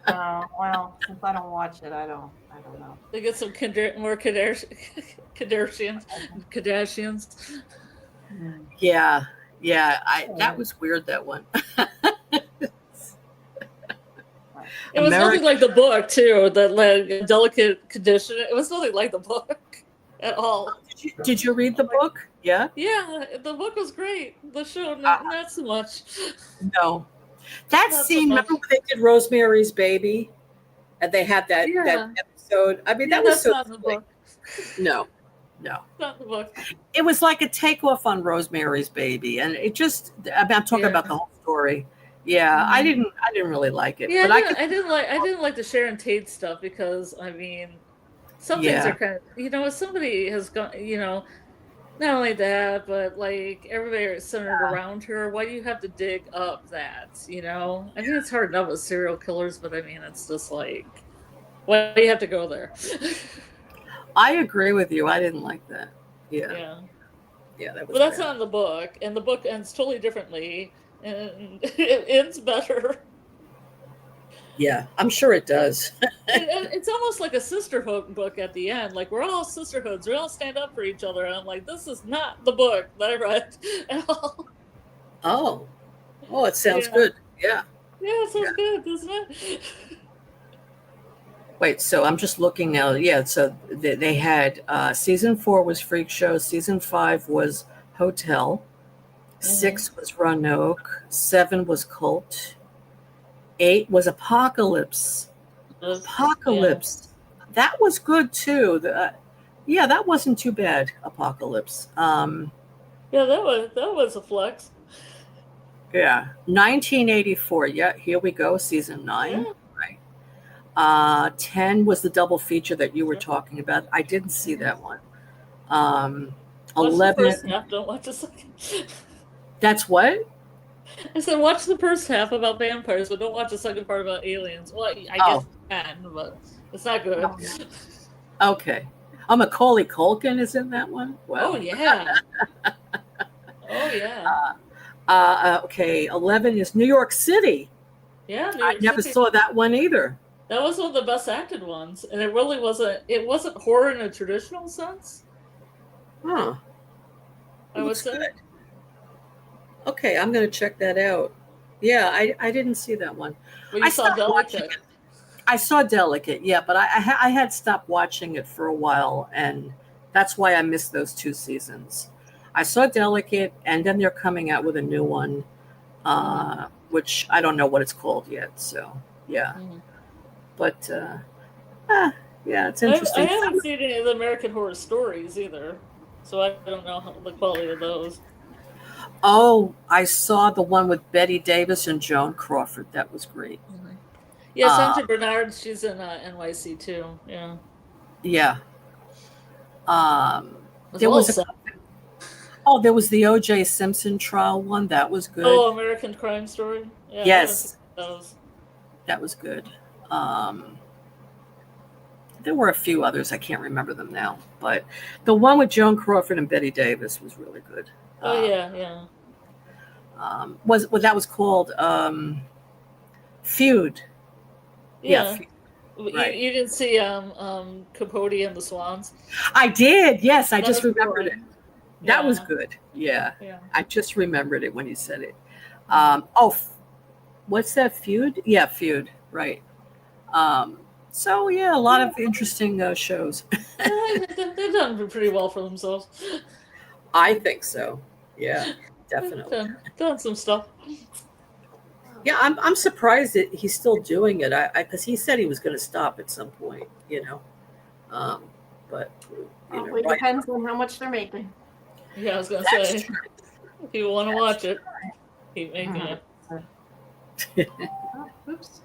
Oh, well, since I don't watch it, I don't know. They get some more Kardashians. Yeah. That was weird, that one. It was nothing like the book, too. That like delicate condition. It was nothing like the book at all. Did you read the book? Yeah. Yeah, the book was great. The show, not so much. No. That Not scene, so remember when they did Rosemary's Baby? And they had that episode. I mean, that was so not in the book. No. Not in the book. It was like a takeoff on Rosemary's Baby. And it just I'm talking about the whole story. Yeah, I didn't really like it. Yeah, but I didn't like the Sharon Tate stuff because I mean some things are kind of if somebody has gone not only that, but like everybody is centered around her. Why do you have to dig up that? I mean, it's hard enough with serial killers, but I mean, it's just like, why do you have to go there? I agree with you. I didn't like that. Yeah. That was. But that's not in the book, and the book ends totally differently, and it ends better. Yeah, I'm sure it does. It's almost like a sisterhood book at the end. Like, we're all sisterhoods. We all stand up for each other. And I'm like, this is not the book that I read at all. Oh, it sounds good. Yeah. Yeah, it sounds good, doesn't it? Wait, so I'm just looking now. Yeah, so they had season 4 was Freak Show. Season 5 was Hotel. 6 was Roanoke. 7 was Cult. 8 was Apocalypse. Apocalypse. Yeah. That was good too. That wasn't too bad. Apocalypse. Yeah, that was a flex. Yeah, 1984. Yeah, here we go. Season 9. Yeah. Right. 10 was the double feature that you were talking about. I didn't see that one. 11. The first half, don't watch the second. That's what? I said, watch the first half about vampires, but don't watch the second part about aliens. Well, I guess you can, but it's not good. Okay. Oh, Macaulay Culkin is in that one. Wow. Oh yeah. Oh yeah. Okay, 11 is New York City. Yeah, New I York never City. saw that one either. That was one of the best acted ones, and it really wasn't. It wasn't horror in a traditional sense. Huh. I would Looks say. good. Okay, I'm going to check that out. Yeah, I didn't see that one. But you saw Delicate. I saw Delicate, yeah, but I had stopped watching it for a while, and that's why I missed those 2 seasons. I saw Delicate, and then they're coming out with a new one, which I don't know what it's called yet. So yeah, but yeah, it's interesting. I haven't seen any of the American Horror Stories either, so I don't know the quality of those. Oh, I saw the one with Betty Davis and Joan Crawford. That was great. Yeah, Sandra Bernard, she's in NYC too. Yeah. Yeah. There was there was the O.J. Simpson trial one. That was good. Oh, American Crime Story. Yeah, yes, those. That was good. There were a few others. I can't remember them now, but the one with Joan Crawford and Betty Davis was really good. Oh yeah. That was called Feud. Yeah. Feud. Right. You didn't see Capote and the Swans? I did. Yes, I just remembered it. That was good. Yeah. Yeah. I just remembered it when you said it. What's that? Feud? Yeah, Feud. Right. So yeah, a lot of interesting shows. They've done pretty well for themselves. I think so. Yeah, definitely. Done some stuff. Yeah, I'm surprised that he's still doing it. Because he said he was going to stop at some point, But it depends on how much they're making. Yeah, I was going to say, if you want to watch it, keep making it. Oops.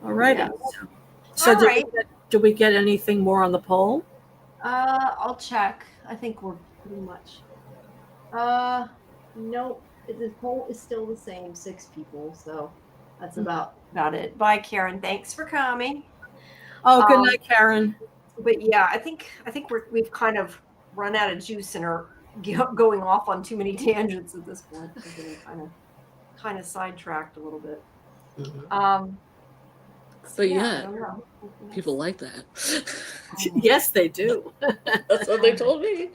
All right. Yeah. So did we get anything more on the poll? I'll check. I think we're pretty much. Nope. The poll is still the same, 6 people. So that's about it. Bye, Karen. Thanks for coming. Oh, good night, Karen. But yeah, I think we've kind of run out of juice and are going off on too many tangents at this point. We're kind of sidetracked a little bit. But yeah, people like that. Yes, they do. That's what they told me.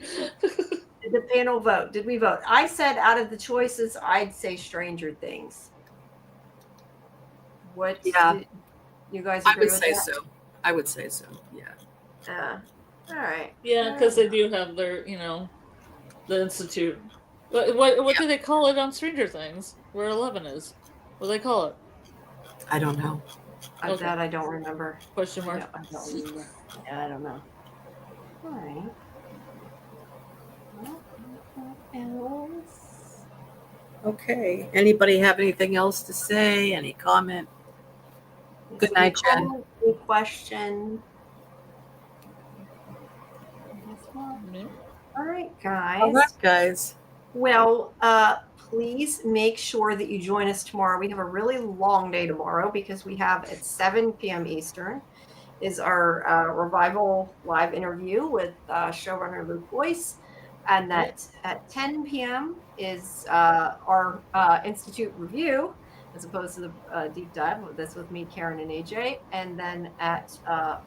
Did the panel vote? Did we vote? I said out of the choices, I'd say Stranger Things. What? Yeah. You guys agree with that? I would say so. Yeah. All right. Yeah, because they do have their, the Institute. What do they call it on Stranger Things? Where 11 is? What do they call it? I don't know. That I don't remember. Question mark. I don't remember. Yeah, I don't know. All right. Okay. Anybody have anything else to say? Any comment? Good night, Jen. Any question? All right, guys. All right, guys. Well, please make sure that you join us tomorrow. We have a really long day tomorrow because we have at 7 p.m. Eastern is our revival live interview with showrunner Luke Boyce. And that at 10 p.m. is our Institute review, as opposed to the deep dive. That's with me, Karen, and AJ. And then at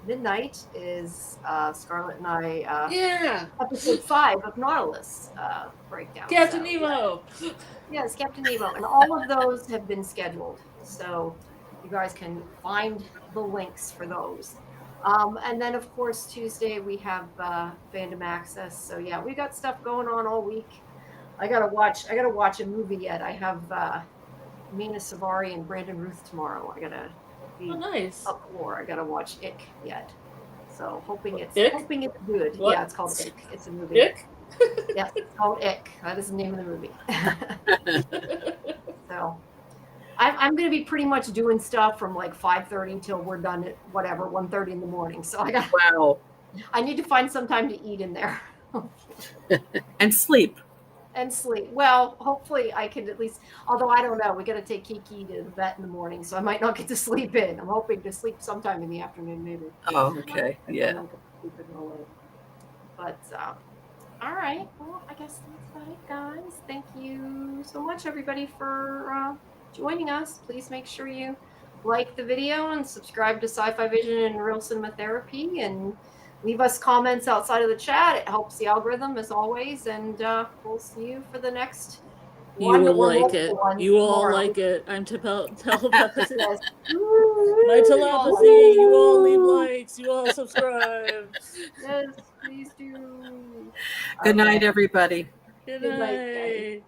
midnight is Scarlet and I episode 5 of Nautilus breakdown. Captain Nemo. Yes, Captain Nemo. And all of those have been scheduled. So you guys can find the links for those. And then, of course, Tuesday we have Fandom Access. So yeah, we got stuff going on all week. I gotta watch a movie yet. I have Mina Savari and Brandon Ruth tomorrow. I gotta be up for. I gotta watch Ick yet. So hoping it's good. What? Yeah, it's called Ick. It's a movie. Ick? Yes, it's called Ick. That is the name of the movie. So I'm going to be pretty much doing stuff from like 5:30 until we're done at 1:30 in the morning. So I need to find some time to eat in there. And sleep. And sleep. Well, hopefully I can at least, although I don't know, we got to take Kiki to the vet in the morning, so I might not get to sleep in. I'm hoping to sleep sometime in the afternoon, maybe. Oh, okay. If Yeah. I'm not gonna sleep in real late. But all right. Well, I guess that's about it, guys. Thank you so much, everybody, for joining us. Please make sure you like the video and subscribe to Sci-Fi Vision and Real Cinema Therapy, and leave us comments outside of the chat. It helps the algorithm as always, and we'll see you for the next You one will or like multiple it. ones You will all tomorrow. like it. I'm telepathy. Yes. My telepathy. You all leave likes. You all subscribe. Yes, please do. Good Okay. night, everybody. Good Good night, guys. night.